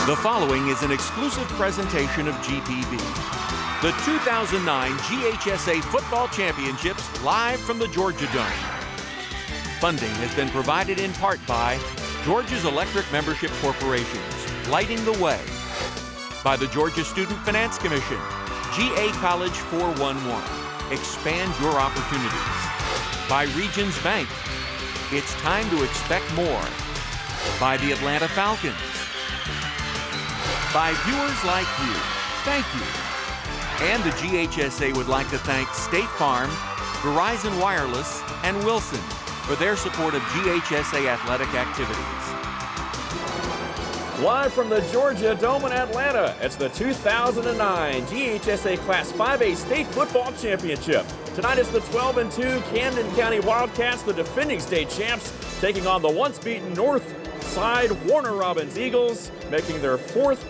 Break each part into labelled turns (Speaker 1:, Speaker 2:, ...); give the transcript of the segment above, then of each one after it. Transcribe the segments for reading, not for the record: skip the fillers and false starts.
Speaker 1: The following is an exclusive presentation of GPB. The 2009 GHSA Football Championships live from the Georgia Dome. Funding has been provided in part by Georgia's Electric Membership Corporations, lighting the way. By the Georgia Student Finance Commission, GA College 411, expand your opportunities. By Regions Bank, it's time to expect more. By the Atlanta Falcons. By viewers like you, thank you. And the GHSA would like to thank State Farm, Verizon Wireless, and Wilson for their support of GHSA athletic activities.
Speaker 2: Live from the Georgia Dome in Atlanta, it's the 2009 GHSA Class 5A State Football Championship. Tonight is the 12-2 Camden County Wildcats, the defending state champs, taking on the once-beaten North Side Warner Robins Eagles, making their fourth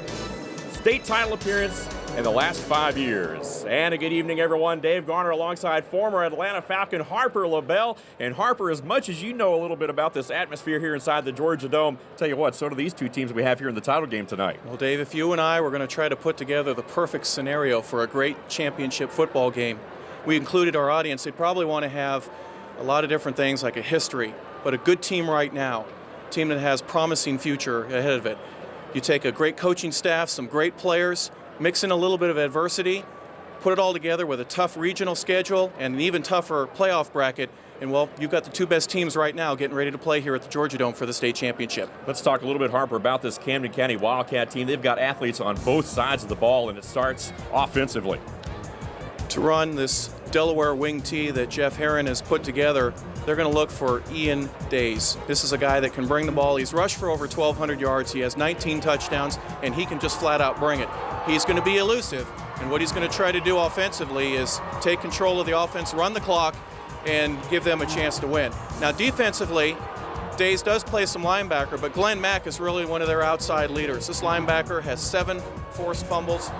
Speaker 2: state title appearance in the last 5 years. And a good evening, everyone. Dave Garner alongside former Atlanta Falcon Harper LaBelle. And Harper, as much as you know a little bit about this atmosphere here inside the Georgia Dome, tell you what, so do these two teams we have here in the title game tonight.
Speaker 3: Well, Dave, if you and I were going to try to put together the perfect scenario for a great championship football game, we included our audience. They'd probably want to have a lot of different things like a history, but a good team right now, a team that has promising future ahead of it. You take a great coaching staff, some great players, mix in a little bit of adversity, put it all together with a tough regional schedule and an even tougher playoff bracket, and well, you've got the two best teams right now getting ready to play here at the Georgia Dome for the state championship.
Speaker 2: Let's talk a little bit, Harper, about this Camden County Wildcat team. They've got athletes on both sides of the ball, and it starts offensively.
Speaker 3: To run this Delaware wing tee that Jeff Herron has put together, they're going to look for Ian Days. This is a guy that can bring the ball. He's rushed for over 1,200 yards. He has 19 touchdowns, and he can just flat out bring it. He's going to be elusive, and what he's going to try to do offensively is take control of the offense, run the clock, and give them a chance to win. Now, defensively, Days does play some linebacker, but Glenn Mack is really one of their outside leaders. This linebacker has 7 forced fumbles.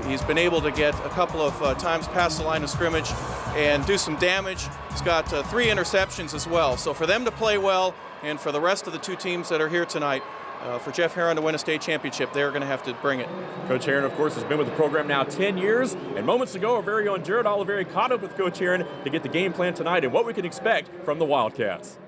Speaker 3: He's been able to get a couple of times past the line of scrimmage and do some damage. He's got 3 interceptions as well. So for them to play well, and for the rest of the two teams that are here tonight, for Jeff Herron to win a state championship, they're going to have to bring it.
Speaker 2: Coach Herron, of course, has been with the program now 10 years. And moments ago, our very own Jared Oliveri caught up with Coach Herron to get the game plan tonight and what we can expect from the Wildcats.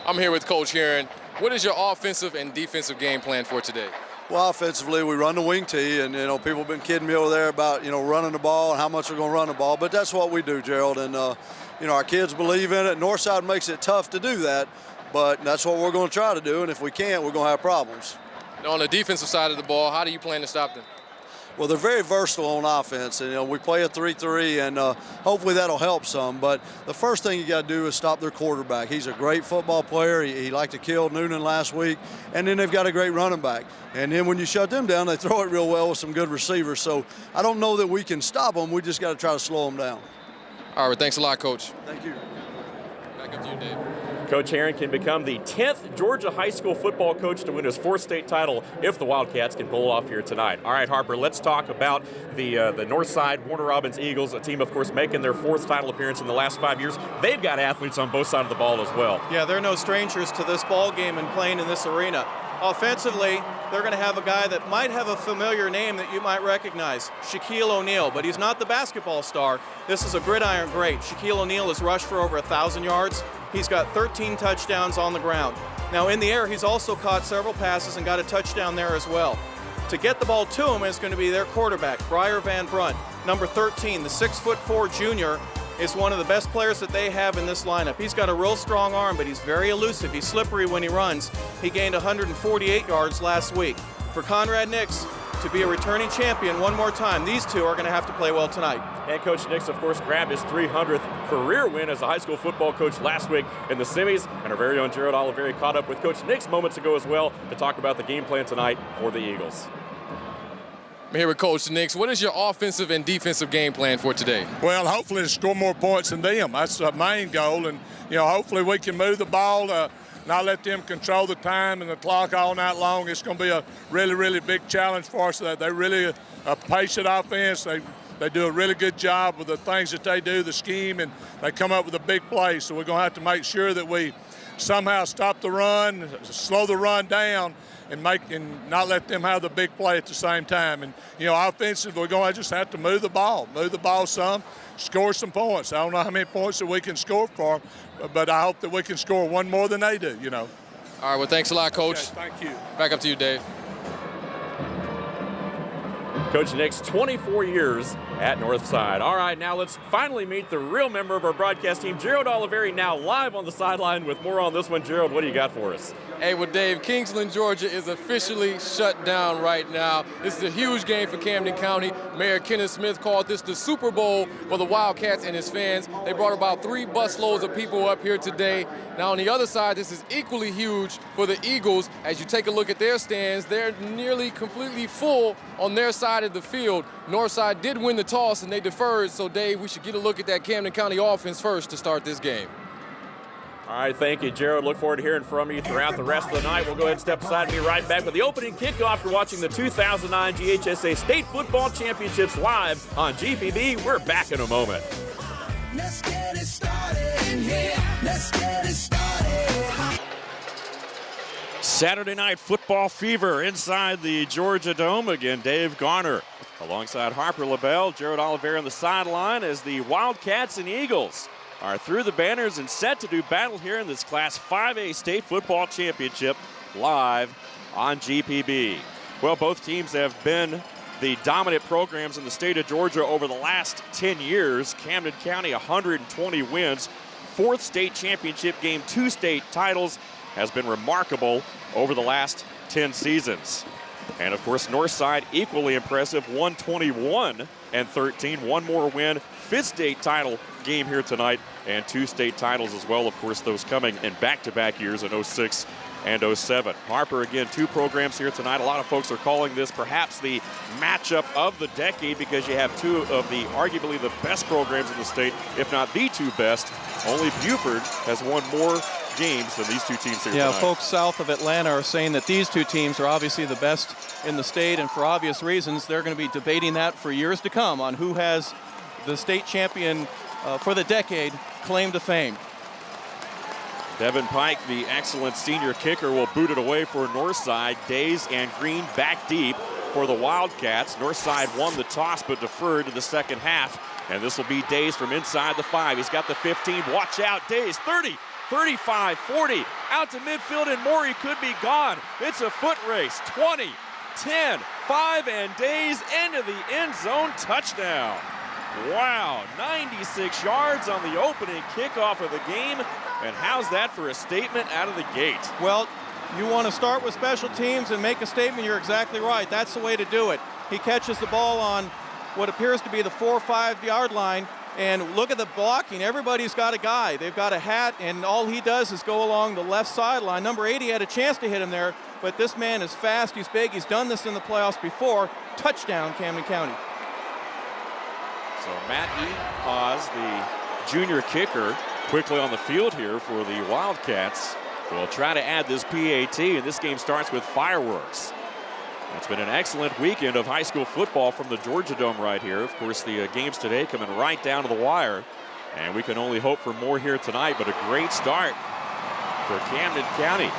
Speaker 4: I'm here with Coach Herron. What is your offensive and defensive game plan for today?
Speaker 5: Well, offensively, we run the wing tee, and, people have been kidding me over there about, running the ball and how much we're going to run the ball, but that's what we do, Gerald, and, our kids believe in it. Northside makes it tough to do that, but that's what we're going to try to do, and if we can't, we're going to have problems.
Speaker 4: Now, on the defensive side of the ball, how do you plan to stop them?
Speaker 5: Well, they're very versatile on offense, and we play a 3-3, and hopefully that'll help some. But the first thing you got to do is stop their quarterback. He's a great football player. He liked to kill Noonan last week, and then they've got a great running back. And then when you shut them down, they throw it real well with some good receivers. So I don't know that we can stop them. We just got to try to slow them down.
Speaker 4: All right, thanks a lot, Coach.
Speaker 5: Thank you.
Speaker 4: Back up to you, Dave.
Speaker 2: Coach Herron can become the 10th Georgia high school football coach to win his 4th state title if the Wildcats can pull it off here tonight. All right, Harper, let's talk about the Northside Warner Robins Eagles, a team, of course, making their 4th title appearance in the last 5 years. They've got athletes on both sides of the ball as well.
Speaker 3: Yeah, they're no strangers to this ball game and playing in this arena. Offensively, they're going to have a guy that might have a familiar name that you might recognize, Shaquille O'Neal, but he's not the basketball star. This is a gridiron great. Shaquille O'Neal has rushed for over 1,000 yards. He's got 13 touchdowns on the ground. Now, in the air, he's also caught several passes and got a touchdown there as well. To get the ball to him is going to be their quarterback, Briar Van Brunt, number 13, the 6'4" junior, is one of the best players that they have in this lineup. He's got a real strong arm, but he's very elusive. He's slippery when he runs. He gained 148 yards last week. For Conrad Nix to be a returning champion one more time, these two are going to have to play well tonight.
Speaker 2: And Coach Nix, of course, grabbed his 300th career win as a high school football coach last week in the semis. And our very own Jared Oliveri caught up with Coach Nix moments ago as well to talk about the game plan tonight for the Eagles.
Speaker 4: I'm here with Coach Nix. What is your offensive and defensive game plan for today?
Speaker 6: Well, hopefully to score more points than them. That's the main goal. And, hopefully we can move the ball, not let them control the time and the clock all night long. It's going to be a really, really big challenge for us. They're really a patient offense. They do a really good job with the things that they do, the scheme, and they come up with a big play. So we're going to have to make sure that we somehow stop the run, slow the run down, and not let them have the big play at the same time. And, you know, offensively, we're going to just have to move the ball some, score some points. I don't know how many points that we can score for them, but I hope that we can score one more than they do, you know.
Speaker 4: All right, well, thanks a lot, Coach.
Speaker 6: Okay, thank you.
Speaker 4: Back up to you, Dave.
Speaker 2: Coach Nick's 24 years at Northside. All right, now let's finally meet the real member of our broadcast team, Gerald Oliveri, now live on the sideline with more on this one. Gerald, what do you got for us?
Speaker 4: Hey, well, Dave, Kingsland, Georgia is officially shut down right now. This is a huge game for Camden County. Mayor Kenneth Smith called this the Super Bowl for the Wildcats and his fans. They brought about 3 busloads of people up here today. Now, on the other side, this is equally huge for the Eagles. As you take a look at their stands, they're nearly completely full on their side of the field. Northside did win the toss, and they deferred. So, Dave, we should get a look at that Camden County offense first to start this game.
Speaker 2: All right, thank you, Gerald. Look forward to hearing from you throughout the rest of the night. We'll go ahead and step aside and be right back with the opening kickoff. You're watching the 2009 GHSA State Football Championships live on GPB. We're back in a moment.
Speaker 7: Let's get it started in here. Let's get it started.
Speaker 2: Saturday night football fever inside the Georgia Dome. Again, Dave Garner alongside Harper LaBelle, Gerald Oliveri on the sideline as the Wildcats and Eagles are through the banners and set to do battle here in this Class 5A State Football Championship live on GPB. Well, both teams have been the dominant programs in the state of Georgia over the last 10 years. Camden County, 120 wins, 4th state championship game, 2 state titles, has been remarkable over the last 10 seasons. And of course, Northside equally impressive, 121-13, 1 more win, 5th state title game here tonight, and 2 state titles as well, of course, those coming in back-to-back years in 06 and 07. Harper, again, 2 programs here tonight. A lot of folks are calling this perhaps the matchup of the decade because you have 2 of the arguably the best programs in the state, if not the 2 best. Only Buford has won more games than these 2 teams here tonight.
Speaker 3: Folks south of Atlanta are saying that these 2 teams are obviously the best in the state, and for obvious reasons, they're going to be debating that for years to come on who has the state champion for the decade claim to fame.
Speaker 2: Devin Pike, the excellent senior kicker, will boot it away for Northside. Days and Green back deep for the Wildcats. Northside won the toss but deferred to the second half. And this will be Days from inside the 5. He's got the 15. Watch out, Days. 30, 35, 40. Out to midfield and more. He could be gone. It's a foot race. 20, 10, 5, and Days into the end zone. Touchdown. Wow, 96 yards on the opening kickoff of the game. And how's that for a statement out of the gate?
Speaker 3: Well, you want to start with special teams and make a statement, you're exactly right. That's the way to do it. He catches the ball on what appears to be the 4 or 5 yard line, and look at the blocking. Everybody's got a guy. They've got a hat, and all he does is go along the left sideline. Number 80 had a chance to hit him there, but this man is fast, he's big, he's done this in the playoffs before. Touchdown, Camden County.
Speaker 2: So Matt E. Haas, the junior kicker, quickly on the field here for the Wildcats. We'll try to add this PAT, and this game starts with fireworks. It's been an excellent weekend of high school football from the Georgia Dome right here. Of course, the games today coming right down to the wire, and we can only hope for more here tonight, but a great start for Camden County.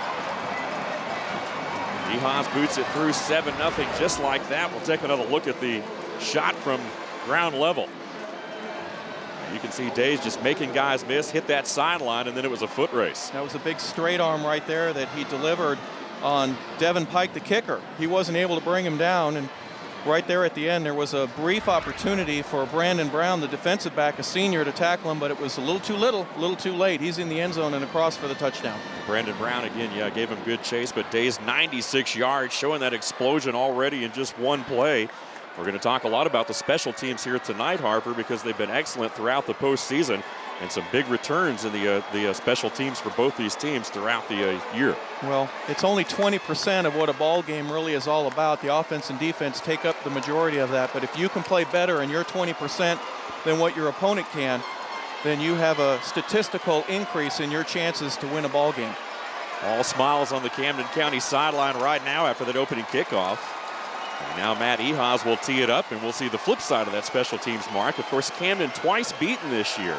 Speaker 2: Haas boots it through 7-0 just like that. We'll take another look at the shot from ground level. You can see Days just making guys miss, hit that sideline, and then it was a foot race.
Speaker 3: That was a big straight arm right there that he delivered on Devin Pike, the kicker. He wasn't able to bring him down, and right there at the end, there was a brief opportunity for Brandon Brown, the defensive back, a senior, to tackle him, but it was a little too late. He's in the end zone and across for the touchdown.
Speaker 2: Brandon Brown, again, gave him good chase, but Days 96 yards, showing that explosion already in just one play. We're going to talk a lot about the special teams here tonight, Harper, because they've been excellent throughout the postseason, and some big returns in the special teams for both these teams throughout the year.
Speaker 3: Well, it's only 20% of what a ball game really is all about. The offense and defense take up the majority of that, but if you can play better and you're 20% than what your opponent can, then you have a statistical increase in your chances to win a ball game.
Speaker 2: All smiles on the Camden County sideline right now after that opening kickoff. And now Matt Ehas will tee it up, and we'll see the flip side of that special teams mark. Of course, Camden twice beaten this year.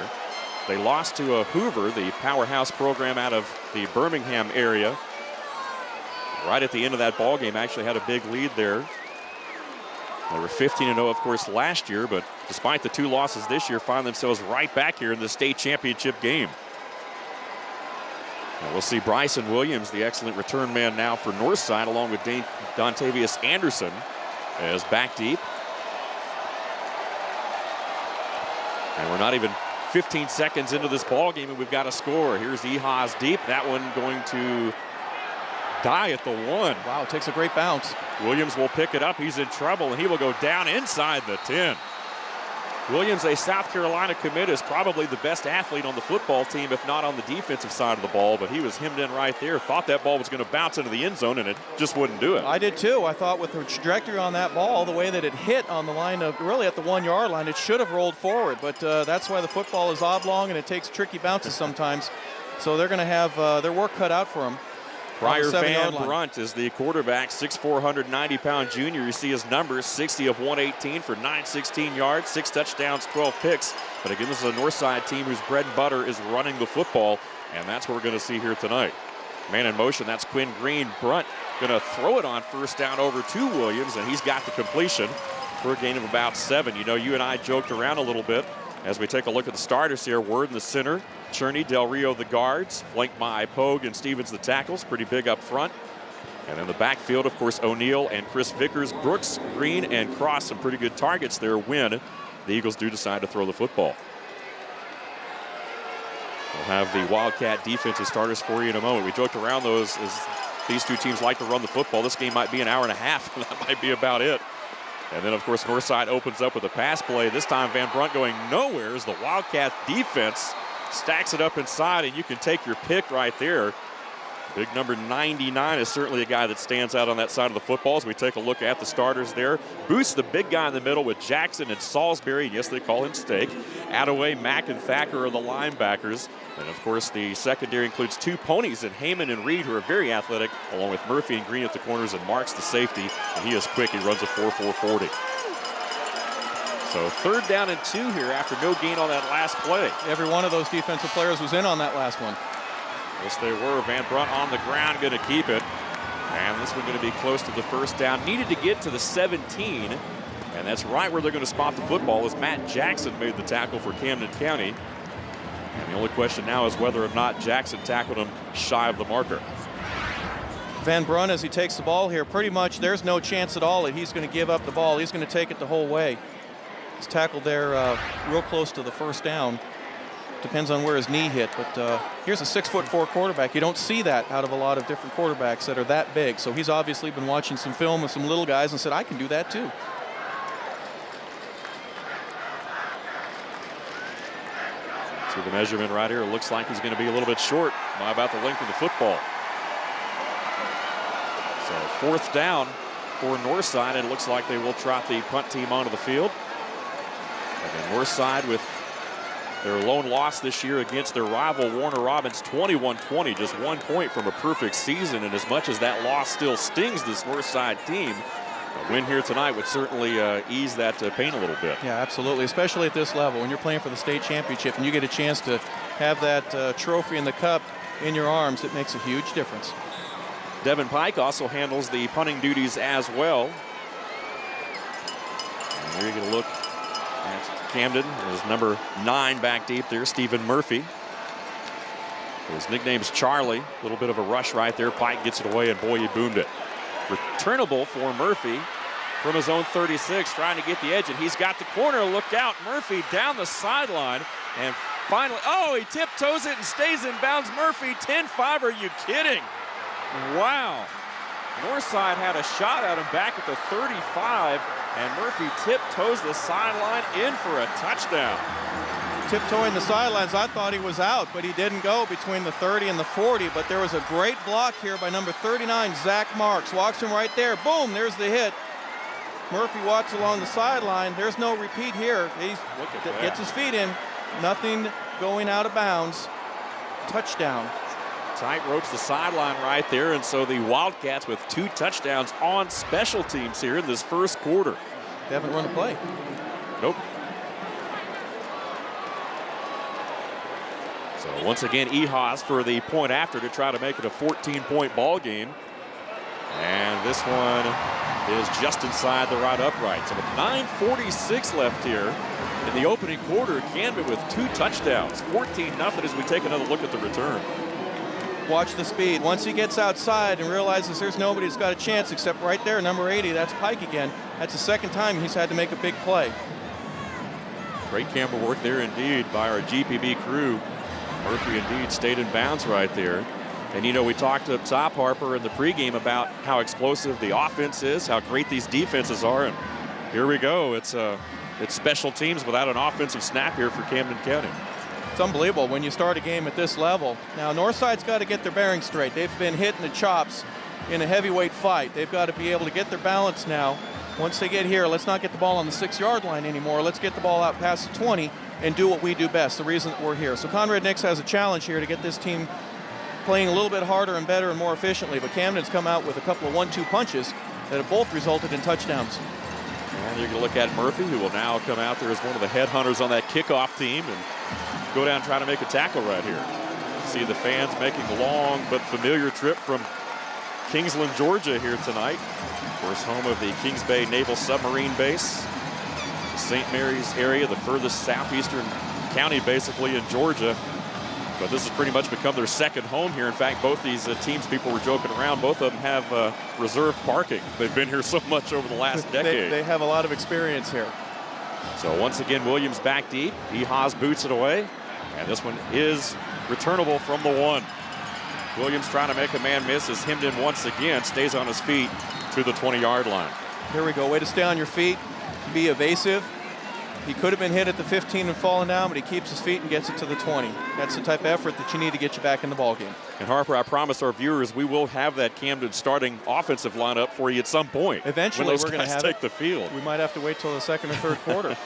Speaker 8: They lost to Hoover, the powerhouse program out of the Birmingham area. Right at the end of that ball game, actually had a big lead there. They were 15-0, of course, last year, but despite the 2 losses this year, find themselves right back here in the state championship game. Now we'll see Bryson Williams, the excellent return man now for Northside, along with Dontavius Anderson, as back deep. And we're not even 15 seconds into this ball game, and we've got a score. Here's Ehas deep. That one going to die at the 1.
Speaker 3: Wow, it takes a great bounce.
Speaker 8: Williams will pick it up. He's in trouble, and he will go down inside the 10. Williams, a South Carolina commit, is probably the best athlete on the football team, if not on the defensive side of the ball, but he was hemmed in right there. Thought that ball was going to bounce into the end zone, and it just wouldn't do it.
Speaker 3: I did too. I thought with the trajectory on that ball, the way that it hit on the line of, really at the 1-yard line, it should have rolled forward, but that's why the football is oblong and it takes tricky bounces sometimes. So they're going to have their work cut out for them.
Speaker 8: Briar Van Brunt is the quarterback, 6'4", 190-pound junior. You see his numbers, 60 of 118 for 916 yards, 6 touchdowns, 12 picks. But again, this is a Northside team whose bread and butter is running the football, and that's what we're going to see here tonight. Man in motion, that's Quinn Green. Brunt going to throw it on first down over to Williams, and he's got the completion for a gain of about 7. You know, you and I joked around a little bit as we take a look at the starters here. Word in the center, Cherney, Del Rio the guards, flanked by Pogue and Stevens the tackles, pretty big up front. And then the backfield, of course, O'Neal and Chris Vickers, Brooks, Green, and Cross, some pretty good targets there when the Eagles do decide to throw the football. We'll have the Wildcat defensive starters for you in a moment. We joked around those as these two teams like to run the football. This game might be an hour and a half. That might be about it. And then, of course, Northside opens up with a pass play. This time, Van Brunt going nowhere as the Wildcat defense stacks it up inside, and you can take your pick right there. Big number 99 is certainly a guy that stands out on that side of the football as we take a look at the starters there. Boost, the big guy in the middle with Jackson and Salisbury. And yes, they call him Steak. Attaway, Mack, and Thacker are the linebackers. And, of course, the secondary includes 2 ponies in Heyman and Reed, who are very athletic, along with Murphy and Green at the corners, and Marks the safety. And he is quick. He runs a 4.4 40. So 3rd down and 2 here after no gain on that last play.
Speaker 3: Every one of those defensive players was in on that last one.
Speaker 8: Yes, they were. Van Brunt on the ground, going to keep it. And this one going to be close to the first down. Needed to get to the 17. And that's right where they're going to spot the football as Matt Jackson made the tackle for Camden County. And the only question now is whether or not Jackson tackled him shy of the marker.
Speaker 3: Van Brunt, as he takes the ball here, pretty much there's no chance at all that he's going to give up the ball. He's going to take it the whole way. He's tackled there real close to the first down. Depends on where his knee hit, but here's a 6'4" quarterback. You don't see that out of a lot of different quarterbacks that are that big. So he's obviously been watching some film of some little guys and said, I can do that too.
Speaker 8: See the measurement right here. It looks like he's going to be a little bit short by about the length of the football. So 4th down for Northside, and it looks like they will trot the punt team onto the field. And then Northside with their lone loss this year against their rival Warner Robins, 21-20, just 1 point from a perfect season. And as much as that loss still stings this Northside team, a win here tonight would certainly ease that pain a little bit.
Speaker 3: Yeah, absolutely, especially at this level. When you're playing for the state championship and you get a chance to have that trophy and the cup in your arms, it makes a huge difference.
Speaker 8: Devin Pike also handles the punting duties as well. And here you're going to look at Camden, his number 9 back deep there, Stephen Murphy. His nickname's Charlie. A little bit of a rush right there. Pike gets it away, and boy, he boomed it. Returnable for Murphy from his own 36, trying to get the edge, and he's got the corner. Look out, Murphy down the sideline, and finally, oh, he tiptoes it and stays in bounds. Murphy, 10-5, are you kidding? Wow. Northside had a shot at him back at the 35, and Murphy tiptoes the sideline in for a touchdown.
Speaker 3: Tiptoeing the sidelines, I thought he was out, but he didn't go between the 30 and the 40, but there was a great block here by number 39, Zach Marks. Walks him right there. Boom, there's the hit. Murphy walks along the sideline. There's no repeat here. He gets his feet in. Nothing going out of bounds. Touchdown.
Speaker 8: Tight ropes the sideline right there, and so the Wildcats with 2 touchdowns on special teams here in this first quarter.
Speaker 3: They haven't run a play.
Speaker 8: Nope. So once again, Ehas for the point after to try to make it a 14-point ball game. And this one is just inside the right upright. So with 9:46 left here in the opening quarter, Camden with 2 touchdowns, 14-0 as we take another look at the return.
Speaker 3: Watch the speed. Once he gets outside and realizes there's nobody who's got a chance except right there, number 80, that's Pike again. That's the second time he's had to make a big play.
Speaker 8: Great camera work there indeed by our GPB crew. Murphy indeed stayed in bounds right there. And you know, we talked up top, Harper, in the pregame about how explosive the offense is, how great these defenses are, and here we go. It's special teams without an offensive snap here for Camden County.
Speaker 3: It's unbelievable when you start a game at this level. Now, Northside's got to get their bearings straight. They've been hitting the chops in a heavyweight fight. They've got to be able to get their balance now. Once they get here, let's not get the ball on the 6-yard line anymore. Let's get the ball out past the 20 and do what we do best, the reason that we're here. So Conrad Nix has a challenge here to get this team playing a little bit harder and better and more efficiently, but Camden's come out with a couple of 1-2 punches that have both resulted in touchdowns.
Speaker 8: And you're going to look at Murphy, who will now come out there as one of the headhunters on that kickoff team and go down and try to make a tackle right here. See the fans making a long but familiar trip from Kingsland, Georgia here tonight. Of course, home of the Kings Bay Naval Submarine Base. St. Mary's area, the furthest southeastern county basically in Georgia. But this has pretty much become their second home here. In fact, both these teams, people were joking around, both of them have reserved parking. They've been here so much over the last decade.
Speaker 3: They have a lot of experience here.
Speaker 8: So once again, Williams back deep. Ehas boots it away. And this one is returnable from the 1. Williams trying to make a man miss as Hemden once again stays on his feet to the 20-yard line.
Speaker 3: Here we go. Way to stay on your feet, be evasive. He could have been hit at the 15 and fallen down, but he keeps his feet and gets it to the 20. That's the type of effort that you need to get you back in the ballgame.
Speaker 8: And Harper, I promise our viewers we will have that Camden starting offensive lineup for you at some point.
Speaker 3: Eventually,
Speaker 8: when those
Speaker 3: we're going to have
Speaker 8: take the field.
Speaker 3: We might have to wait till the second or third quarter.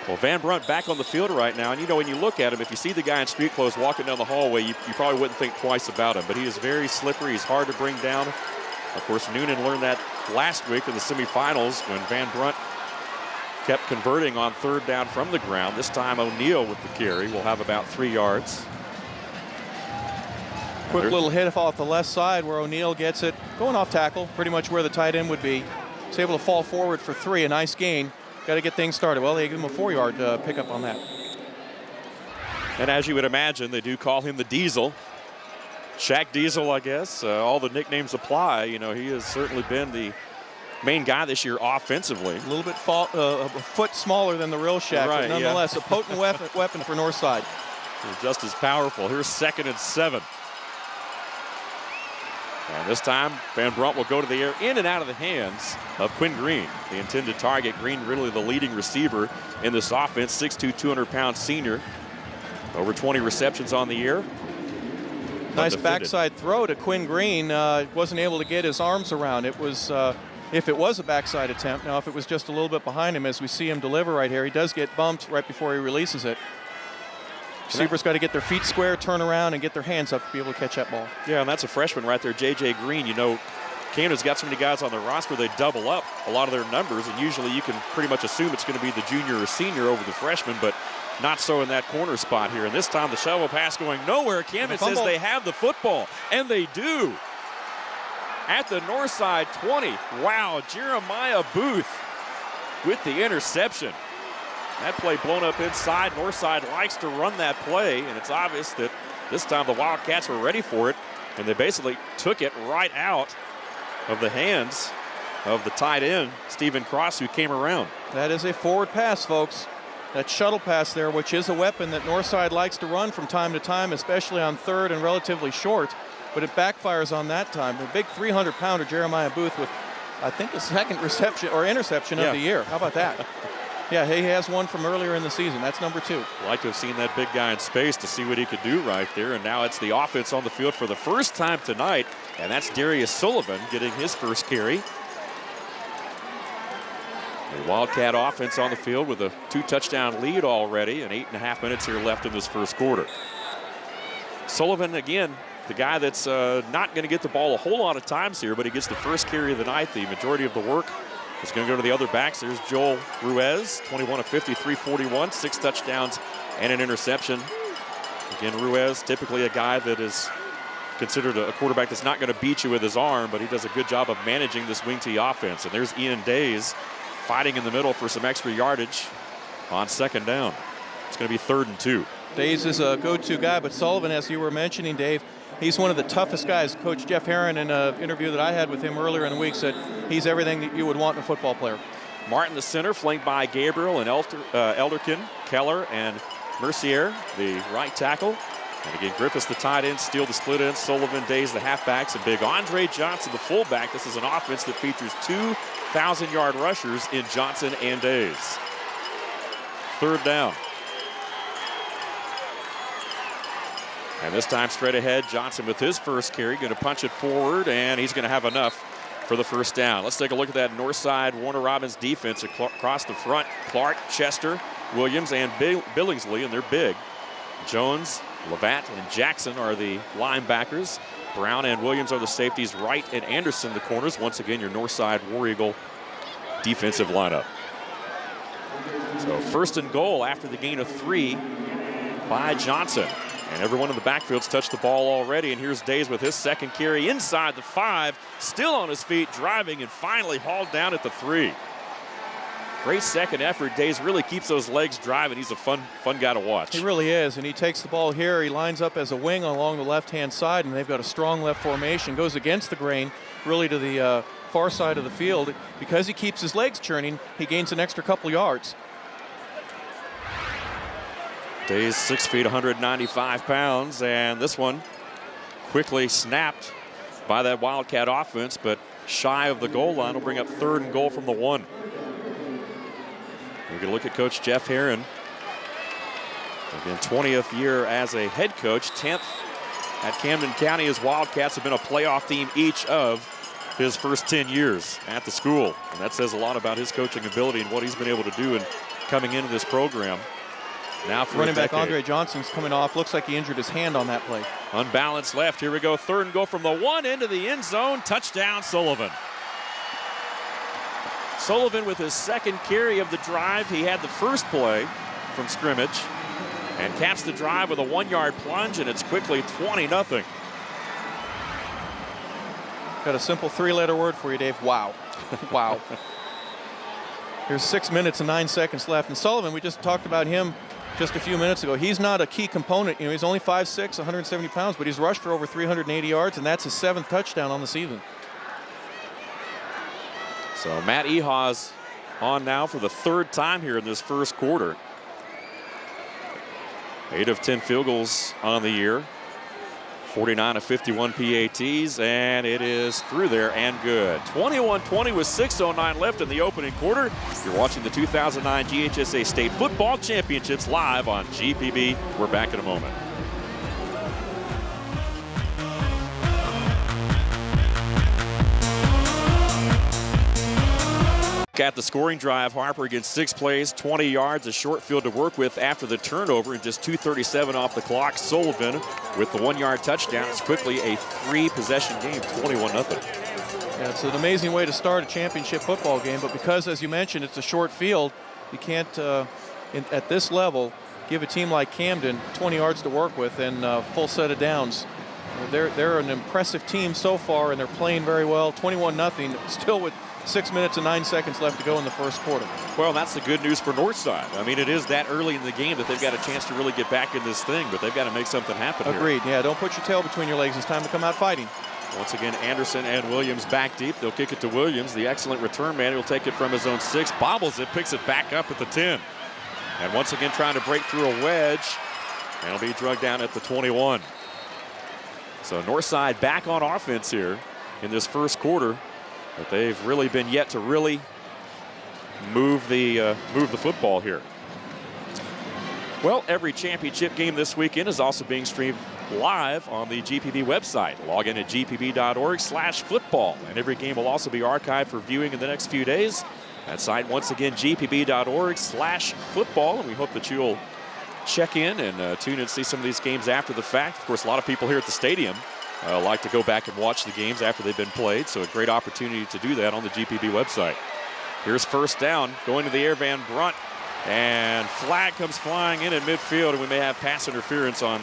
Speaker 8: Well, Van Brunt back on the field right now, and you know, when you look at him, if you see the guy in street clothes walking down the hallway, you probably wouldn't think twice about him, but he is very slippery. He's hard to bring down. Of course, Noonan learned that last week in the semifinals when Van Brunt kept converting on third down from the ground. This time O'Neal with the carry will have about 3 yards.
Speaker 3: Quick little hit off the left side where O'Neal gets it, going off tackle, pretty much where the tight end would be. He's able to fall forward for 3, a nice gain. Got to get things started. Well, they give him a 4-yard pickup on that.
Speaker 8: And as you would imagine, they do call him the Diesel. Shaq Diesel, I guess. All the nicknames apply. You know, he has certainly been the main guy this year offensively.
Speaker 3: A little bit a foot smaller than the real Shaq,
Speaker 8: right,
Speaker 3: but nonetheless, a potent weapon for Northside.
Speaker 8: Just as powerful. Here's 2nd and 7. And this time, Van Brunt will go to the air, in and out of the hands of Quinn Green, the intended target. Green really the leading receiver in this offense, 6'2", 200-pound senior. Over 20 receptions on the year.
Speaker 3: Nice backside throw to Quinn Green. Wasn't able to get his arms around. It was, if it was a backside attempt. Now, if it was just a little bit behind him, as we see him deliver right here, he does get bumped right before he releases it. Receivers got to get their feet square, turn around, and get their hands up to be able to catch that ball.
Speaker 8: Yeah, and that's a freshman right there, J.J. Green. You know, Camden's got so many guys on their roster, they double up a lot of their numbers, and usually you can pretty much assume it's going to be the junior or senior over the freshman, but not so in that corner spot here. And this time the shovel pass going nowhere. Camden says they have the football, and they do. At the north side 20. Wow, Jeremiah Booth with the interception. That play blown up inside. Northside likes to run that play, and it's obvious that this time the Wildcats were ready for it, and they basically took it right out of the hands of the tight end, Stephen Cross, who came around.
Speaker 3: That is a forward pass, folks. That shuttle pass there, which is a weapon that Northside likes to run from time to time, especially on third and relatively short, but it backfires on that time. The big 300-pounder Jeremiah Booth with, I think, the second reception or interception of the year. How about that? Yeah, he has one from earlier in the season. That's number 2.
Speaker 8: I'd like to have seen that big guy in space to see what he could do right there. And now it's the offense on the field for the first time tonight. And that's Darius Sullivan getting his first carry. The Wildcat offense on the field with a 2-touchdown lead already, and 8.5 minutes here left in this first quarter. Sullivan, again, the guy that's not going to get the ball a whole lot of times here, but he gets the first carry of the night. The majority of the work is going to go to the other backs. There's Joel Ruiz, 21 of 50, 341, 6 touchdowns and an interception. Again, Ruiz, typically a guy that is considered a quarterback that's not going to beat you with his arm, but he does a good job of managing this wing T offense. And there's Ian Days fighting in the middle for some extra yardage on second down. It's going to be 3rd and 2.
Speaker 3: Days is a go-to guy, but Sullivan, as you were mentioning, Dave, he's one of the toughest guys. Coach Jeff Herron, in an interview that I had with him earlier in the week, said he's everything that you would want in a football player.
Speaker 8: Martin, the center, flanked by Gabriel and Elderkin, Keller, and Mercier, the right tackle. And again, Griffiths, the tight end, Steele, the split end, Sullivan, Days, the halfbacks, and big Andre Johnson, the fullback. This is an offense that features 2,000-yard rushers in Johnson and Days. 3rd down. And this time straight ahead, Johnson with his first carry, going to punch it forward, and he's going to have enough for the first down. Let's take a look at that north side Warner Robins defense across the front. Clark, Chester, Williams, and Billingsley, and they're big. Jones, Levat, and Jackson are the linebackers. Brown and Williams are the safeties. Wright and Anderson the corners. Once again, your north side War Eagle defensive lineup. So 1st and goal after the gain of 3 by Johnson. And everyone in the backfield's touched the ball already. And here's Days with his second carry inside the 5. Still on his feet, driving, and finally hauled down at the 3. Great second effort. Days really keeps those legs driving. He's a fun guy to watch.
Speaker 3: He really is, and he takes the ball here. He lines up as a wing along the left-hand side, and they've got a strong left formation. Goes against the grain, really to the far side of the field. Because he keeps his legs churning, he gains an extra couple yards.
Speaker 8: Days 6 feet, 195 pounds, and this one quickly snapped by that Wildcat offense, but shy of the goal line will bring up 3rd and goal from the 1. We're going to look at Coach Jeff Herron. Again, 20th year as a head coach, 10th at Camden County. His Wildcats have been a playoff team each of his first 10 years at the school. And that says a lot about his coaching ability and what he's been able to do in coming into this program. Now for
Speaker 3: running back Andre Johnson's coming off. Looks like he injured his hand on that play.
Speaker 8: Unbalanced left. Here we go. 3rd and goal from the 1 into the end zone. Touchdown, Sullivan. Sullivan with his second carry of the drive. He had the first play from scrimmage and caps the drive with a 1-yard plunge, and it's quickly 20-0.
Speaker 3: Got a simple 3-letter word for you, Dave. Wow. Wow. Here's 6 minutes and 9 seconds left. And Sullivan, we just talked about him just a few minutes ago. He's not a key component. You know, he's only 5'6", 170 pounds, but he's rushed for over 380 yards, and that's his 7th touchdown on the season.
Speaker 8: So Matt Ehaws on now for the 3rd time here in this first quarter. 8 of 10 field goals on the year. 49 of 51 PATs, and it is through there and good. 21-20 with 6:09 left in the opening quarter. You're watching the 2009 GHSA State Football Championships live on GPB. We're back in a moment. At the scoring drive, Harper gets 6 plays, 20 yards, a short field to work with after the turnover, and just 2:37 off the clock. Sullivan with the 1-yard touchdown. It's quickly a 3-possession game, 21-0.
Speaker 3: Yeah, it's an amazing way to start a championship football game, but because, as you mentioned, it's a short field, you can't, at this level, give a team like Camden 20 yards to work with and a full set of downs. They're an impressive team so far, and they're playing very well. 21-0, still with 6 minutes and 9 seconds left to go in the first quarter.
Speaker 8: Well, that's the good news for Northside. I mean, it is that early in the game that they've got a chance to really get back in this thing, but they've got to make something happen.
Speaker 3: Agreed.
Speaker 8: Here.
Speaker 3: Yeah, don't put your tail between your legs. It's time to come out fighting.
Speaker 8: Once again, Anderson and Williams back deep. They'll kick it to Williams. The excellent return man will take it from his own 6, bobbles it, picks it back up at the 10. And once again, trying to break through a wedge. And it'll be drugged down at the 21. So Northside back on offense here in this first quarter. But they've really been yet to really move the football here. Well, every championship game this weekend is also being streamed live on the GPB website. Log in at gpb.org/football. And every game will also be archived for viewing in the next few days. That site, once again, gpb.org/football. And we hope that you'll check in and tune in and see some of these games after the fact. Of course, a lot of people here at the stadium like to go back and watch the games after they've been played, so a great opportunity to do that on the GPB website. Here's first down, going to the air, Van Brunt, and flag comes flying in at midfield, and we may have pass interference on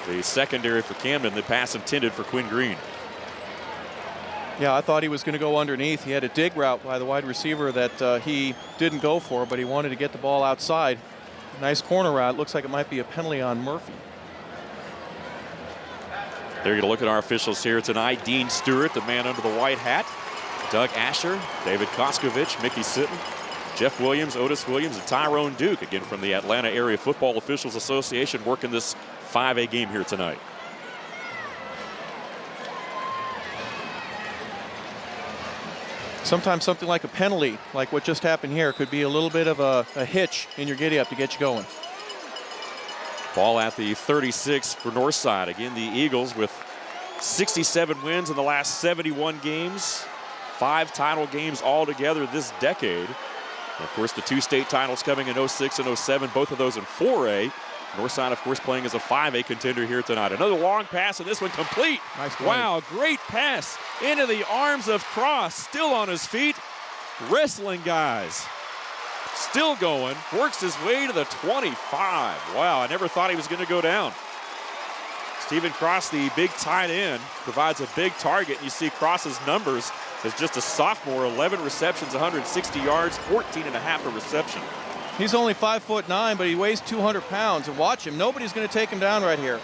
Speaker 8: the secondary for Camden. The pass intended for Quinn Green.
Speaker 3: Yeah, I thought he was going to go underneath. He had a dig route by the wide receiver that he didn't go for, but he wanted to get the ball outside. Nice corner route. Looks like it might be a penalty on Murphy.
Speaker 8: They're going to look at our officials here tonight. Dean Stewart, the man under the white hat. Doug Asher, David Koskovich, Mickey Sitton, Jeff Williams, Otis Williams, and Tyrone Duke, again from the Atlanta Area Football Officials Association, working this 5A game here tonight.
Speaker 3: Sometimes something like a penalty, like what just happened here, could be a little bit of a hitch in your giddy up to get you going.
Speaker 8: Ball at the 36 for Northside. Again, the Eagles with 67 wins in the last 71 games. 5 title games altogether this decade. And of course, the 2 state titles coming in 06 and 07, both of those in 4A. Northside, of course, playing as a 5A contender here tonight. Another long pass, and this one complete.
Speaker 3: Nice play.
Speaker 8: Wow, great pass into the arms of Cross. Still on his feet. Wrestling guys. Still going. Works his way to the 25. Wow, I never thought he was going to go down. Stephen Cross, the big tight end, provides a big target. You see Cross's numbers as just a sophomore, 11 receptions, 160 yards, 14 and a half a reception.
Speaker 3: He's only 5'9", but he weighs 200 pounds. And watch him. Nobody's going to take him down right here.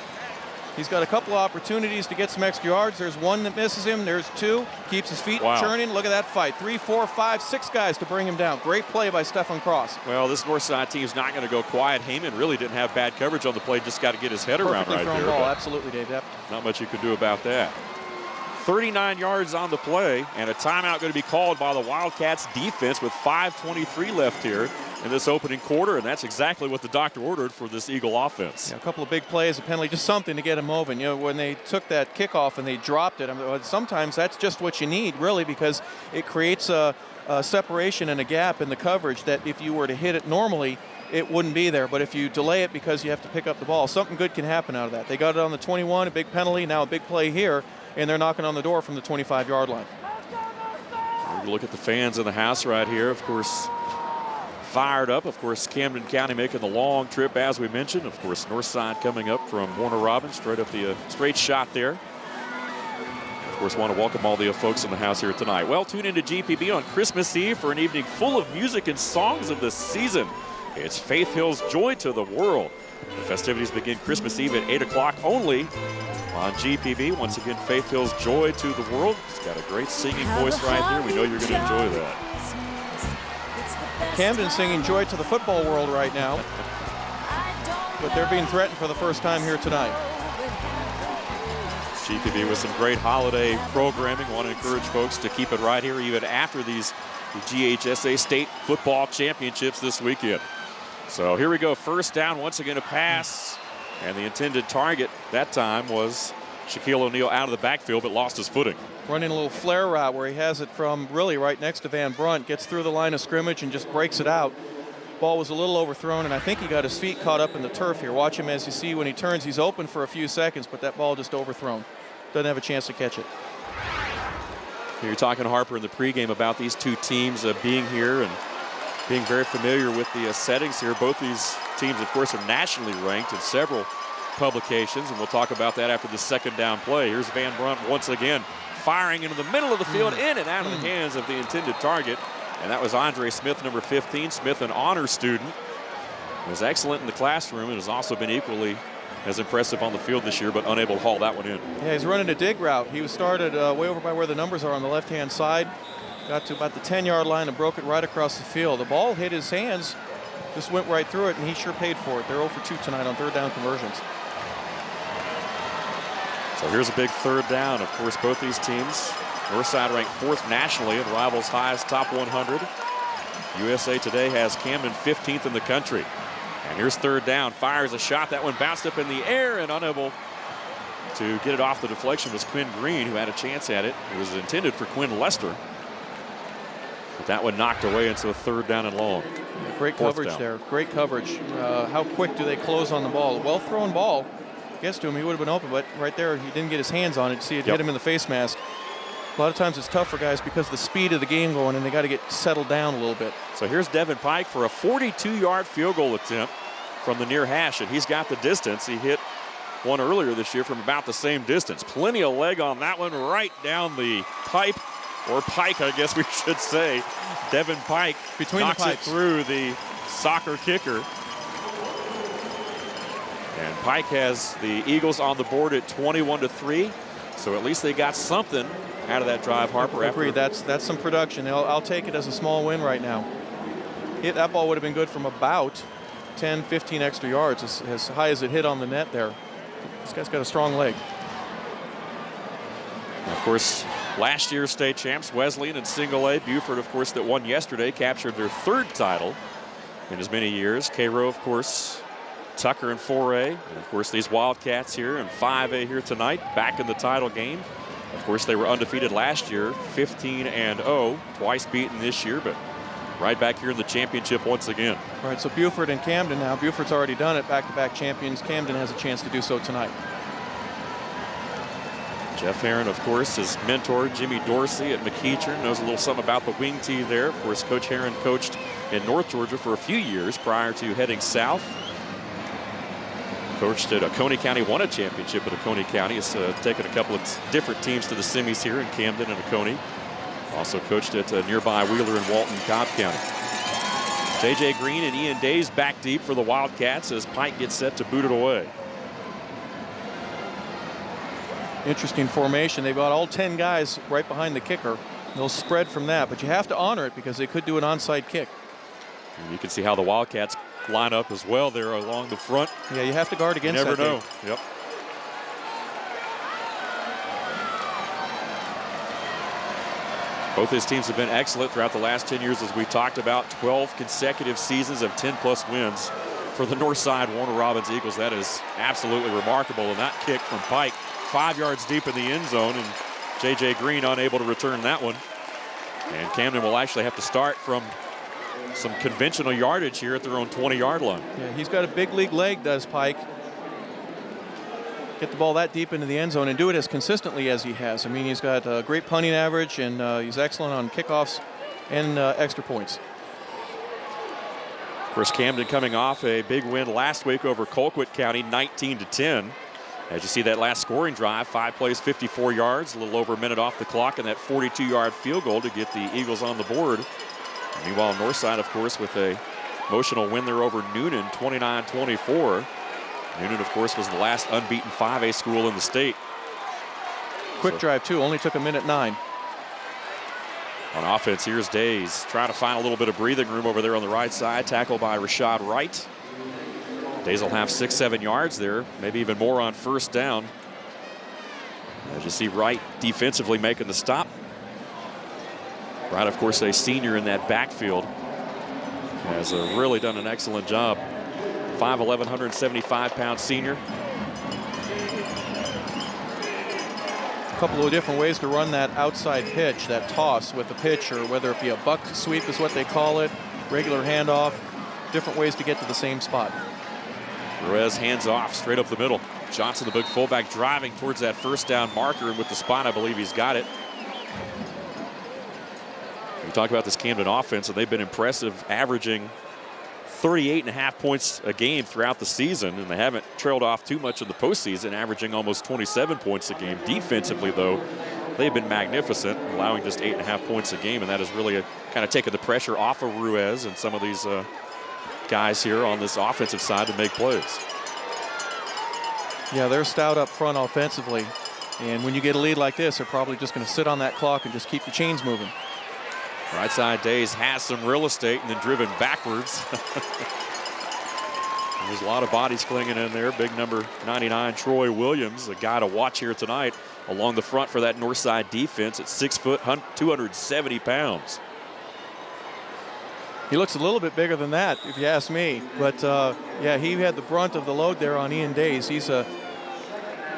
Speaker 3: He's got a couple of opportunities to get some extra yards. There's one that misses him. There's 2. Keeps his feet churning. Look at that fight. 3, 4, 5, 6 guys to bring him down. Great play by Stefan Cross.
Speaker 8: Well, this Northside team's not going to go quiet. Heyman really didn't have bad coverage on the play. Just got to get his head around right there.
Speaker 3: Ball. Absolutely, Dave. Yep.
Speaker 8: Not much you can do about that. 39 yards on the play, and a timeout going to be called by the Wildcats defense with 5:23 left here in this opening quarter, and that's exactly what the doctor ordered for this Eagle offense.
Speaker 3: Yeah, a couple of big plays, a penalty, just something to get them moving. You know, when they took that kickoff and they dropped it, sometimes that's just what you need, really, because it creates a separation and a gap in the coverage that if you were to hit it normally, it wouldn't be there. But if you delay it because you have to pick up the ball, something good can happen out of that. They got it on the 21, a big penalty, now a big play here, and they're knocking on the door from the 25-yard line.
Speaker 8: Look at the fans in the house right here. Of course, fired up. Of course, Camden County making the long trip, as we mentioned. Of course, Northside coming up from Warner Robins, straight up the straight shot there. Of course, want to welcome all the folks in the house here tonight. Well, tune into GPB on Christmas Eve for an evening full of music and songs of the season. It's Faith Hill's Joy to the World. The festivities begin Christmas Eve at 8 o'clock only on GPB. Once again, Faith Hill's Joy to the World. He's got a great singing voice right there. We know you're going to enjoy that.
Speaker 3: Camden singing Joy to the Football World right now. But they're being threatened for the first time here tonight.
Speaker 8: GPB with some great holiday programming. Want to encourage folks to keep it right here even after these GHSA State Football Championships this weekend. So here we go, first down, once again a pass, and the intended target that time was Shaquille O'Neal out of the backfield, but lost his footing.
Speaker 3: Running a little flare route where he has it from really right next to Van Brunt, gets through the line of scrimmage and just breaks it out. Ball was a little overthrown, and I think he got his feet caught up in the turf here. Watch him as you see when he turns, he's open for a few seconds, but that ball just overthrown. Doesn't have a chance to catch it.
Speaker 8: You're talking, Harper, in the pregame about these two teams being here and being very familiar with the settings here. Both these teams, of course, are nationally ranked in several publications, and we'll talk about that after the second down play. Here's Van Brunt once again firing into the middle of the field, in and out of the hands of the intended target, and that was Andre Smith, number 15. Smith, an honor student, was excellent in the classroom and has also been equally as impressive on the field this year, but unable to haul that one in.
Speaker 3: Yeah, he's running a dig route. He was started way over by where the numbers are on the left-hand side. Got to about the 10-yard line and broke it right across the field. The ball hit his hands, just went right through it, and he sure paid for it. They're 0 for 2 tonight on third down conversions.
Speaker 8: So here's a big third down. Of course, both these teams, Northside ranked 4th nationally and Rivals High's top 100. USA Today has Camden 15th in the country. And here's third down, fires a shot. That one bounced up in the air, and unable to get it off the deflection was Quinn Green, who had a chance at it. It was intended for Quinn Lester. But that one knocked away into a third down and long.
Speaker 3: Yeah, great coverage there. Great coverage. How quick do they close on the ball? Well thrown ball. Gets to him, he would have been open, but right there he didn't get his hands on it. See, it hit him in the face mask. A lot of times it's tough for guys because of the speed of the game going, and they got to get settled down a little bit.
Speaker 8: So here's Devin Pike for a 42-yard field goal attempt from the near hash, and he's got the distance. He hit one earlier this year from about the same distance. Plenty of leg on that one, right down the pipe, or pike, I guess we should say. Devin Pike
Speaker 3: between
Speaker 8: knocks
Speaker 3: the
Speaker 8: it
Speaker 3: pipes
Speaker 8: through the soccer kicker. And Pike has the Eagles on the board at 21-3. So at least they got something out of that drive, Harper.
Speaker 3: Agreed. That's some production. I'll take it as a small win right now. That ball would have been good from about 10, 15 extra yards, as high as it hit on the net there. This guy's got a strong leg.
Speaker 8: Of course, last year's state champs, Wesleyan and Single A. Buford, of course, that won yesterday, captured their 3rd title in as many years. Cairo, of course, Tucker in 4A, and of course these Wildcats here in 5A here tonight, back in the title game. Of course, they were undefeated last year, 15-0, twice beaten this year, but right back here in the championship once again.
Speaker 3: All right, so Buford and Camden now. Buford's already done it, back-to-back champions. Camden has a chance to do so tonight.
Speaker 8: Jeff Herron, of course, his mentor, Jimmy Dorsey at McEachern, knows a little something about the wing tee there. Of course, Coach Herron coached in North Georgia for a few years prior to heading south. Coached at Oconee County, won a championship at Oconee County. Has taken a couple of different teams to the semis here in Camden and Oconee. Also coached at nearby Wheeler and Walton, Cobb County. J.J. Green and Ian Days back deep for the Wildcats as Pike gets set to boot it away.
Speaker 3: Interesting formation. They've got all 10 guys right behind the kicker. They'll spread from that, but you have to honor it because they could do an onside kick.
Speaker 8: And you can see how the Wildcats line up as well there along the front.
Speaker 3: Yeah, you have to guard against that.
Speaker 8: You never know. Yep. Both his teams have been excellent throughout the last 10 years, as we talked about. 12 consecutive seasons of 10-plus wins for the Northside Warner Robins Eagles. That is absolutely remarkable. And that kick from Pike, 5 yards deep in the end zone, and J.J. Green unable to return that one. And Camden will actually have to start from some conventional yardage here at their own 20-yard line.
Speaker 3: Yeah, he's got a big league leg, does Pike. Get the ball that deep into the end zone and do it as consistently as he has. I mean, he's got a great punting average, and he's excellent on kickoffs and extra points.
Speaker 8: Of course, Camden coming off a big win last week over Colquitt County, 19-10. As you see that last scoring drive, 5 plays, 54 yards, a little over a minute off the clock, and that 42-yard field goal to get the Eagles on the board. Meanwhile, Northside, of course, with a emotional win there over Noonan, 29-24. Noonan, of course, was the last unbeaten 5A school in the state.
Speaker 3: Quick drive, too. Only took a minute 9.
Speaker 8: On offense, here's Days trying to find a little bit of breathing room over there on the right side. Tackled by Rashad Wright. Days will have 6-7 yards there, maybe even more on first down. As you see Wright defensively making the stop. Wright, of course, a senior in that backfield. Has really done an excellent job. 5'11", 175-pound senior.
Speaker 3: A couple of different ways to run that outside pitch, that toss with the pitch, or whether it be a buck sweep is what they call it, regular handoff, different ways to get to the same spot.
Speaker 8: Ruiz hands off straight up the middle. Johnson, the big fullback, driving towards that first down marker, and with the spot, I believe he's got it. We talk about this Camden offense, and they've been impressive, averaging 38.5 points a game throughout the season, and they haven't trailed off too much in the postseason, averaging almost 27 points a game. Defensively, though, they've been magnificent, allowing just 8.5 points a game, and that has really kind of taken the pressure off of Ruiz and some of these guys here on this offensive side to make plays.
Speaker 3: Yeah, they're stout up front offensively, and when you get a lead like this, they're probably just going to sit on that clock and just keep the chains moving.
Speaker 8: Right side Days has some real estate and then driven backwards. There's a lot of bodies clinging in there. Big number 99, Troy Williams, a guy to watch here tonight along the front for that Northside defense at 6 foot, 270 pounds.
Speaker 3: He looks a little bit bigger than that, if you ask me. But, yeah, he had the brunt of the load there on Ian Days. He's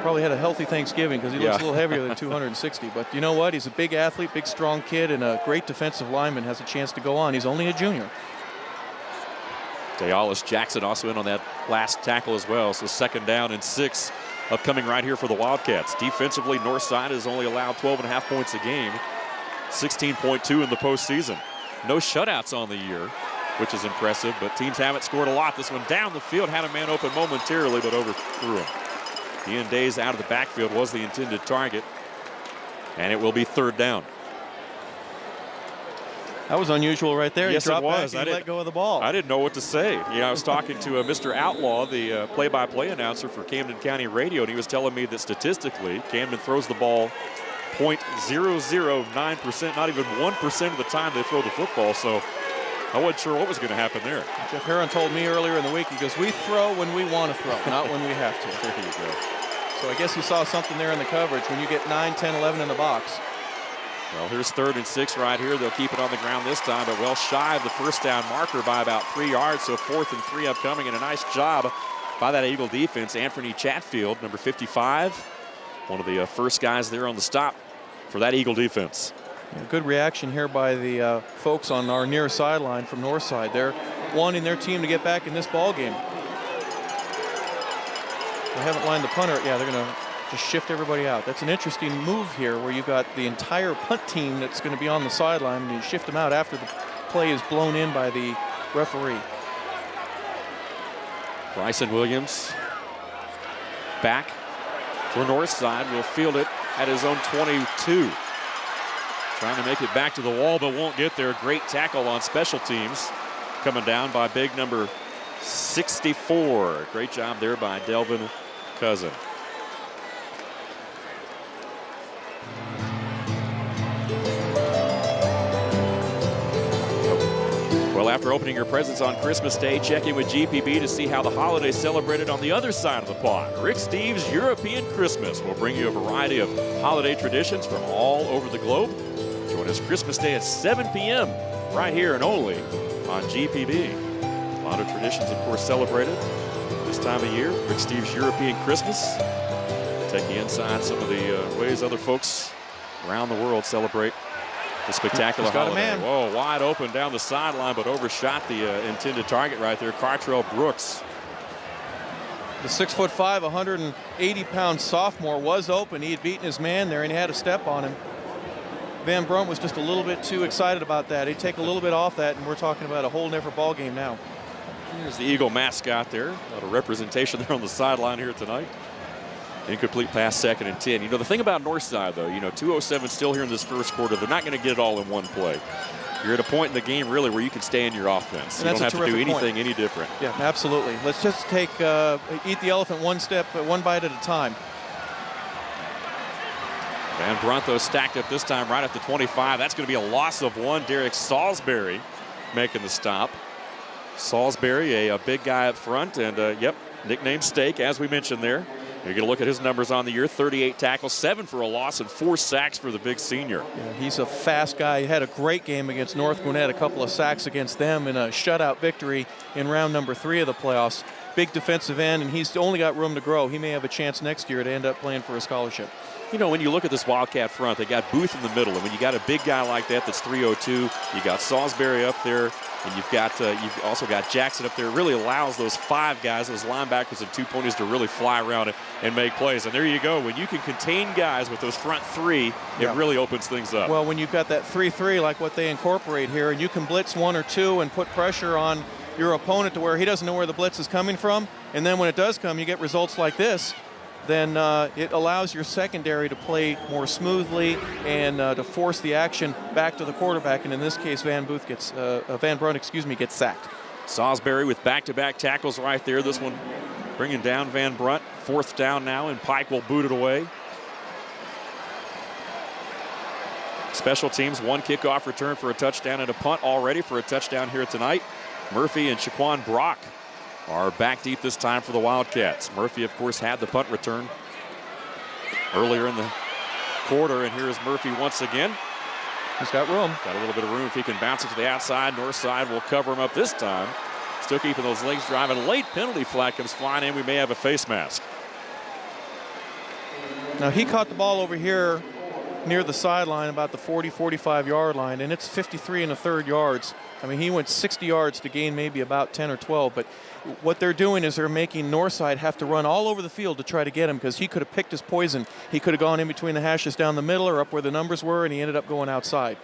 Speaker 3: probably had a healthy Thanksgiving because he looks a little heavier than 260. But you know what? He's a big athlete, big, strong kid, and a great defensive lineman. Has a chance to go on. He's only a junior.
Speaker 8: Dayalis Jackson also in on that last tackle as well. So 2nd down and 6 upcoming right here for the Wildcats. Defensively, Northside has only allowed 12.5 points a game, 16.2 in the postseason. No shutouts on the year, which is impressive, but teams haven't scored a lot. This one down the field, had a man open momentarily, but overthrew him. Ian Days out of the backfield was the intended target. And it will be 3rd down.
Speaker 3: That was unusual right there.
Speaker 8: Yes,
Speaker 3: he dropped
Speaker 8: it was.
Speaker 3: back and let go of the ball.
Speaker 8: I didn't know what to say. I was talking to Mr. Outlaw, the play-by-play announcer for Camden County Radio, and he was telling me that statistically, Camden throws the ball 0.009%, not even 1% of the time they throw the football. So I wasn't sure what was going to happen there.
Speaker 3: Jeff Heron told me earlier in the week, he goes, we throw when we want to throw, not when we have to.
Speaker 8: There you go.
Speaker 3: So I guess he saw something there in the coverage when you get 9, 10, 11 in the box.
Speaker 8: Well, here's 3rd and 6 right here. They'll keep it on the ground this time, but well shy of the first down marker by about 3 yards. So 4th and 3 upcoming, and a nice job by that Eagle defense. Anthony Chatfield, number 55, one of the first guys there on the stop for that Eagle defense.
Speaker 3: Yeah, good reaction here by the folks on our near sideline from Northside. They're wanting their team to get back in this ball game. They haven't lined the punter. Yeah, they're going to just shift everybody out. That's an interesting move here where you've got the entire punt team that's going to be on the sideline, and you shift them out after the play is blown in by the referee.
Speaker 8: Bryson Williams back for Northside. Will field it at his own 22. Trying to make it back to the wall, but won't get there. Great tackle on special teams. Coming down by big number 64. Great job there by Delvin Cousin. Well, after opening your presents on Christmas Day, check in with GPB to see how the holiday celebrated on the other side of the pond. Rick Steves' European Christmas will bring you a variety of holiday traditions from all over the globe. Join us Christmas Day at 7 p.m. right here and only on GPB. A lot of traditions, of course, celebrated this time of year. Rick Steves' European Christmas. Take you inside some of the ways other folks around the world celebrate the spectacular holiday.
Speaker 3: Man.
Speaker 8: Whoa, wide open down the sideline, but overshot the intended target right there. Cartrell Brooks.
Speaker 3: The 6'5", 180-pound sophomore was open. He had beaten his man there, and he had a step on him. Van Brunt was just a little bit too excited about that. He'd take a little bit off that, and we're talking about a whole different ball game now.
Speaker 8: Here's the Eagle mascot there. A lot of representation there on the sideline here tonight. Incomplete pass, 2nd and 10. The thing about Northside, though, 2:07 still here in this first quarter. They're not going to get it all in one play. You're at a point in the game, really, where you can stay in your offense. You don't have to do anything any different.
Speaker 3: Yeah, absolutely. Let's just eat the elephant one bite at a time.
Speaker 8: Van Brunt, though, stacked up this time right at the 25. That's going to be a loss of 1. Derek Salisbury making the stop. Salisbury, a big guy up front, and, nicknamed Steak, as we mentioned there. You're going to look at his numbers on the year. 38 tackles, 7 for a loss, and 4 sacks for the big senior.
Speaker 3: Yeah, he's a fast guy. He had a great game against North Gwinnett, a couple of sacks against them in a shutout victory in round number 3 of the playoffs. Big defensive end, and he's only got room to grow. He may have a chance next year to end up playing for a scholarship.
Speaker 8: When you look at this Wildcat front, they got Booth in the middle, and when you got a big guy like that that's 302, you got Salisbury up there, and you've also got Jackson up there. It really allows those 5 guys, those linebackers and 2 ponies, to really fly around and make plays. And there you go. When you can contain guys with those front 3, it really opens things up.
Speaker 3: Well, when you've got that 3-3 like what they incorporate here, and you can blitz 1 or 2 and put pressure on your opponent to where he doesn't know where the blitz is coming from, and then when it does come, you get results like this, then it allows your secondary to play more smoothly and to force the action back to the quarterback. And in this case, Van Brunt gets sacked.
Speaker 8: Salisbury with back-to-back tackles right there. This one bringing down Van Brunt. 4th down now, and Pike will boot it away. Special teams, 1 kickoff return for a touchdown and a punt already for a touchdown here tonight. Murphy and Shaquan Brock are back deep this time for the Wildcats. Murphy, of course, had the punt return earlier in the quarter, and here's Murphy once again.
Speaker 3: He's got room.
Speaker 8: Got a little bit of room if he can bounce it to the outside. Northside will cover him up this time. Still keeping those legs driving. Late penalty flag comes flying in. We may have a face mask.
Speaker 3: Now, he caught the ball over here near the sideline, about the 40, 45-yard line, and it's 53 1/3 yards. I mean, he went 60 yards to gain maybe about 10 or 12, but what they're doing is they're making Northside have to run all over the field to try to get him, because he could have picked his poison. He could have gone in between the hashes down the middle or up where the numbers were, and he ended up going outside.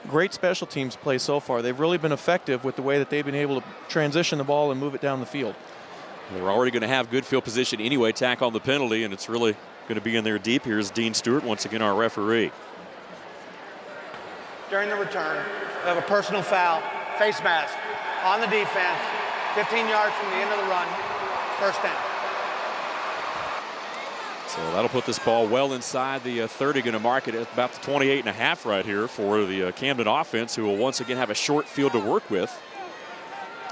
Speaker 3: Great special teams play so far. They've really been effective with the way that they've been able to transition the ball and move it down the field.
Speaker 8: They're already going to have good field position anyway, tack on the penalty, and it's really going to be in there deep. Here's Dean Stewart, once again our referee.
Speaker 9: During the return, we have a personal foul, face mask, on the defense, 15 yards from the end of the run, first down.
Speaker 8: So that'll put this ball well inside the 30, going to mark it at about the 28.5 right here for the Camden offense, who will once again have a short field to work with,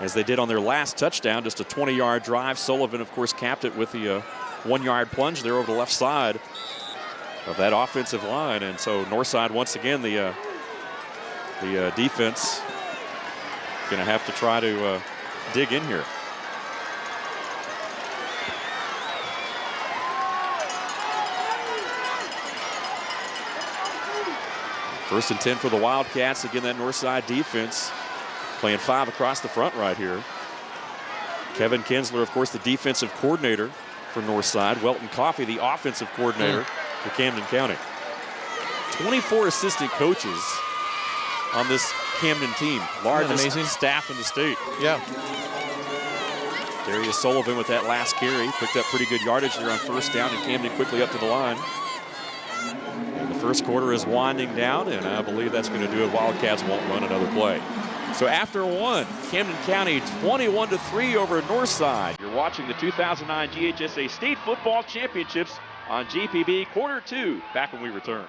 Speaker 8: as they did on their last touchdown, just a 20-yard drive. Sullivan, of course, capped it with the 1-yard plunge there over the left side of that offensive line. And so Northside, once again, the defense going to have to try to dig in here. First and 10 for the Wildcats. Again, that Northside defense playing 5 across the front right here. Kevin Kinsler, of course, the defensive coordinator for Northside. Welton Coffey, the offensive coordinator for Camden County. 24 assistant coaches on this Camden team. Largest staff in the state.
Speaker 3: Yeah.
Speaker 8: Darius Sullivan with that last carry. Picked up pretty good yardage there on first down, and Camden quickly up to the line. And the first quarter is winding down, and I believe that's going to do it. Wildcats won't run another play. So after one, Camden County 21-3 over Northside. You're watching the 2009 GHSA State Football Championships on GPB Quarter 2. Back when we return.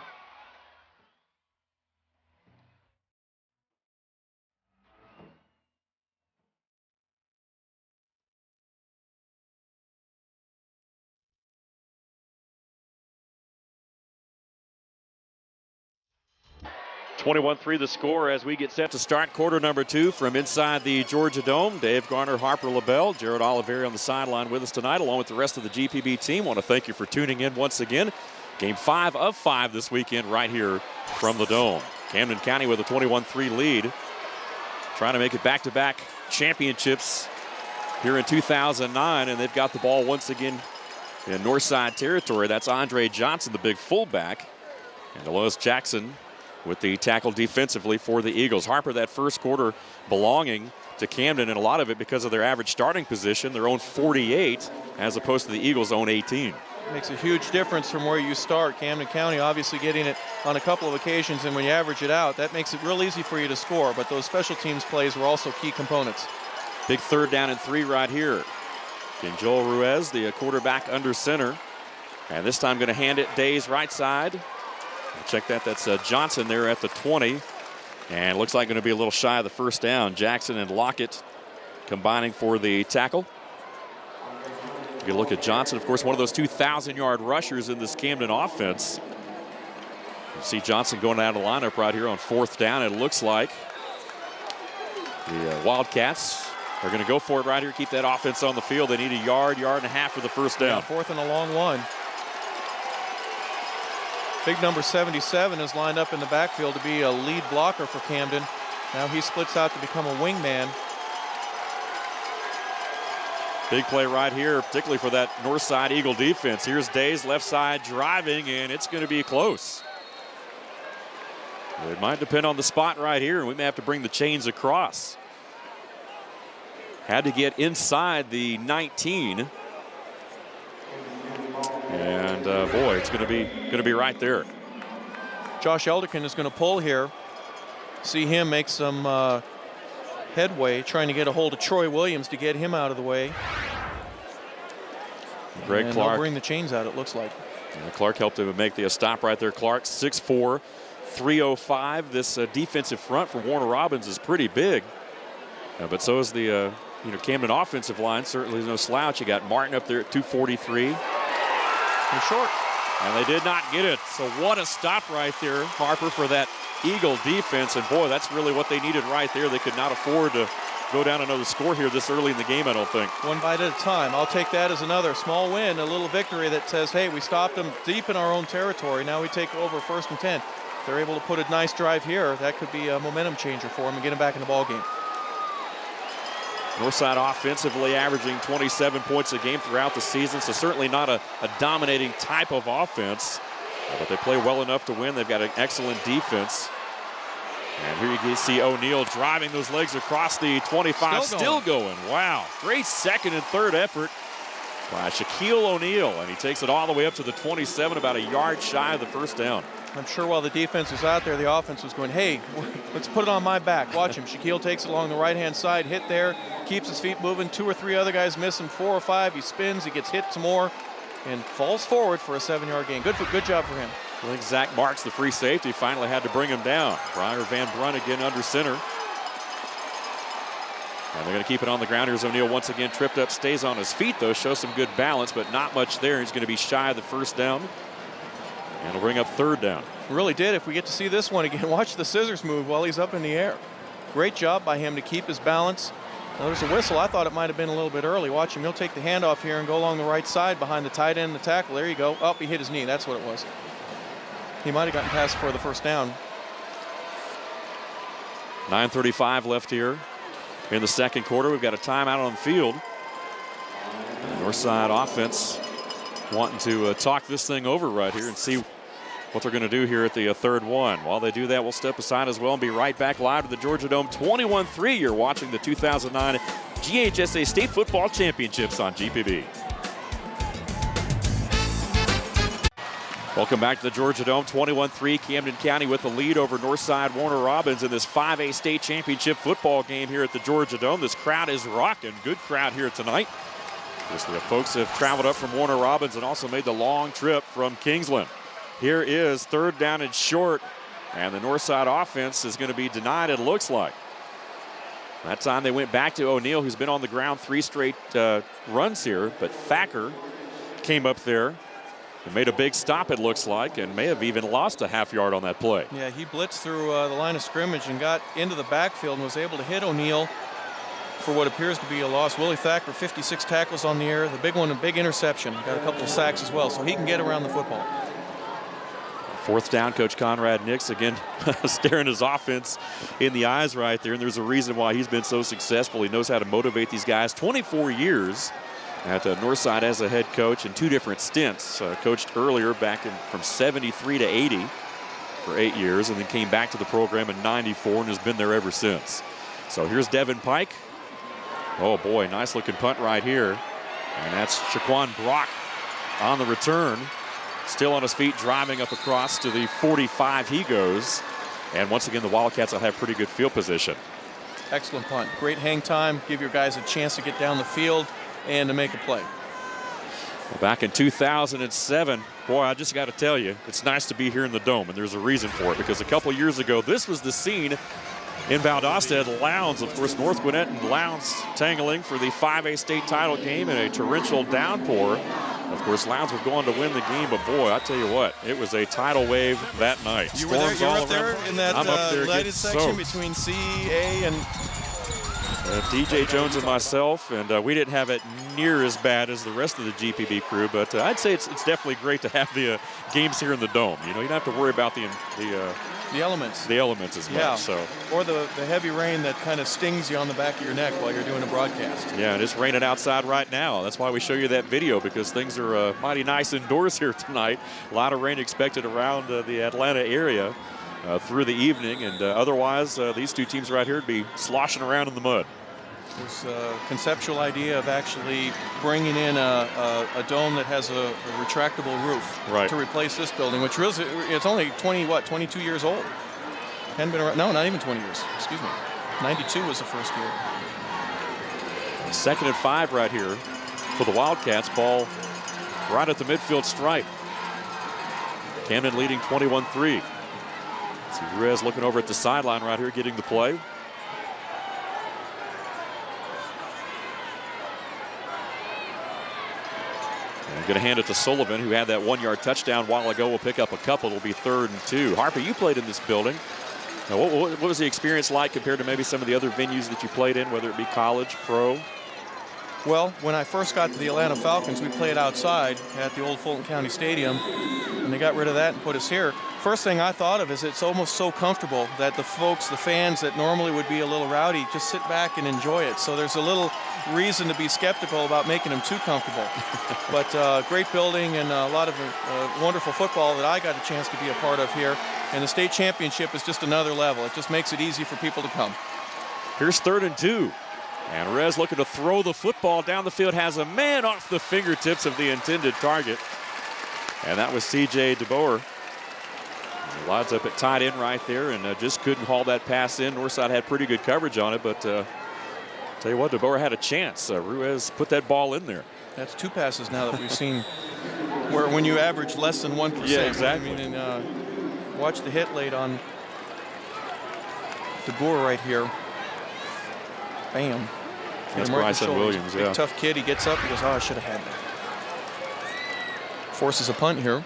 Speaker 8: (21-3) the score as we get set to start quarter number 2 from inside the Georgia Dome. Dave Garner, Harper LaBelle, Jared Oliveri on the sideline with us tonight, along with the rest of the GPB team. Want to thank you for tuning in once again. Game 5 of 5 this weekend right here from the Dome. Camden County with a 21-3 lead, trying to make it back-to-back championships here in 2009, and they've got the ball once again in Northside territory. That's Andre Johnson, the big fullback, and Delois Jackson with the tackle defensively for the Eagles. Harper, that first quarter belonging to Camden, and a lot of it because of their average starting position, their own 48, as opposed to the Eagles' own 18.
Speaker 3: Makes a huge difference from where you start. Camden County obviously getting it on a couple of occasions, and when you average it out, that makes it real easy for you to score, but those special teams plays were also key components.
Speaker 8: Big 3rd down and 3 right here. And Joel Ruiz, the quarterback under center, and this time going to hand it Day's right side. Check that, that's Johnson there at the 20. And looks like going to be a little shy of the first down. Jackson and Lockett combining for the tackle. You look at Johnson, of course, one of those 2,000-yard rushers in this Camden offense. You see Johnson going out of the lineup right here on 4th down. It looks like the Wildcats are going to go for it right here, keep that offense on the field. They need a yard and a half for the first down.
Speaker 3: Yeah, 4th and a long one. Big number 77 is lined up in the backfield to be a lead blocker for Camden. Now he splits out to become a wingman.
Speaker 8: Big play right here, particularly for that Northside Eagle defense. Here's Days left side driving, and it's going to be close. It might depend on the spot right here, and we may have to bring the chains across. Had to get inside the 19. And boy, it's going to be right there.
Speaker 3: Josh Elderkin is going to pull here. See him make some headway, trying to get a hold of Troy Williams to get him out of the way.
Speaker 8: Greg Clark.
Speaker 3: They'll bring the chains out, it looks like.
Speaker 8: Clark helped him make the stop right there. Clark, 6'4", 305. This defensive front for Warner Robins is pretty big. But so is the Camden offensive line. Certainly no slouch. You got Martin up there at 243.
Speaker 3: They're short.
Speaker 8: And they did not get it. So what a stop right there, Harper, for that Eagle defense. And boy, that's really what they needed right there. They could not afford to go down another score here this early in the game, I don't think.
Speaker 3: One bite at a time. I'll take that as another small win, a little victory that says, hey, we stopped them deep in our own territory. Now we take over 1st and 10. If they're able to put a nice drive here, that could be a momentum changer for them and get them back in the ball game.
Speaker 8: Northside offensively averaging 27 points a game throughout the season, so certainly not a dominating type of offense, but they play well enough to win. They've got an excellent defense. And here you can see O'Neal driving those legs across the 25. Still going. Wow. Great second and third effort by Shaquille O'Neal. And he takes it all the way up to the 27, about a yard shy of the first down.
Speaker 3: I'm sure while the defense was out there, the offense was going, hey, let's put it on my back. Watch him. Shaquille takes it along the right-hand side, hit there, keeps his feet moving. 2 or 3 other guys miss him, 4 or 5. He spins, he gets hit some more, and falls forward for a 7-yard gain. Good job for him.
Speaker 8: I think Zach Marks, the free safety, finally had to bring him down. Briar Van Brunt again under center. And they're going to keep it on the ground. Here's O'Neal once again tripped up, stays on his feet though, shows some good balance, but not much there. He's going to be shy of the first down. And he'll bring up third down.
Speaker 3: Really did. If we get to see this one again, watch the scissors move while he's up in the air. Great job by him to keep his balance. Now there's a whistle. I thought it might have been a little bit early. Watch him. He'll take the handoff here and go along the right side behind the tight end and the tackle. There you go. Oh, he hit his knee. That's what it was. He might have gotten past for the first down.
Speaker 8: 9:35 left here in the second quarter. We've got a timeout on the field. The Northside offense wanting to talk this thing over right here and see what they're going to do here at the third one. While they do that, we'll step aside as well and be right back live to the Georgia Dome. 21-3, you're watching the 2009 GHSA State Football Championships on GPB. Welcome back to the Georgia Dome. 21-3, Camden County with the lead over Northside Warner Robins in this 5A state championship football game here at the Georgia Dome. This crowd is rocking. Good crowd here tonight. The folks have traveled up from Warner Robins and also made the long trip from Kingsland. Here is third down and short, and the Northside offense is going to be denied, it looks like. That time they went back to O'Neal, who's been on the ground 3 straight runs here, but Thacker came up there and made a big stop, it looks like, and may have even lost a half yard on that play.
Speaker 3: Yeah, he blitzed through the line of scrimmage and got into the backfield and was able to hit O'Neal for what appears to be a loss. Willie Thacker, 56 tackles on the air. The big one, a big interception. Got a couple of sacks as well, so he can get around the football.
Speaker 8: Fourth down, Coach Conrad Nix again staring his offense in the eyes right there, and there's a reason why he's been so successful. He knows how to motivate these guys. 24 years at Northside as a head coach in 2 different stints. Coached earlier back from 73 to 80 for 8 years, and then came back to the program in 94 and has been there ever since. So here's Devin Pike. Oh boy, nice looking punt right here. And that's Shaquan Brock on the return. Still on his feet, driving up across to the 45 he goes. And once again, the Wildcats will have pretty good field position.
Speaker 3: Excellent punt. Great hang time. Give your guys a chance to get down the field and to make a play.
Speaker 8: Back in 2007, boy, I just got to tell you, it's nice to be here in the Dome, and there's a reason for it, because a couple years ago, this was the scene in Valdosta. Lowndes, of course, North Gwinnett and Lowndes tangling for the 5A state title game in a torrential downpour. Of course, Lowndes would go on to win the game, but boy, I tell you what, it was a tidal wave that night.
Speaker 3: You were there, you were up there in that lighted section
Speaker 8: soaked
Speaker 3: between C, A, and
Speaker 8: DJ Jones and myself, and we didn't have it near as bad as the rest of the GPB crew, but I'd say it's definitely great to have the games here in the Dome. You know, you don't have to worry about the
Speaker 3: elements.
Speaker 8: The elements as much.
Speaker 3: Yeah.
Speaker 8: So.
Speaker 3: Or the heavy rain that kind of stings you on the back of your neck while you're doing a broadcast.
Speaker 8: Yeah, and it's raining outside right now. That's why we show you that video, because things are mighty nice indoors here tonight. A lot of rain expected around the Atlanta area through the evening, and otherwise these 2 teams right here would be sloshing around in the mud.
Speaker 3: There's a conceptual idea of actually bringing in a dome that has a retractable roof to replace this building, which really, it's only 22 years old. Hadn't been around, no, not even 20 years, excuse me. 92 was the first year.
Speaker 8: 2nd and 5 right here for the Wildcats. Ball right at the midfield stripe. Camden leading 21-3. See Ruiz looking over at the sideline right here, getting the play. I'm going to hand it to Sullivan, who had that 1-yard touchdown a while ago. Will pick up a couple. It'll be 3rd and 2. Harper, you played in this building. Now, what was the experience like compared to maybe some of the other venues that you played in, whether it be college, pro?
Speaker 3: Well, when I first got to the Atlanta Falcons, we played outside at the old Fulton County Stadium, and they got rid of that and put us here. First thing I thought of is it's almost so comfortable that the fans that normally would be a little rowdy, just sit back and enjoy it. So there's a little reason to be skeptical about making them too comfortable. But great building and a lot of wonderful football that I got a chance to be a part of here. And the state championship is just another level. It just makes it easy for people to come.
Speaker 8: Here's 3rd and 2. And Rez looking to throw the football down the field, has a man off the fingertips of the intended target. And that was C.J. DeBoer. Lines up at tight end right there, and just couldn't haul that pass in. Northside had pretty good coverage on it, but tell you what, DeBoer had a chance. Ruiz put that ball in there.
Speaker 3: That's 2 passes now that we've seen where when you average less than 1%.
Speaker 8: Yeah, exactly.
Speaker 3: I mean, and, watch the hit late on DeBoer right here. Bam.
Speaker 8: That's Bryson Williams,
Speaker 3: Big, tough kid. He gets up. He goes, oh, I should have had that. Forces a punt here.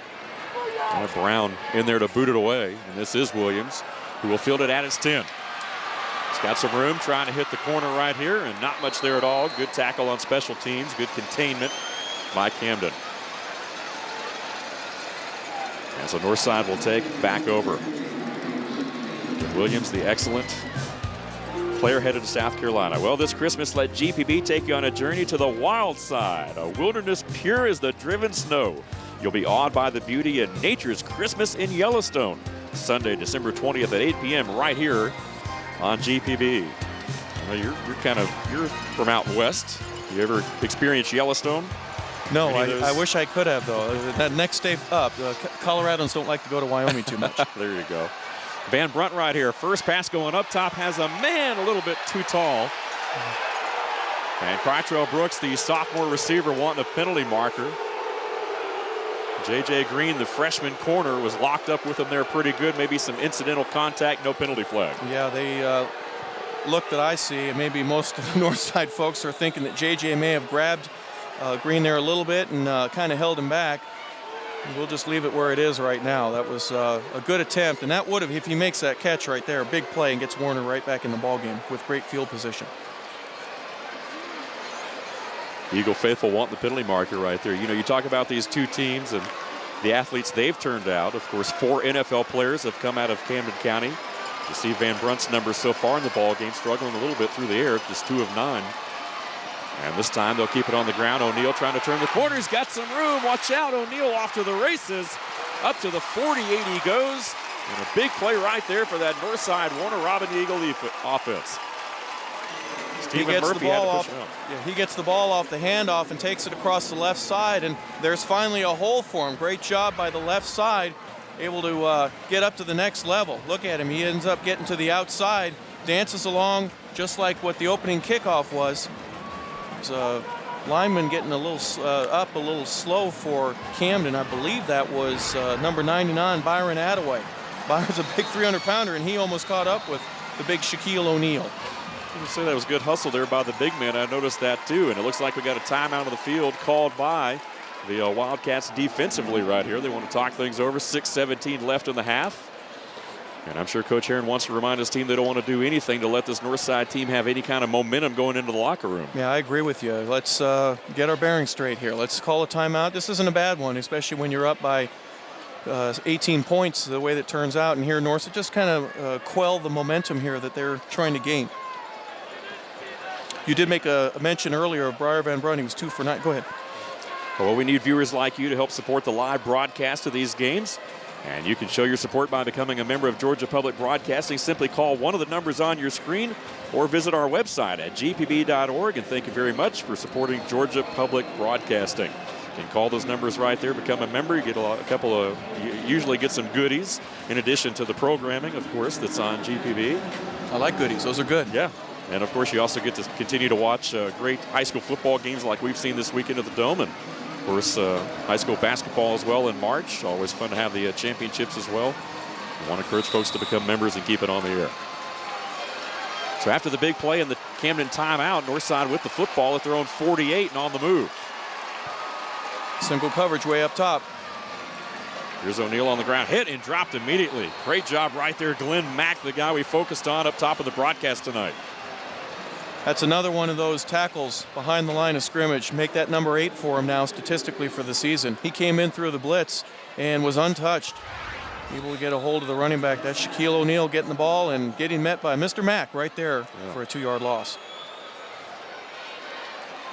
Speaker 8: Brown in there to boot it away. And this is Williams, who will field it at his 10. He's got some room trying to hit the corner right here, and not much there at all. Good tackle on special teams. Good containment by Camden. And so Northside will take back over. Williams, the excellent player headed to South Carolina. Well, this Christmas, let GPB take you on a journey to the wild side, a wilderness pure as the driven snow. You'll be awed by the beauty and nature's Christmas in Yellowstone. Sunday, December 20th at 8 p.m. right here on GPB. Well, you're from out west. You ever experienced Yellowstone?
Speaker 3: No, I wish I could have, though. That next day up, Coloradans don't like to go to Wyoming too much.
Speaker 8: There you go. Van Brunt right here. First pass going up top, has a man a little bit too tall. And Crytrell Brooks, the sophomore receiver, wanting a penalty marker. J.J. Green, the freshman corner, was locked up with him there pretty good. Maybe some incidental contact, no penalty flag.
Speaker 3: Yeah, they look that I see, and maybe most of the Northside folks are thinking that J.J. may have grabbed Green there a little bit and kind of held him back. We'll just leave it where it is right now. That was a good attempt, and that would have, if he makes that catch right there, a big play and gets Warner right back in the ballgame with great field position.
Speaker 8: Eagle faithful want the penalty marker right there. You know, you talk about these two teams and the athletes they've turned out. Of course, 4 NFL players have come out of Camden County. You see Van Brunt's numbers so far in the ballgame, struggling a little bit through the air, just 2 of 9. And this time they'll keep it on the ground. O'Neal trying to turn the corner. He's got some room. Watch out. O'Neal off to the races. Up to the 48 he goes. And a big play right there for that Northside Warner Robin Eagle offense.
Speaker 3: He gets the ball off. Yeah, he gets the ball off the handoff and takes it across the left side, and there's finally a hole for him. Great job by the left side, able to get up to the next level. Look at him. He ends up getting to the outside, dances along just like what the opening kickoff was. There's lineman getting a little up a little slow for Camden. I believe that was number 99, Byron Attaway. Byron's a big 300-pounder, and he almost caught up with the big Shaquille O'Neal.
Speaker 8: I would say that was good hustle there by the big man. I noticed that too. And it looks like we got a timeout of the field called by the Wildcats defensively right here. They want to talk things over. 6:17 left in the half. And I'm sure Coach Heron wants to remind his team they don't want to do anything to let this Northside team have any kind of momentum going into the locker room.
Speaker 3: Yeah, I agree with you. Let's get our bearings straight here. Let's call a timeout. This isn't a bad one, especially when you're up by 18 points the way that turns out. And here Northside just kind of quell the momentum here that they're trying to gain. You did make a mention earlier of Briar Van Brunt. He was 2 for 9. Go ahead.
Speaker 8: Well, we need viewers like you to help support the live broadcast of these games. And you can show your support by becoming a member of Georgia Public Broadcasting. Simply call one of the numbers on your screen or visit our website at gpb.org. And thank you very much for supporting Georgia Public Broadcasting. You can call those numbers right there, become a member. You get you usually get some goodies in addition to the programming, of course, that's on GPB.
Speaker 3: I like goodies. Those are good.
Speaker 8: Yeah. And, of course, you also get to continue to watch great high school football games like we've seen this weekend at the Dome. And, of course, high school basketball as well in March. Always fun to have the championships as well. I want to encourage folks to become members and keep it on the air. So after the big play and the Camden timeout, Northside with the football at their own 48 and on the move.
Speaker 3: Single coverage way up top.
Speaker 8: Here's O'Neal on the ground. Hit and dropped immediately. Great job right there. Glenn Mack, the guy we focused on up top of the broadcast tonight.
Speaker 3: That's another one of those tackles behind the line of scrimmage. Make that number 8 for him now statistically for the season. He came in through the blitz and was untouched. Able to get a hold of the running back. That's Shaquille O'Neal getting the ball and getting met by Mr. Mack right there for a 2-yard loss.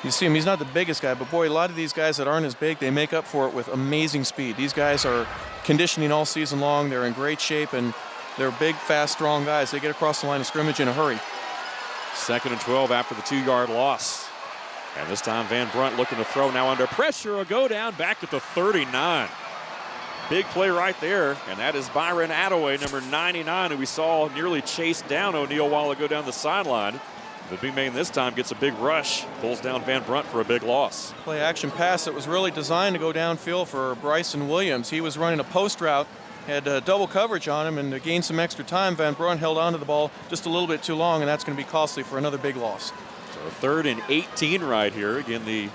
Speaker 3: You see him, he's not the biggest guy, but boy, a lot of these guys that aren't as big, they make up for it with amazing speed. These guys are conditioning all season long. They're in great shape, and they're big, fast, strong guys. They get across the line of scrimmage in a hurry.
Speaker 8: 2nd and 12 after the 2-yard loss. And this time Van Brunt looking to throw now under pressure. A go down back at the 39. Big play right there, and that is Byron Attaway, number 99, who we saw nearly chase down O'Neal while ago down the sideline. The big man this time gets a big rush, pulls down Van Brunt for a big loss.
Speaker 3: Play action pass that was really designed to go downfield for Bryson Williams. He was running a post route, had double coverage on him, and to gain some extra time, Van Brunt held onto the ball just a little bit too long, and that's going to be costly for another big loss.
Speaker 8: So 3rd and 18 right here. Again, the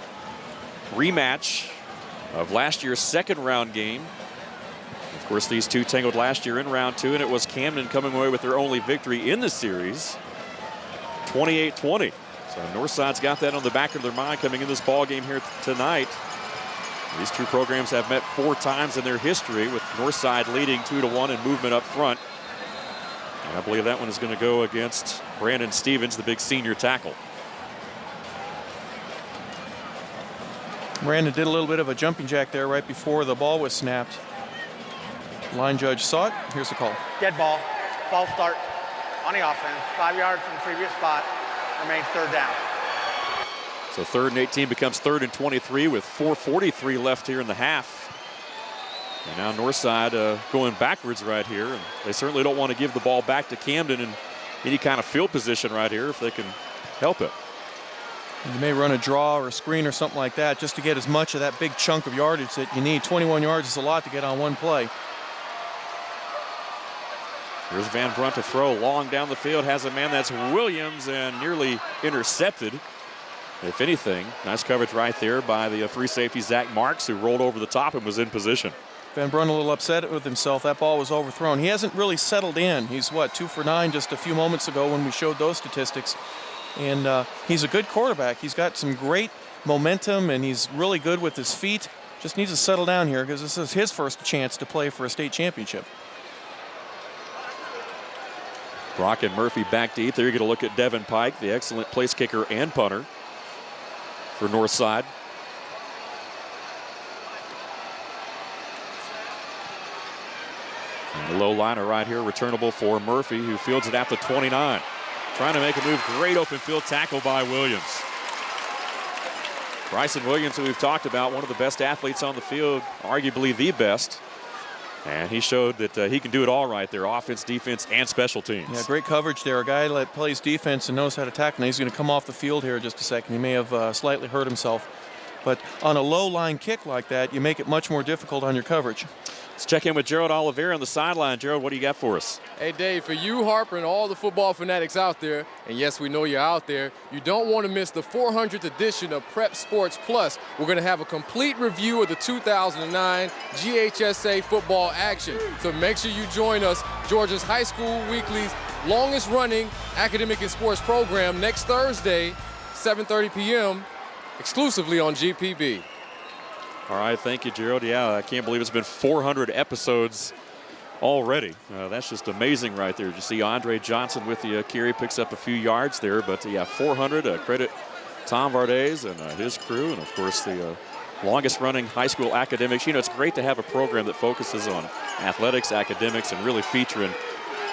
Speaker 8: rematch of last year's 2nd round game. Of course, these two tangled last year in round 2, and it was Camden coming away with their only victory in the series, 28-20. So Northside's got that on the back of their mind coming in this ball game here tonight. These two programs have met 4 times in their history, with Northside leading 2-1 in movement up front. And I believe that one is going to go against Brandon Stevens, the big senior tackle.
Speaker 3: Brandon did a little bit of a jumping jack there right before the ball was snapped. Line judge saw it. Here's the call.
Speaker 9: Dead ball. False start on the offense. 5 yards from the previous spot. Remains 3rd down.
Speaker 8: So 3rd and 18 becomes 3rd and 23 with 4:43 left here in the half. And now Northside going backwards right here. And they certainly don't want to give the ball back to Camden in any kind of field position right here if they can help it.
Speaker 3: You may run a draw or a screen or something like that just to get as much of that big chunk of yardage that you need. 21 yards is a lot to get on one play.
Speaker 8: Here's Van Brunt to throw long down the field. Has a man, that's Williams, and nearly intercepted. If anything, nice coverage right there by the free safety Zach Marks, who rolled over the top and was in position.
Speaker 3: Van Brunt a little upset with himself. That ball was overthrown. He hasn't really settled in. He's, 2 for 9 just a few moments ago when we showed those statistics. And he's a good quarterback. He's got some great momentum, and he's really good with his feet. Just needs to settle down here because this is his first chance to play for a state championship.
Speaker 8: Brock and Murphy back deep. There you get a look at Devin Pike, the excellent place kicker and punter for Northside. And the low liner right here, returnable for Murphy, who fields it at the 29. Trying to make a move. Great open field tackle by Williams. Bryson Williams, who we've talked about, one of the best athletes on the field, arguably the best. And he showed that he can do it all right there, offense, defense, and special teams.
Speaker 3: Yeah, great coverage there. A guy that plays defense and knows how to tackle. Now he's going to come off the field here in just a second. He may have slightly hurt himself. But on a low line kick like that, you make it much more difficult on your coverage.
Speaker 8: Let's check in with Gerald Oliveira on the sideline. Gerald, what do you got for us?
Speaker 4: Hey, Dave, for you, Harper, and all the football fanatics out there, and yes, we know you're out there, you don't want to miss the 400th edition of Prep Sports Plus. We're going to have a complete review of the 2009 GHSA football action. So make sure you join us, Georgia's High School Weekly's longest-running academic and sports program next Thursday, 7:30 p.m., exclusively on GPB.
Speaker 8: All right, thank you, Gerald. Yeah, I can't believe it's been 400 episodes already. That's just amazing right there. You see Andre Johnson with the carry, picks up a few yards there. But, yeah, 400. Credit Tom Vardays and his crew. And, of course, the longest-running high school academics. You know, it's great to have a program that focuses on athletics, academics, and really featuring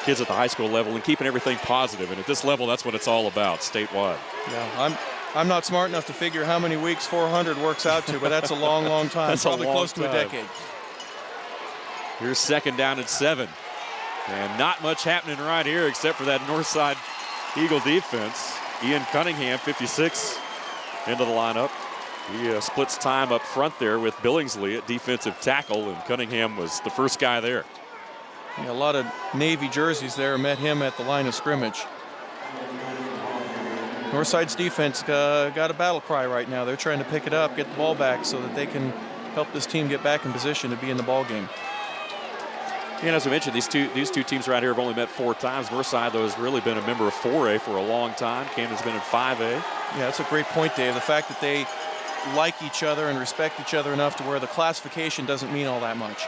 Speaker 8: kids at the high school level and keeping everything positive. And at this level, that's what it's all about statewide.
Speaker 3: Yeah, I'm not smart enough to figure how many weeks 400 works out to, but that's a long, long time.
Speaker 8: That's
Speaker 3: probably
Speaker 8: long
Speaker 3: close to a decade.
Speaker 8: Here's 2nd down and 7. And not much happening right here except for that Northside Eagle defense. Ian Cunningham, 56, into the lineup. He splits time up front there with Billingsley at defensive tackle, and Cunningham was the first guy there.
Speaker 3: Yeah, a lot of Navy jerseys there met him at the line of scrimmage. Northside's defense got a battle cry right now. They're trying to pick it up, get the ball back so that they can help this team get back in position to be in the ball game.
Speaker 8: And as I mentioned, these two teams right here have only met 4 times. Northside, though, has really been a member of 4A for a long time. Camden's been in 5A.
Speaker 3: Yeah, that's a great point, Dave. The fact that they like each other and respect each other enough to where the classification doesn't mean all that much.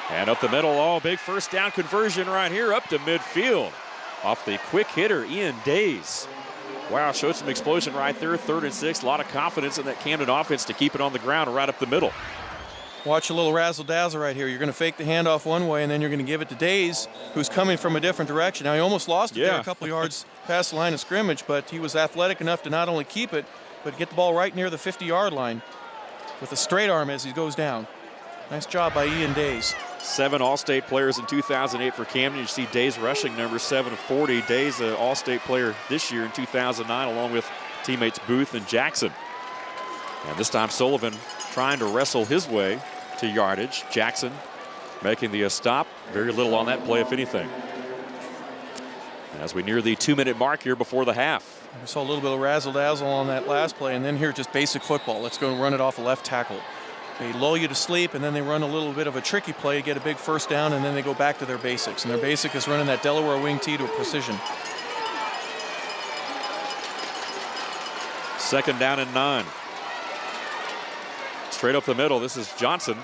Speaker 8: And up the middle, big first down conversion right here up to midfield. Off the quick hitter, Ian Days. Wow, showed some explosion right there. 3rd and 6. A lot of confidence in that Camden offense to keep it on the ground right up the middle.
Speaker 3: Watch a little razzle-dazzle right here. You're going to fake the handoff one way, and then you're going to give it to Days, who's coming from a different direction. Now, he almost lost it there a couple yards past the line of scrimmage, but he was athletic enough to not only keep it, but get the ball right near the 50-yard line with a straight arm as he goes down. Nice job by Ian Days.
Speaker 8: 7 All-State players in 2008 for Camden. You see Days rushing number 7 of 40. Days, an All-State player this year in 2009, along with teammates Booth and Jackson. And this time Sullivan trying to wrestle his way to yardage. Jackson making the stop. Very little on that play, if anything. As we near the 2-minute mark here before the half.
Speaker 3: We saw a little bit of razzle-dazzle on that last play, and then here just basic football. Let's go and run it off a left tackle. They lull you to sleep, and then they run a little bit of a tricky play, get a big first down, and then they go back to their basics. And their basic is running that Delaware wing T to a precision.
Speaker 8: 2nd down and 9. Straight up the middle, this is Johnson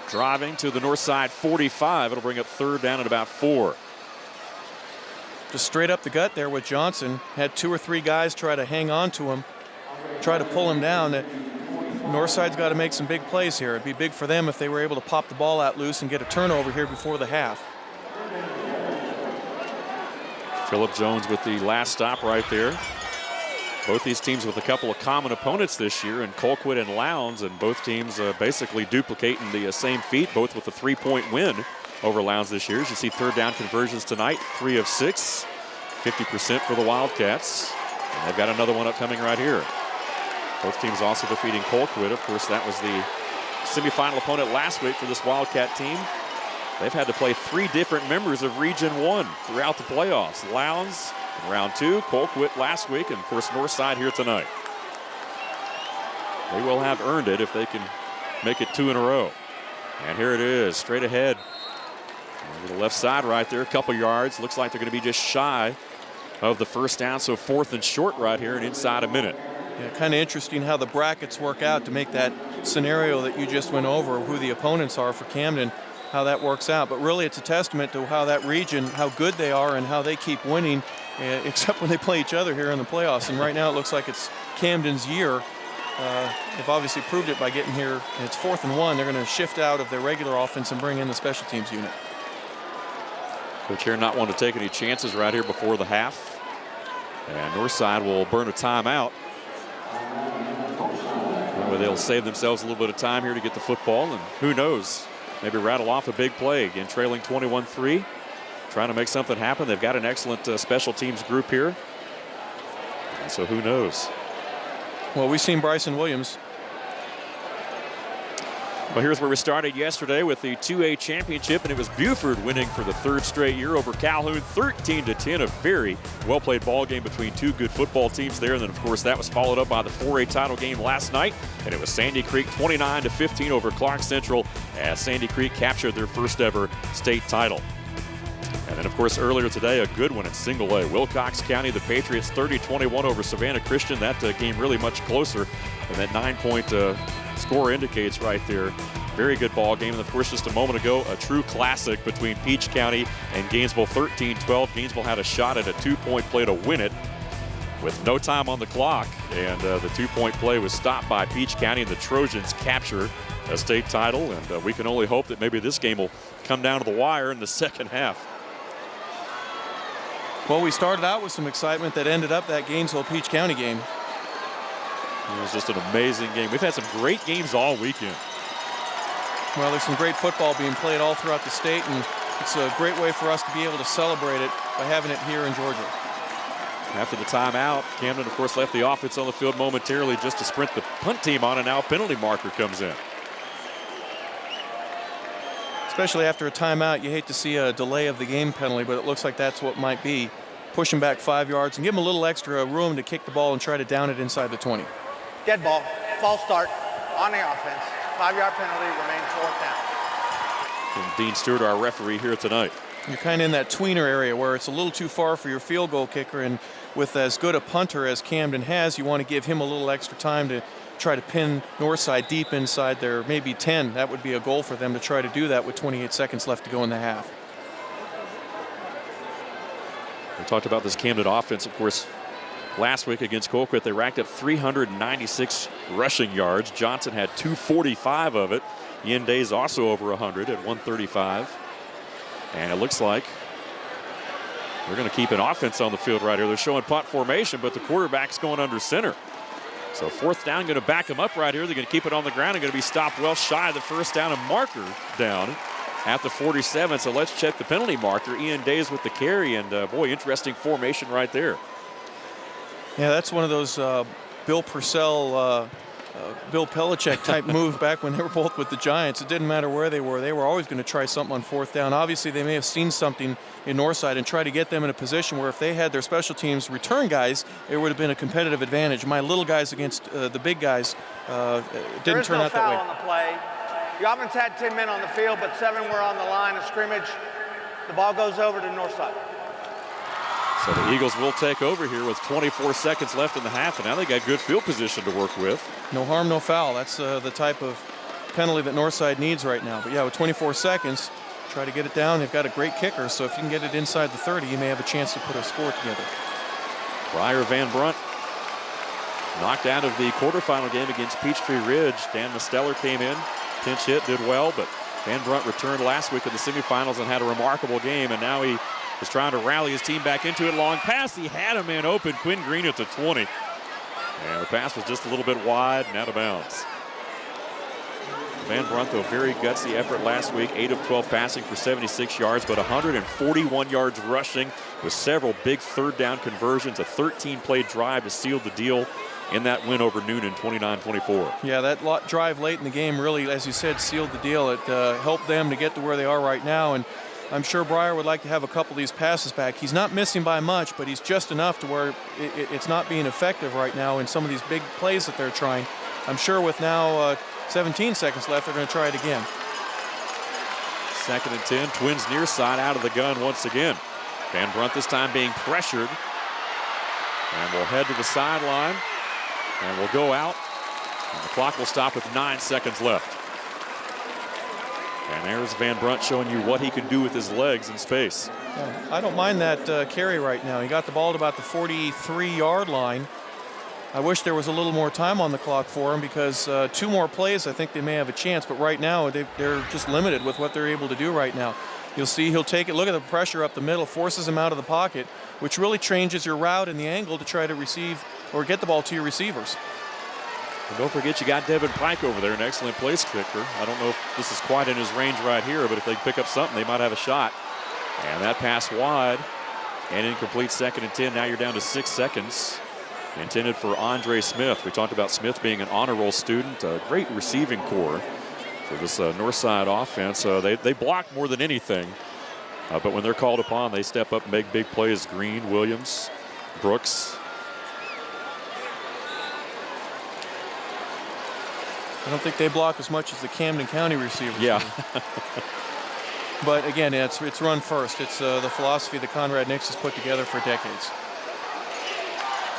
Speaker 8: driving to the north side 45. It'll bring up 3rd down and about 4.
Speaker 3: Just straight up the gut there with Johnson. Had 2 or 3 guys try to hang on to him, try to pull him down. Northside's got to make some big plays here. It'd be big for them if they were able to pop the ball out loose and get a turnover here before the half.
Speaker 8: Phillip Jones with the last stop right there. Both these teams with a couple of common opponents this year in Colquitt and Lowndes, and both teams basically duplicating the same feat, both with a 3-point win over Lowndes this year. As you see 3rd down conversions tonight, 3 of 6, 50% for the Wildcats. And they've got another one upcoming right here. Both teams also defeating Colquitt. Of course, that was the semifinal opponent last week for this Wildcat team. They've had to play 3 different members of Region 1 throughout the playoffs. Lowndes in round 2, Colquitt last week, and of course Northside here tonight. They will have earned it if they can make it 2 in a row. And here it is, straight ahead. Over the left side right there, a couple yards. Looks like they're going to be just shy of the first down, so 4th and short right here and inside a minute.
Speaker 3: Yeah, kind of interesting how the brackets work out to make that scenario that you just went over, who the opponents are for Camden, how that works out. But really it's a testament to how that region, how good they are and how they keep winning, except when they play each other here in the playoffs. And right now it looks like it's Camden's year. They've obviously proved it by getting here. And it's 4th and 1. They're going to shift out of their regular offense and bring in the special teams unit.
Speaker 8: Coach here not wanting to take any chances right here before the half. And Northside will burn a timeout. They'll save themselves a little bit of time here to get the football, and who knows, maybe rattle off a big play. Again, trailing 21-3, trying to make something happen. They've got an excellent special teams group here, and so who knows.
Speaker 3: Well, we've seen Bryson Williams.
Speaker 8: Well, here's where we started yesterday with the 2A championship, and it was Buford winning for the 3rd straight year over Calhoun, 13-10. A very well-played ball game between 2 good football teams there. And then, of course, that was followed up by the 4A title game last night, and it was Sandy Creek 29-15 over Clark Central as Sandy Creek captured their first ever state title. And then, of course, earlier today, a good one in Single A. Wilcox County, the Patriots 30-21 over Savannah Christian. That game really much closer than that 9-point score indicates right there. Very good ball game. And of course, just a moment ago, a true classic between Peach County and Gainesville, 13-12. Gainesville had a shot at a 2-point play to win it with no time on the clock. And the 2-point play was stopped by Peach County, and the Trojans capture a state title. And we can only hope that maybe this game will come down to the wire in the second half.
Speaker 3: Well, we started out with some excitement that ended up that Gainesville-Peach County game.
Speaker 8: It was just an amazing game. We've had some great games all weekend.
Speaker 3: Well, there's some great football being played all throughout the state, and it's a great way for us to be able to celebrate it by having it here in Georgia.
Speaker 8: After the timeout, Camden, of course, left the offense on the field momentarily just to sprint the punt team on, and now a penalty marker comes in.
Speaker 3: Especially after a timeout, you hate to see a delay of the game penalty, but it looks like that's what might be. Push them back 5 yards and give them a little extra room to kick the ball and try to down it inside the 20.
Speaker 9: Dead ball, false start on the offense. 5-yard penalty, remains 4th down.
Speaker 8: And Dean Stewart, our referee here tonight.
Speaker 3: You're kind of in that tweener area where it's a little too far for your field goal kicker, and with as good a punter as Camden has, you want to give him a little extra time to try to pin Northside deep inside their maybe 10. That would be a goal for them to try to do that with 28 seconds left to go in the half.
Speaker 8: We talked about this Camden offense, of course, last week against Colquitt. They racked up 396 rushing yards. Johnson had 245 of it. Ian Day's also over 100 at 135. And it looks like they're going to keep an offense on the field right here. They're showing punt formation, but the quarterback's going under center. So 4th down, going to back them up right here. They're going to keep it on the ground and going to be stopped well shy of the first down, a marker down at the 47. So let's check the penalty marker. Ian Days with the carry, and boy, interesting formation right there.
Speaker 3: Yeah, that's one of those Bill Purcell, Bill Belichick type move back when they were both with the Giants. It didn't matter where they were always going to try something on 4th down. Obviously, they may have seen something in Northside and try to get them in a position where if they had their special teams return guys, it would have been a competitive advantage. My little guys against the big guys didn't turn out that way.
Speaker 9: There is no foul on the play. The offense had 10 men on the field, but 7 were on the line of scrimmage. The ball goes over to Northside.
Speaker 8: So the Eagles will take over here with 24 seconds left in the half, and now they got good field position to work with.
Speaker 3: No harm, no foul. That's the type of penalty that Northside needs right now. But yeah, with 24 seconds, try to get it down. They've got a great kicker, so if you can get it inside the 30, you may have a chance to put a score together.
Speaker 8: Briar Van Brunt knocked out of the quarterfinal game against Peachtree Ridge. Dan Mosteller came in, pinch hit, did well, but Van Brunt returned last week in the semifinals and had a remarkable game, and now he is trying to rally his team back into it. Long pass, he had him in open. Quinn Green at the 20. And the pass was just a little bit wide and out of bounds. Van Brunt, though, very gutsy effort last week. 8 of 12 passing for 76 yards, but 141 yards rushing with several big 3rd down conversions, a 13-play drive to seal the deal in that win over Noonan, 29-24.
Speaker 3: Yeah, that drive late in the game really, as you said, sealed the deal. It helped them to get to where they are right now, and I'm sure Briar would like to have a couple of these passes back. He's not missing by much, but he's just enough to where it's not being effective right now in some of these big plays that they're trying. I'm sure with now 17 seconds left, they're going to try it again.
Speaker 8: 2nd and 10, Twins near side out of the gun once again. Van Brunt this time being pressured. And we'll head to the sideline. And we'll go out. And the clock will stop with 9 seconds left. And there's Van Brunt showing you what he can do with his legs in space.
Speaker 3: Yeah, I don't mind that carry right now. He got the ball at about the 43-yard line. I wish there was a little more time on the clock for him because 2 more plays, I think they may have a chance. But right now, they're just limited with what they're able to do right now. You'll see he'll take it. Look at the pressure up the middle, forces him out of the pocket, which really changes your route and the angle to try to receive or get the ball to your receivers.
Speaker 8: And don't forget you got Devin Pike over there, an excellent place kicker. I don't know if this is quite in his range right here, but if they pick up something, they might have a shot. And that pass wide and incomplete. 2nd and 10. Now you're down to 6 seconds. Intended for Andre Smith. We talked about Smith being an honor roll student, a great receiving core for this Northside offense. They block more than anything, but when they're called upon, they step up and make big plays. Green, Williams, Brooks.
Speaker 3: I don't think they block as much as the Camden County receivers.
Speaker 8: Yeah.
Speaker 3: But again, it's run first. It's the philosophy that Conrad Nix has put together for decades.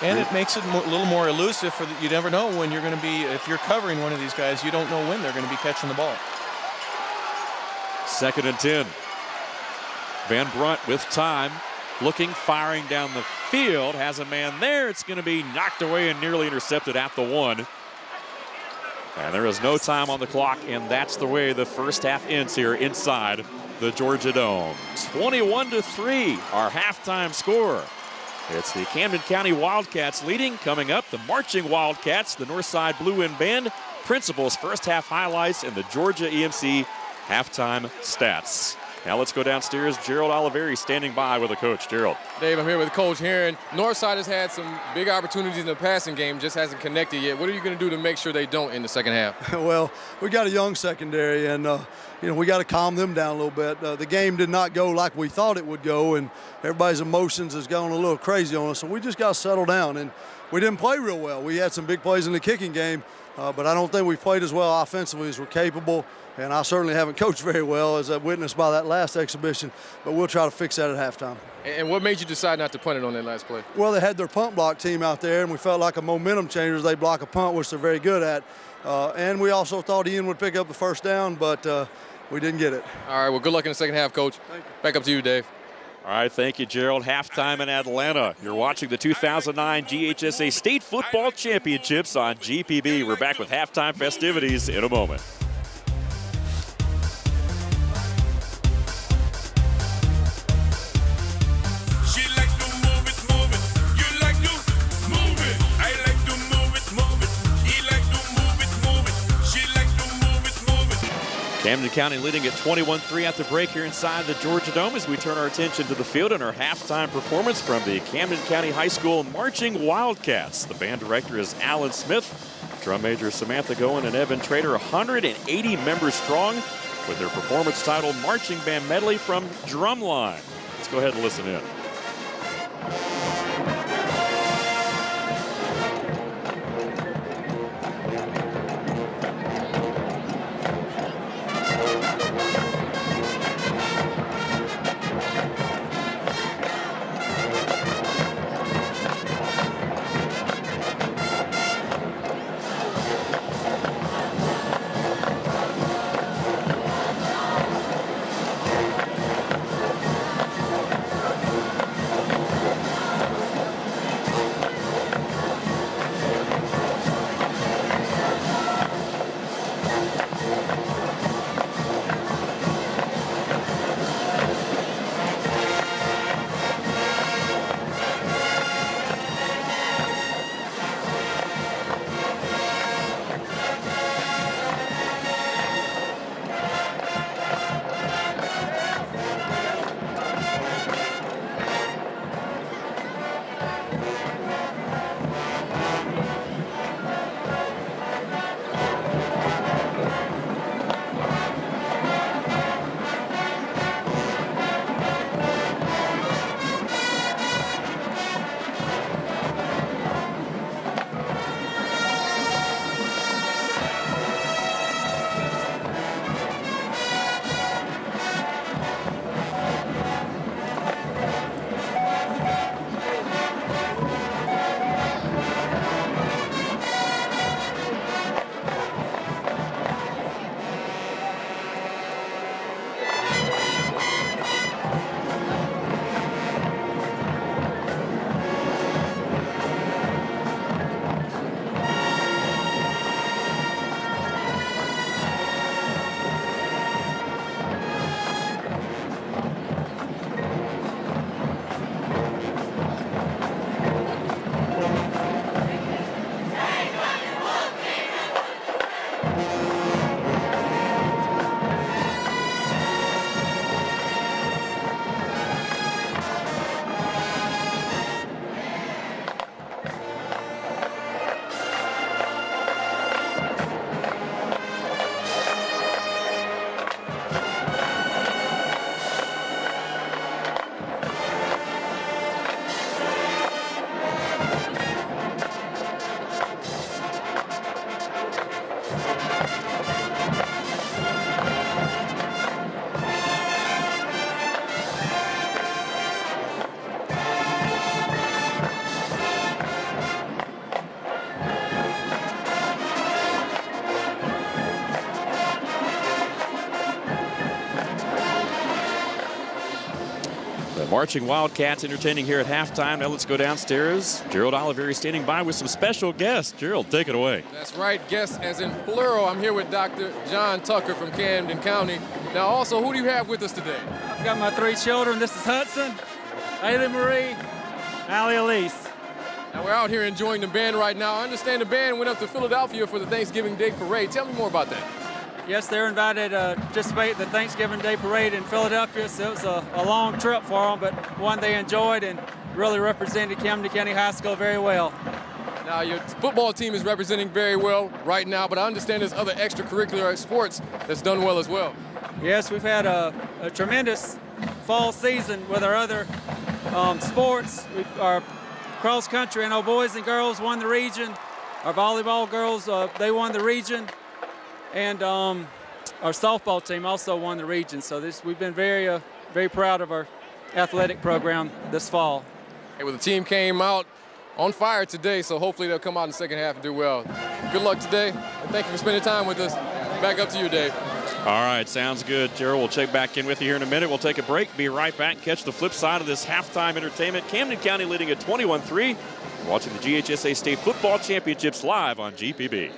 Speaker 3: And it makes it a little more elusive for you never know when you're going to be, if you're covering one of these guys, you don't know when they're going to be catching the ball.
Speaker 8: 2nd and 10. Van Brunt with time, looking, firing down the field, has a man there. It's going to be knocked away and nearly intercepted at the 1. And there is no time on the clock, and that's the way the first half ends here inside the Georgia Dome. 21-3, our halftime score. It's the Camden County Wildcats leading. Coming up, the marching Wildcats, the Northside Blue Wind Band, principals first half highlights, and the Georgia EMC halftime stats. Now let's go downstairs. Gerald Oliveri standing by with the coach. Gerald.
Speaker 4: Dave, I'm here with Coach Heron. Northside has had some big opportunities in the passing game, just hasn't connected yet. What are you going to do to make sure they don't in the second half?
Speaker 5: Well, we got a young secondary, and we got to calm them down a little bit. The game did not go like we thought it would go, and everybody's emotions has gone a little crazy on us. So we just got to settle down, and we didn't play real well. We had some big plays in the kicking game, but I don't think we played as well offensively as we're capable. And I certainly haven't coached very well, as I've witnessed by that last exhibition, but we'll try to fix that at halftime.
Speaker 4: And what made you decide not to punt it on that last play?
Speaker 5: Well, they had their punt block team out there, and we felt like a momentum changer. They block a punt, which they're very good at. And we also thought Ian would pick up the first down, but we didn't get it.
Speaker 4: All right, well, good luck in the second half, Coach.
Speaker 5: Thank you.
Speaker 4: Back up to you, Dave.
Speaker 8: All right, thank you, Gerald. Halftime in Atlanta. You're watching the 2009 GHSA State Football Championships on GPB. We're back with halftime festivities in a moment. Camden County leading at 21-3 at the break here inside the Georgia Dome as we turn our attention to the field and our halftime performance from the Camden County High School Marching Wildcats. The band director is Alan Smith, drum major Samantha Goen and Evan Trader, 180 members strong with their performance titled Marching Band Medley from Drumline. Let's go ahead and listen in. Marching Wildcats entertaining here at halftime. Now let's go downstairs. Gerald Olivieri standing by with some special guests. Gerald, take it away.
Speaker 4: That's right, guests as in plural. I'm here with Dr. John Tucker from Camden County. Now also, who do you have with us today?
Speaker 10: I've got my 3 children. This is Hudson, Ayla Marie, Allie Elise.
Speaker 4: Now we're out here enjoying the band right now. I understand the band went up to Philadelphia for the Thanksgiving Day Parade. Tell me more about that.
Speaker 10: Yes, they're invited to participate in the Thanksgiving Day Parade in Philadelphia, so it was a long trip for them, but one they enjoyed and really represented Camden County High School very well.
Speaker 4: Now, your football team is representing very well right now, but I understand there's other extracurricular sports that's done well as well.
Speaker 10: Yes, we've had a tremendous fall season with our other sports. Our cross country and our boys and girls won the region. Our volleyball girls, they won the region. And our softball team also won the region. So we've been very proud of our athletic program this fall.
Speaker 4: Hey, well, the team came out on fire today, so hopefully they'll come out in the second half and do well. Good luck today, and thank you for spending time with us. Back up to you, Dave.
Speaker 8: All right, sounds good. Gerald, we'll check back in with you here in a minute. We'll take a break, be right back, catch the flip side of this halftime entertainment. Camden County leading at 21-3. Watching the GHSA State Football Championships live on GPB.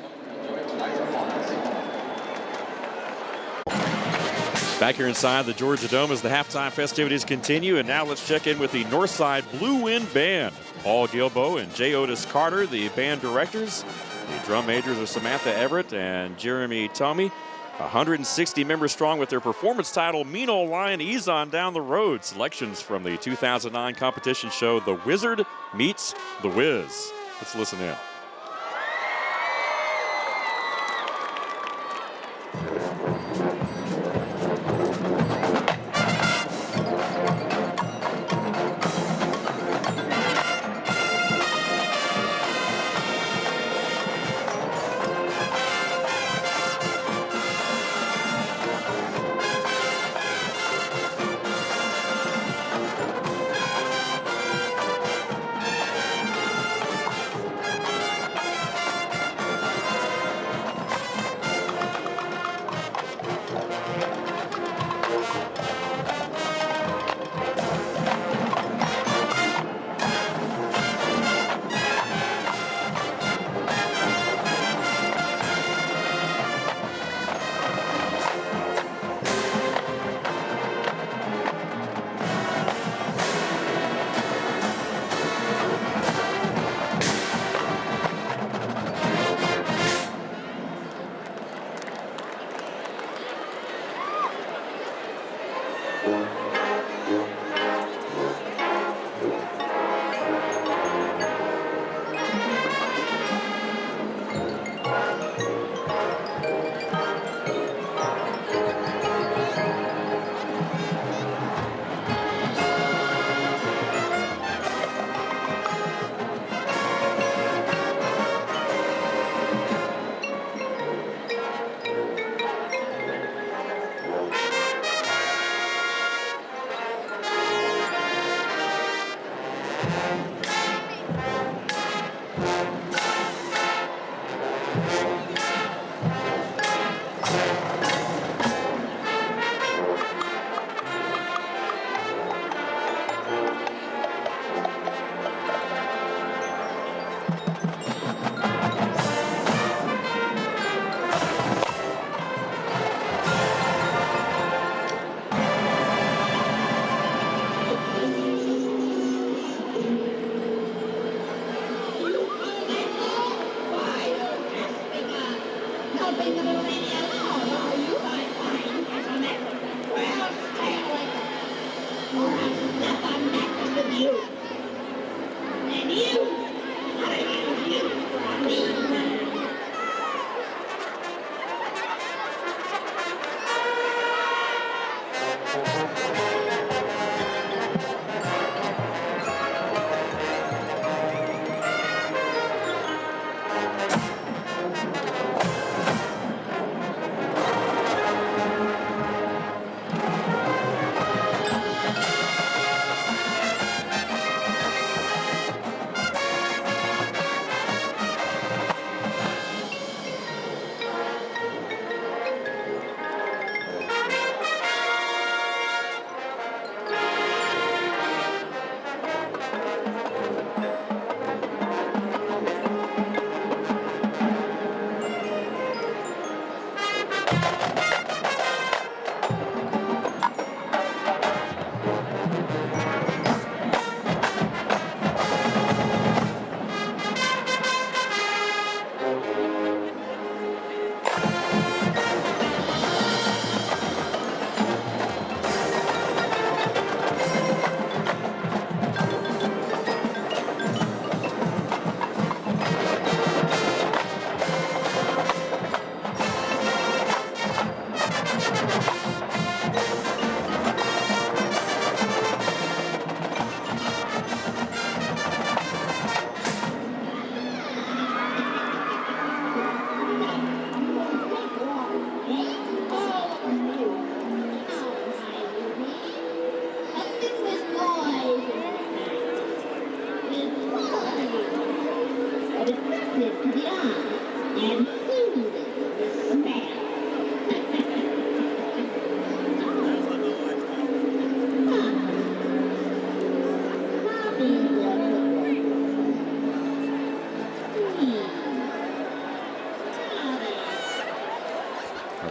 Speaker 8: Back here inside the Georgia Dome as the halftime festivities continue, and now let's check in with the Northside Blue Wind Band. Paul Gilbo and J. Otis Carter, the band directors. The drum majors are Samantha Everett and Jeremy Tomey. 160 members strong with their performance title, Mean Old Lion Ease On Down the Road. Selections from the 2009 competition show, The Wizard Meets the Wiz. Let's listen in.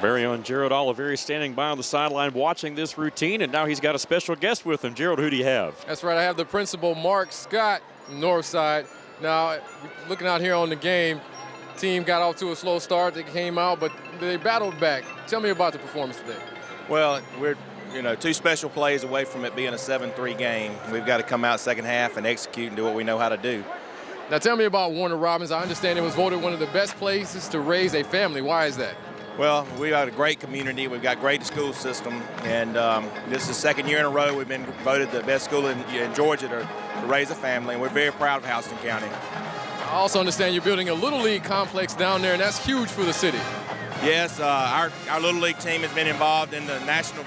Speaker 8: very own Gerald Oliveri standing by on the sideline watching this routine, and now he's got a special guest with him. Gerald, who do you have?
Speaker 4: That's right. I have the principal, Mark Scott, Northside. Now, looking out here on the game, team got off to a slow start. They came out, but they battled back. Tell me about the performance today.
Speaker 11: Well, we're, two special plays away from it being a 7-3 game. We've got to come out second half and execute and do what we know how to do.
Speaker 4: Now, tell me about Warner Robins. I understand it was voted one of the best places to raise a family. Why is that?
Speaker 11: Well, we got a great community. We've got a great school system, and this is the second year in a row we've been voted the best school in Georgia to raise a family, and we're very proud of Houston County.
Speaker 4: I also understand you're building a Little League complex down there, and that's huge for the city.
Speaker 11: Yes, our Little League team has been involved in the national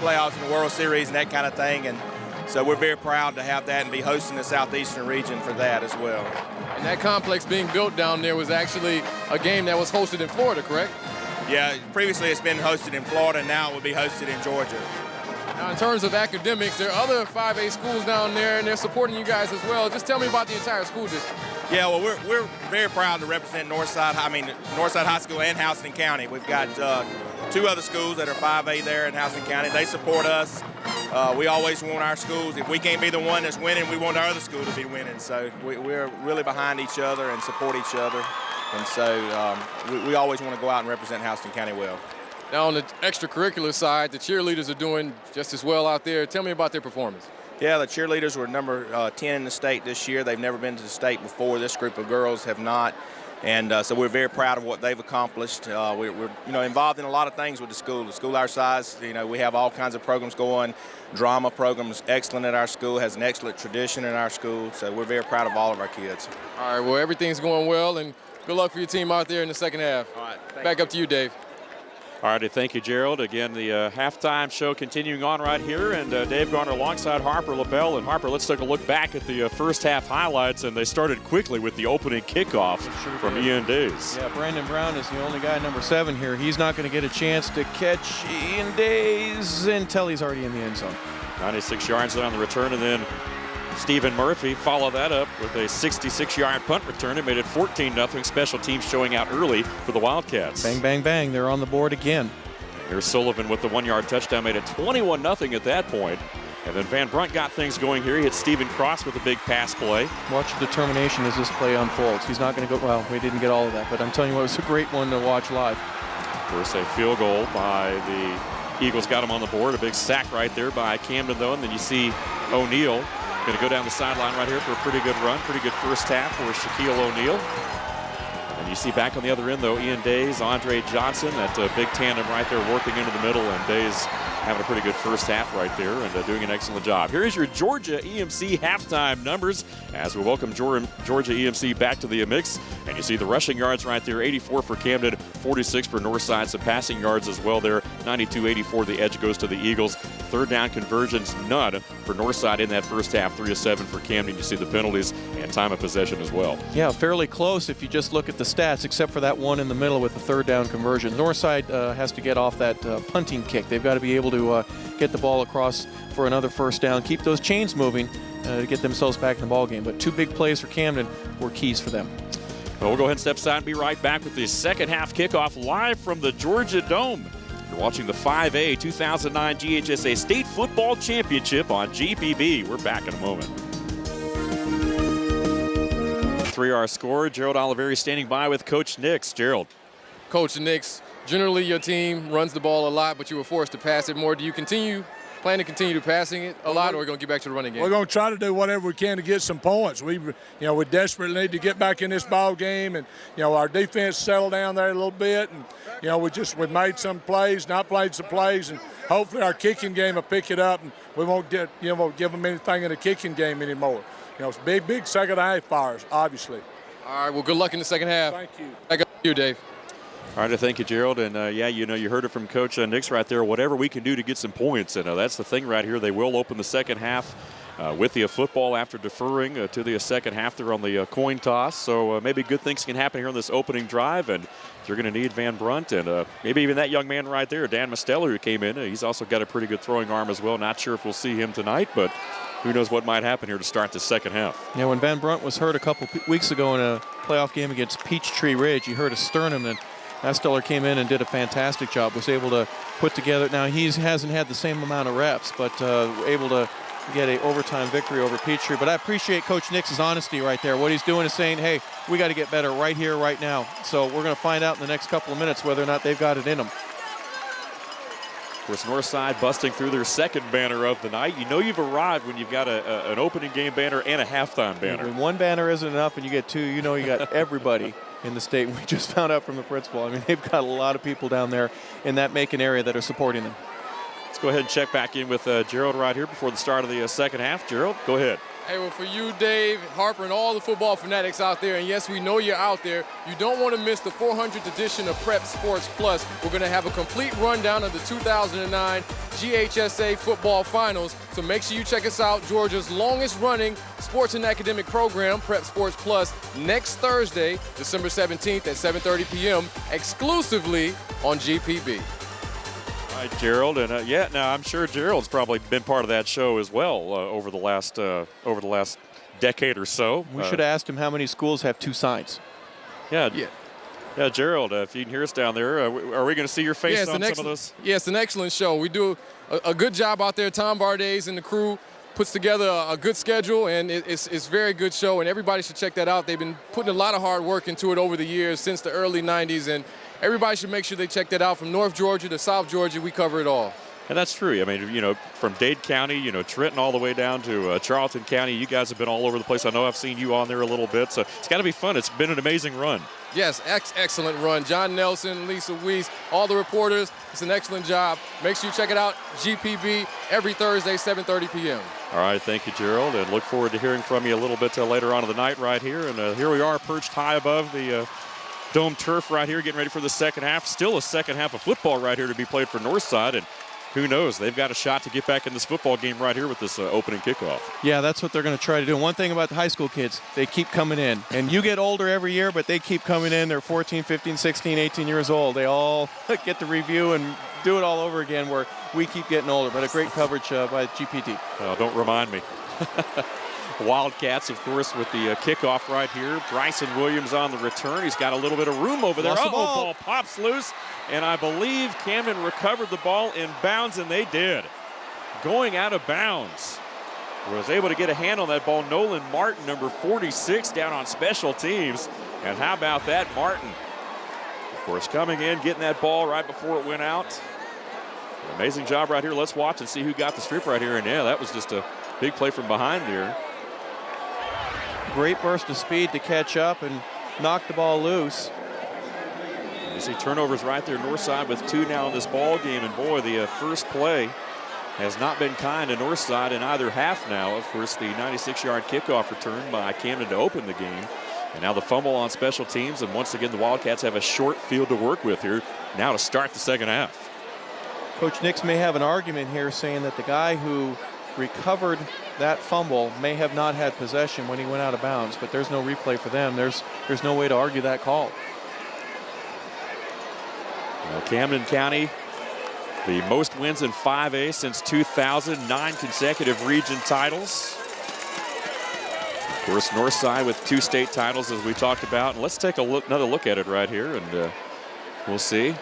Speaker 11: playoffs and the World Series and that kind of thing, and so we're very proud to have that and be hosting the Southeastern region for that as well.
Speaker 4: And that complex being built down there was actually a game that was hosted in Florida, correct?
Speaker 11: Yeah, previously it's been hosted in Florida, now it will be hosted in Georgia.
Speaker 4: Now, in terms of academics, there are other 5A schools down there, and they're supporting you guys as well. Just tell me about the entire school district.
Speaker 11: Yeah, well, we're very proud to represent Northside High School and Houston County. We've got two other schools that are 5A there in Houston County. They support us. We always want our schools. If we can't be the one that's winning, we want our other school to be winning. So we're really behind each other and support each other. And so we always want to go out and represent Houston County well.
Speaker 4: Now, on the extracurricular side, the cheerleaders are doing just as well out there. Tell me about their performance.
Speaker 11: Yeah, the cheerleaders were number 10 in the state this year. They've never been to the state before. This group of girls have not. And so we're very proud of what they've accomplished. We're involved in a lot of things with the school. The school our size, we have all kinds of programs going. Drama program's excellent at our school, has an excellent tradition in our school. So we're very proud of all of our kids.
Speaker 4: All right, well, everything's going well, and good luck for your team out there in the second half.
Speaker 11: All right,
Speaker 4: back up to you, Dave.
Speaker 8: All righty, thank you, Gerald. Again, the halftime show continuing on right here, and Dave Garner alongside Harper LaBelle. And Harper, let's take a look back at the first half highlights, and they started quickly with the opening kickoff from Ian Days.
Speaker 3: Yeah, Brandon Brown is the only guy, number 7 here. He's not going to get a chance to catch Ian Days until he's already in the end zone.
Speaker 8: 96 yards on the return, and then Stephen Murphy followed that up with a 66-yard punt return. It made it 14-0. Special teams showing out early for the Wildcats.
Speaker 3: Bang, bang, bang. They're on the board again.
Speaker 8: Here's Sullivan with the 1-yard touchdown. Made it 21-0 at that point. And then Van Brunt got things going here. He hit Stephen Cross with a big pass play.
Speaker 3: Watch the determination as this play unfolds. He's not going to go, well, we didn't get all of that, but I'm telling you what, it was a great one to watch live.
Speaker 8: Of course, a field goal by the Eagles got him on the board. A big sack right there by Camden, though. And then you see O'Neal going to go down the sideline right here for a pretty good run. Pretty good first half for Shaquille O'Neal. And you see back on the other end, though, Ian Days, Andre Johnson, that big tandem right there working into the middle, and Days having a pretty good first half right there and doing an excellent job. Here is your Georgia EMC halftime numbers as we welcome Georgia EMC back to the mix. And you see the rushing yards right there, 84 for Camden, 46 for Northside. Some passing yards as well there, 92-84. The edge goes to the Eagles. Third down conversions, none for Northside in that first half, 3-7 for Camden. You see the penalties and time of possession as well.
Speaker 3: Yeah, fairly close if you just look at the stats, except for that one in the middle with the third down conversion. Northside has to get off that punting kick. They've got to be able to get the ball across for another first down, keep those chains moving to get themselves back in the ball game. But two big plays for Camden were keys for them.
Speaker 8: Well, we'll go ahead and step aside and be right back with the second half kickoff live from the Georgia Dome. You're watching the 5A 2009 GHSA State Football Championship on GPB. We're back in a moment. 3-hour score. Gerald Oliveri standing by with Coach Nix. Gerald.
Speaker 4: Coach Nix, generally your team runs the ball a lot, but you were forced to pass it more. Do you plan to continue passing it a lot, or are we going to get back to the running game?
Speaker 6: We're going to try to do whatever we can to get some points. We desperately need to get back in this ball game, and our defense settled down there a little bit, and we've made some plays, not played some plays, and hopefully our kicking game will pick it up, and we won't give them anything in the kicking game anymore. It's big second half fires, obviously.
Speaker 4: All right. Well, good luck in the second half.
Speaker 6: Thank you.
Speaker 4: Back up to you, Dave.
Speaker 8: All right, thank you, Gerald. And, you heard it from Coach Nix right there. Whatever we can do to get some points. And that's the thing right here. They will open the second half with the football after deferring to the second half. They're on the coin toss. So maybe good things can happen here on this opening drive. And you're going to need Van Brunt and maybe even that young man right there, Dan Mosteller, who came in. He's also got a pretty good throwing arm as well. Not sure if we'll see him tonight, but who knows what might happen here to start the second half.
Speaker 3: Yeah, when Van Brunt was hurt a couple weeks ago in a playoff game against Peachtree Ridge, he hurt a sternum, and Asteller came in and did a fantastic job, was able to put together. Now, he hasn't had the same amount of reps, but able to get an overtime victory over Peachtree. But I appreciate Coach Nix's honesty right there. What he's doing is saying, hey, we got to get better right here, right now. So we're going to find out in the next couple of minutes whether or not they've got it in them.
Speaker 8: Of course, Northside busting through their second banner of the night. You know you've arrived when you've got an opening game banner and a halftime banner.
Speaker 3: When one banner isn't enough and you get two, you know you got everybody in the state. We just found out from the principal. I mean, they've got a lot of people down there in that Macon area that are supporting them.
Speaker 8: Let's go ahead and check back in with Gerald right here before the start of the second half. Gerald, go ahead.
Speaker 4: Hey, well, for you, Dave, Harper, and all the football fanatics out there, and yes, we know you're out there, you don't want to miss the 400th edition of Prep Sports Plus. We're going to have a complete rundown of the 2009 GHSA football finals, so make sure you check us out, Georgia's longest-running sports and academic program, Prep Sports Plus, next Thursday, December 17th at 7:30 p.m., exclusively on GPB.
Speaker 8: All right, Gerald, and now I'm sure Gerald's probably been part of that show as well over the last decade or so.
Speaker 3: We should have asked him how many schools have two signs.
Speaker 8: Yeah, Gerald, if you can hear us down there, are we going to see your face on some of those?
Speaker 4: Yeah, it's an excellent show. We do a good job out there. Tom Bardays and the crew puts together a good schedule, and it's a very good show, and everybody should check that out. They've been putting a lot of hard work into it over the years since the early 90s, and everybody should make sure they check that out. From North Georgia to South Georgia, we cover it all.
Speaker 8: And that's true. I mean, from Dade County, Trenton all the way down to Charlton County, you guys have been all over the place. I know I've seen you on there a little bit, so it's got to be fun. It's been an amazing run.
Speaker 4: Yes, excellent run. John Nelson, Lisa Weiss, all the reporters, it's an excellent job. Make sure you check it out, GPB, every Thursday, 7:30 p.m.
Speaker 8: All right, thank you, Gerald, and look forward to hearing from you a little bit later on in the night right here. And here we are perched high above the dome turf right here, getting ready for the second half. Still a second half of football right here to be played for Northside, and who knows, they've got a shot to get back in this football game right here with this opening kickoff.
Speaker 3: Yeah, that's what they're going to try to do. One thing about the high school kids, they keep coming in. And you get older every year, but they keep coming in. They're 14, 15, 16, 18 years old. They all get the review and do it all over again, where we keep getting older. But a great coverage by GPT.
Speaker 8: Oh, don't remind me. Wildcats, of course, with the kickoff right here. Bryson Williams on the return. He's got a little bit of room over there. Ball pops loose, and I believe Camden recovered the ball in bounds, and they did. Going out of bounds. Was able to get a hand on that ball. Nolan Martin, number 46, down on special teams. And how about that, Martin? Of course, coming in, getting that ball right before it went out. Amazing job right here. Let's watch and see who got the strip right here. And yeah, that was just a big play from behind there.
Speaker 3: Great burst of speed to catch up and knock the ball loose.
Speaker 8: You see turnovers right there, Northside with two now in this ball game. And boy, the first play has not been kind to Northside in either half now. Of course, the 96-yard kickoff return by Camden to open the game. And now the fumble on special teams. And once again, the Wildcats have a short field to work with here now to start the second half.
Speaker 3: Coach Nix may have an argument here saying that the guy who recovered that fumble may have not had possession when he went out of bounds, but there's no replay for them. There's no way to argue that call.
Speaker 8: Well, Camden County, the most wins in 5A since 2000, 9 consecutive region titles. Of course, Northside with 2 state titles, as we talked about. And let's take another look at it right here, and we'll see.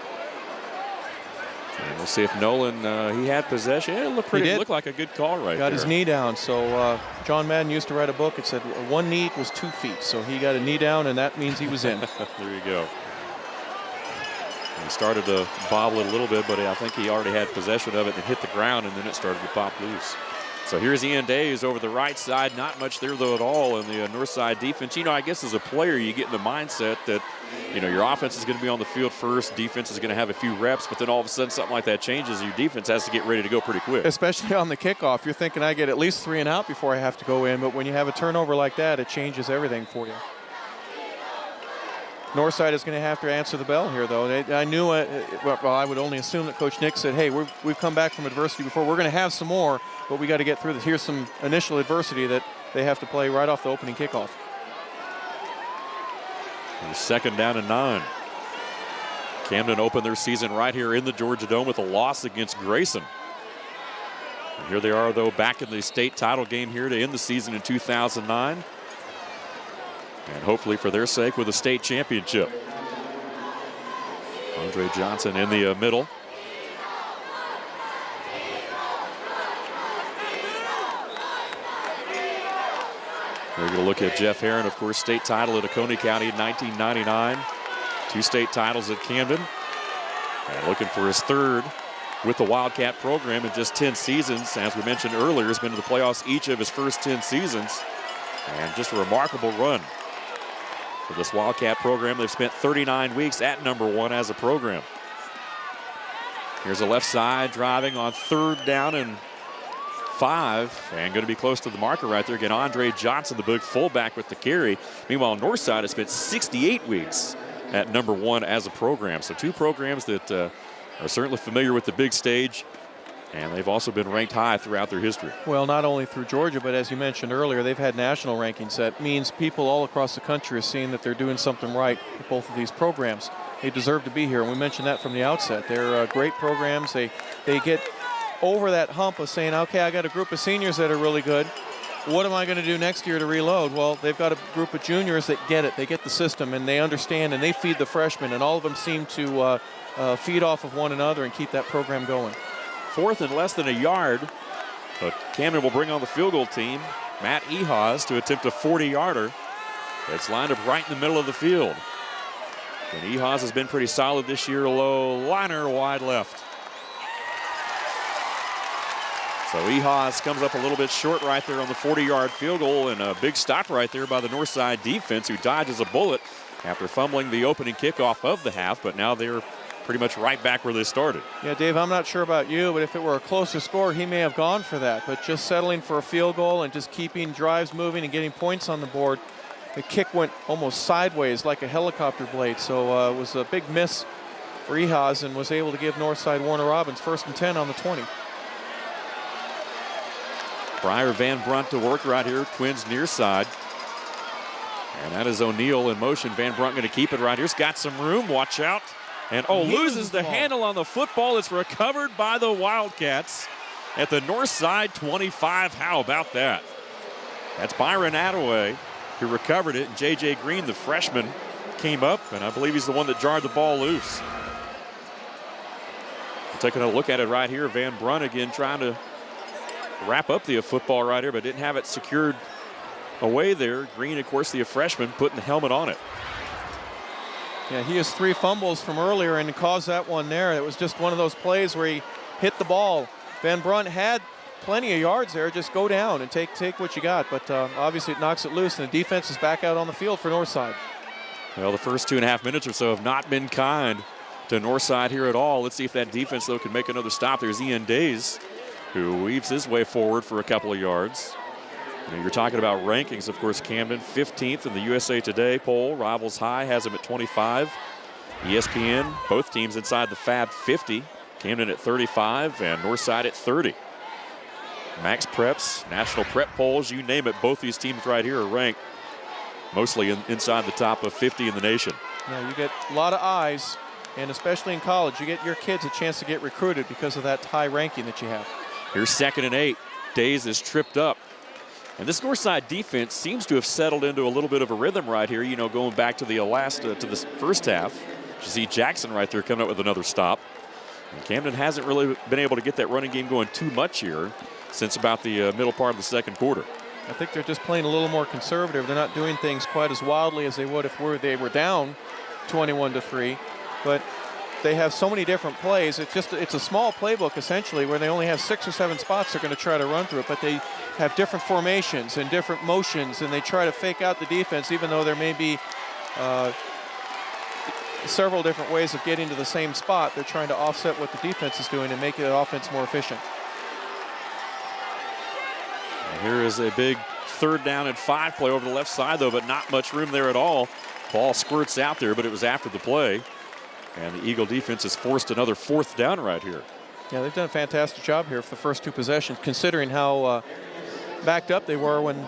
Speaker 8: And we'll see if Nolan, he had possession. Yeah, it looked like a good call right there.
Speaker 3: Got his knee down. So John Madden used to write a book. It said one knee equals 2 feet. So he got a knee down, and that means he was in.
Speaker 8: There you go. He started to bobble it a little bit, but I think he already had possession of it and hit the ground, and then it started to pop loose. So here's Ian Days over the right side. Not much there, though, at all in the Northside defense. I guess as a player, you get in the mindset that, your offense is going to be on the field first. Defense is going to have a few reps, but then all of a sudden something like that changes. Your defense has to get ready to go pretty quick.
Speaker 3: Especially on the kickoff. You're thinking I get at least 3 and out before I have to go in, but when you have a turnover like that, it changes everything for you. Northside is going to have to answer the bell here, though. I knew, I would only assume that Coach Nick said, hey, we've come back from adversity before. We're going to have some more, but we got to get through this. Here's some initial adversity that they have to play right off the opening kickoff.
Speaker 8: And 2nd down and 9. Camden opened their season right here in the Georgia Dome with a loss against Grayson. And here they are, though, back in the state title game here to end the season in 2009. And hopefully for their sake with a state championship. Andre Johnson in the middle. We're going to look at Jeff Herron, of course, state title at Oconee County in 1999. 2 state titles at Camden. And looking for his 3rd with the Wildcat program in just 10 seasons. As we mentioned earlier, has been to the playoffs each of his first 10 seasons. And just a remarkable run for this Wildcat program. They've spent 39 weeks at #1 as a program. Here's a left side driving on 3rd down and 5, and going to be close to the marker right there. Again, Andre Johnson, the big fullback, with the carry. Meanwhile, Northside has spent 68 weeks at #1 as a program. So 2 programs that are certainly familiar with the big stage, and they've also been ranked high throughout their history.
Speaker 3: Well, not only through Georgia, but as you mentioned earlier, they've had national rankings. That means people all across the country are seeing that they're doing something right with both of these programs. They deserve to be here, and we mentioned that from the outset. They're great programs. They get over that hump of saying, okay, I got a group of seniors that are really good. What am I going to do next year to reload? Well, they've got a group of juniors that get it. They get the system, and they understand, and they feed the freshmen, and all of them seem to feed off of one another and keep that program going.
Speaker 8: 4th and less than a yard, but Camden will bring on the field goal team. Matt Ehas to attempt a 40-yarder. It's lined up right in the middle of the field. And Ehas has been pretty solid this year. Low liner wide left. So Ehas comes up a little bit short right there on the 40-yard field goal, and a big stop right there by the Northside defense, who dodges a bullet after fumbling the opening kickoff of the half, but now they're pretty much right back where they started.
Speaker 3: Yeah, Dave, I'm not sure about you, but if it were a closer score, he may have gone for that. But just settling for a field goal and just keeping drives moving and getting points on the board, the kick went almost sideways like a helicopter blade. So it was a big miss for Ehas, and was able to give Northside Warner Robins 1st and 10 on the 20.
Speaker 8: Briar Van Brunt to work right here, Twins near side. And that is O'Neal in motion. Van Brunt going to keep it right here. He's got some room, watch out. And loses the handle on the football. It's recovered by the Wildcats at the Northside 25. How about that? That's Byron Attaway who recovered it. And J.J. Green, the freshman, came up, and I believe he's the one that jarred the ball loose. Taking a look at it right here. Van Brunt again trying to wrap up the football right here, but didn't have it secured away there. Green, of course, the freshman, putting the helmet on it.
Speaker 3: Yeah, he has 3 fumbles from earlier and caused that one there. It was just one of those plays where he hit the ball. Van Brunt had plenty of yards there. Just go down and take what you got. But obviously it knocks it loose, and the defense is back out on the field for Northside.
Speaker 8: Well, the first 2.5 minutes or so have not been kind to Northside here at all. Let's see if that defense, though, can make another stop. There's Ian Days, who weaves his way forward for a couple of yards. You're talking about rankings, of course. Camden 15th in the USA Today poll. Rivals High has them at 25. ESPN, both teams inside the Fab 50. Camden at 35 and Northside at 30. Max Preps, National Prep polls, you name it, both these teams right here are ranked mostly inside the top of 50 in the nation.
Speaker 3: Yeah, you get a lot of eyes, and especially in college, you get your kids a chance to get recruited because of that high ranking that you have.
Speaker 8: Here's 2nd and 8. Days is tripped up. And this Northside defense seems to have settled into a little bit of a rhythm right here, going back to the to the first half. You see Jackson right there coming up with another stop. And Camden hasn't really been able to get that running game going too much here since about the middle part of the 2nd quarter.
Speaker 3: I think they're just playing a little more conservative. They're not doing things quite as wildly as they would if they were down 21-3. But they have so many different plays. It's a small playbook essentially, where they only have 6 or 7 spots they're going to try to run through it, but they have different formations and different motions, and they try to fake out the defense, even though there may be several different ways of getting to the same spot. They're trying to offset what the defense is doing and make the offense more efficient.
Speaker 8: And here is a big 3rd down and 5 play over the left side, though, but not much room there at all. Ball squirts out there, but it was after the play. And the Eagle defense has forced another 4th down right here.
Speaker 3: Yeah, they've done a fantastic job here for the first 2 possessions, considering how backed up they were when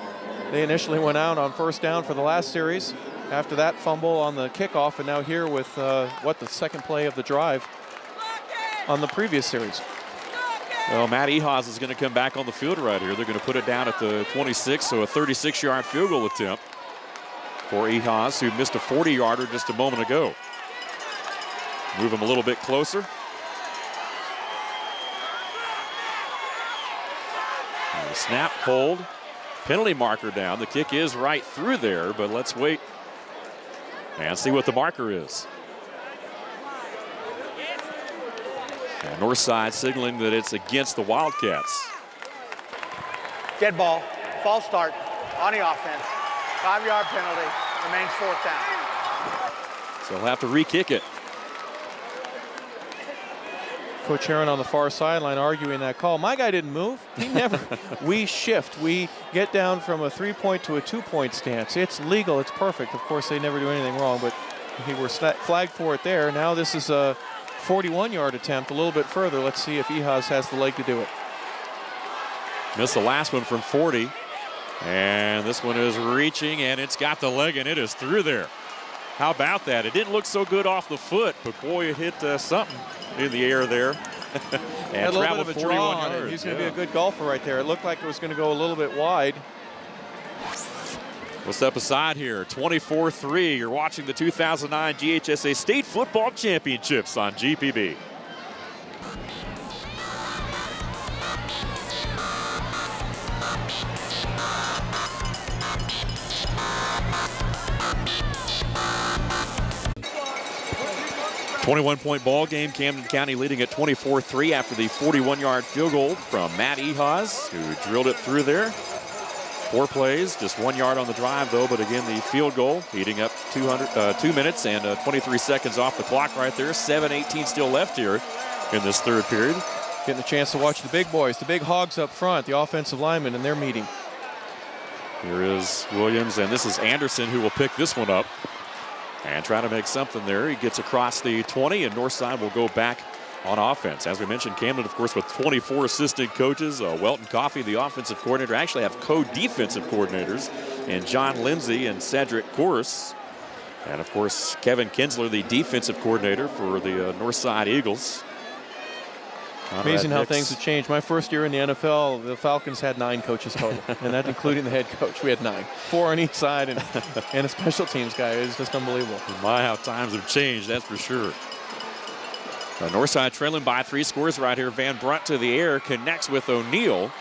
Speaker 3: they initially went out on 1st down for the last series. After that fumble on the kickoff, and now here with the 2nd play of the drive on the previous series.
Speaker 8: Well, Matt Ehas is going to come back on the field right here. They're going to put it down at the 26, so a 36-yard field goal attempt for Ehas, who missed a 40-yarder just a moment ago. Move him a little bit closer. And the snap, hold, penalty marker down. The kick is right through there, but let's wait and see what the marker is. And Northside signaling that it's against the Wildcats.
Speaker 9: Dead ball, false start on the offense. 5-yard penalty, remains 4th down.
Speaker 8: So he'll have to re-kick it.
Speaker 3: Coach Heron on the far sideline arguing that call. My guy didn't move. He never. We shift. We get down from a 3-point to a 2-point stance. It's legal. It's perfect. Of course, they never do anything wrong, but he were flagged for it there. Now this is a 41-yard attempt, a little bit further. Let's see if Ehas has the leg to do it.
Speaker 8: Missed the last one from 40. And this one is reaching, and it's got the leg, and it is through there. How about that? It didn't look so good off the foot, but boy, it hit something in the air there. And
Speaker 3: a little
Speaker 8: traveled
Speaker 3: bit of a
Speaker 8: 41
Speaker 3: draw on it.
Speaker 8: yards.
Speaker 3: He's going to be a good golfer right there. It looked like it was going to go a little bit wide.
Speaker 8: We'll step aside here. 24-3. You're watching the 2009 GHSA State Football Championships on GPB. .1 ball game. Camden County leading at 24-3 after the 41-yard field goal from Matt Ehas, who drilled it through there. 4 plays, just 1 yard on the drive, though. But again, the field goal eating up 2 minutes and 23 seconds off the clock right there. 7:18 still left here in this third period.
Speaker 3: Getting a chance to watch the big boys, the big hogs up front, the offensive linemen, and their meeting.
Speaker 8: Here is Williams, and this is Anderson who will pick this one up and try to make something there. He gets across the 20, and Northside will go back on offense. As we mentioned, Camden, of course, with 24 assistant coaches. Welton Coffey, the offensive coordinator, actually have co-defensive coordinators, and John Lindsay and Cedric Corse. And, of course, Kevin Kinsler, the defensive coordinator for the Northside Eagles.
Speaker 3: Amazing how things have changed. My first year in the NFL, the Falcons had 9 coaches total, and that's including the head coach. We had 9, 4 on each side, and a special teams guy. It's just unbelievable.
Speaker 8: My, how times have changed, that's for sure. Northside trailing by 3 scores right here. Van Brunt to the air, connects with O'Neal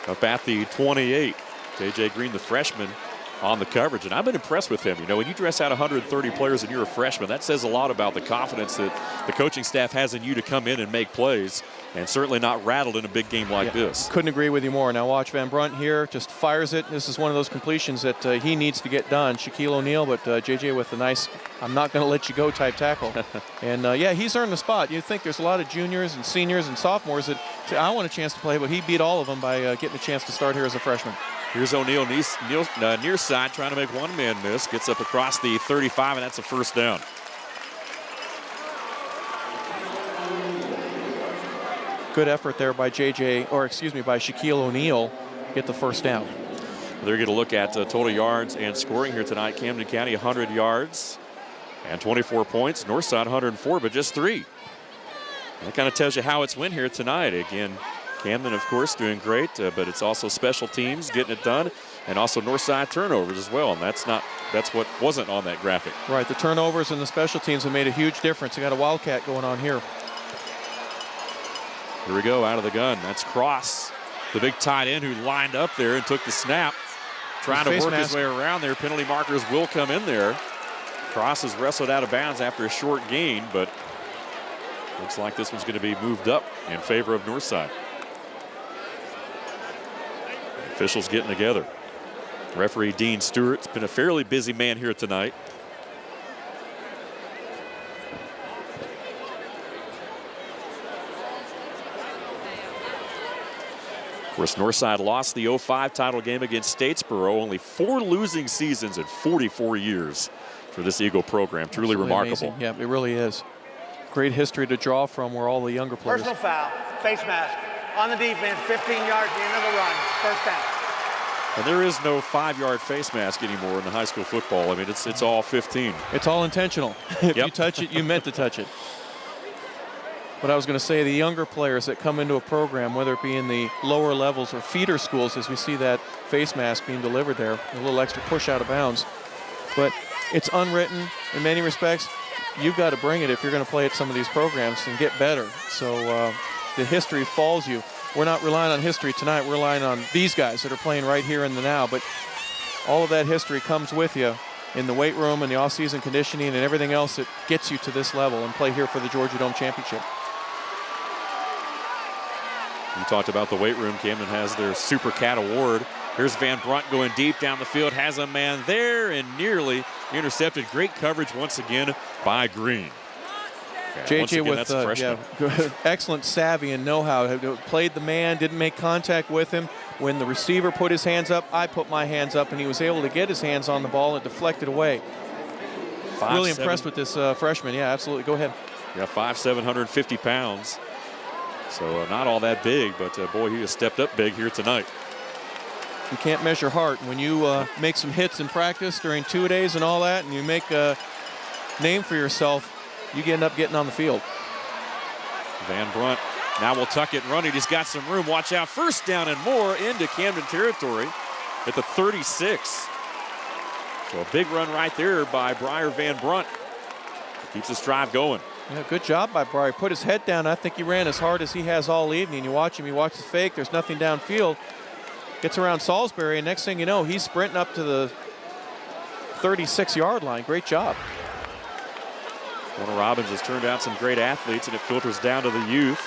Speaker 8: up at the 28. J.J. Green, the freshman, on the coverage, and I've been impressed with him. You know, when you dress out 130 players and you're a freshman, that says a lot about the confidence that the coaching staff has in you to come in and make plays, and certainly not rattled in a big game like this.
Speaker 3: Couldn't agree with you more. Now watch Van Brunt here, just fires it. This is one of those completions that he needs to get done. Shaquille O'Neal, but JJ with a nice, I'm not going to let you go type tackle. And yeah, he's earned the spot. You think there's a lot of juniors and seniors and sophomores that say, I want a chance to play, but he beat all of them by getting a chance to start here as a freshman.
Speaker 8: Here's O'Neal near side trying to make one man miss. Gets up across the 35, and that's a first down.
Speaker 3: Good effort there by by Shaquille O'Neal. Get the first down.
Speaker 8: They're going to look at total yards and scoring here tonight. Camden County 100 yards and 24 points. Northside 104, but just 3. That kind of tells you how it's went here tonight. Again, Camden, of course, doing great, but it's also special teams getting it done, and also Northside turnovers as well, and that's what wasn't on that graphic.
Speaker 3: Right, the turnovers and the special teams have made a huge difference. You got a Wildcat going on here.
Speaker 8: Here we go, out of the gun. That's Cross, the big tight end who lined up there and took the snap, trying to work his way around there. Penalty markers will come in there. Cross is wrestled out of bounds after a short gain, but looks like this one's going to be moved up in favor of Northside. Officials getting together. Referee Dean Stewart's been a fairly busy man here tonight. Of course, Northside lost the 05 title game against Statesboro. Only 4 losing seasons in 44 years for this Eagle program. Truly
Speaker 3: Absolutely
Speaker 8: remarkable.
Speaker 3: Amazing. Yeah, it really is. Great history to draw from where all the younger players.
Speaker 9: Personal foul, face mask on the defense, 15 yards at the end of the run, first down.
Speaker 8: And there is no 5-yard face mask anymore in the high school football. I mean, it's all 15.
Speaker 3: It's all intentional. If you touch it, you meant to touch it. But I was going to say, the younger players that come into a program, whether it be in the lower levels or feeder schools, as we see that face mask being delivered there, a little extra push out of bounds. But it's unwritten in many respects. you've got to bring it if you're going to play at some of these programs and get better. So the history falls you. We're not relying on history tonight. We're relying on these guys that are playing right here in the now. But all of that history comes with you in the weight room and the off-season conditioning and everything else that gets you to this level and play here for the Georgia Dome Championship.
Speaker 8: You talked about the weight room. Camden has their Super Cat Award. Here's Van Brunt going deep down the field, has a man there and nearly intercepted. Great coverage once again by Green.
Speaker 3: JJ with excellent savvy and know-how. Played the man, didn't make contact with him. When the receiver put his hands up, I put my hands up, and he was able to get his hands on the ball and deflect it away. Really impressed with this freshman. Yeah, absolutely. Go ahead.
Speaker 8: Yeah, 5'7", 150 pounds. So not all that big, but boy, he has stepped up big here tonight.
Speaker 3: You can't measure heart. When you make some hits in practice during 2 days and all that, and you make a name for yourself, you end up getting on the field.
Speaker 8: Van Brunt now will tuck it and run it. He's got some room. Watch out. First down and more into Camden territory at the 36. So a big run right there by Briar Van Brunt. Keeps this drive going.
Speaker 3: Yeah, good job by Briar. Put his head down. I think he ran as hard as he has all evening. You watch him. He watches the fake. There's nothing downfield. Gets around Salisbury, and next thing you know, he's sprinting up to the 36-yard line. Great job.
Speaker 8: Warner Robins has turned out some great athletes, and it filters down to the youth.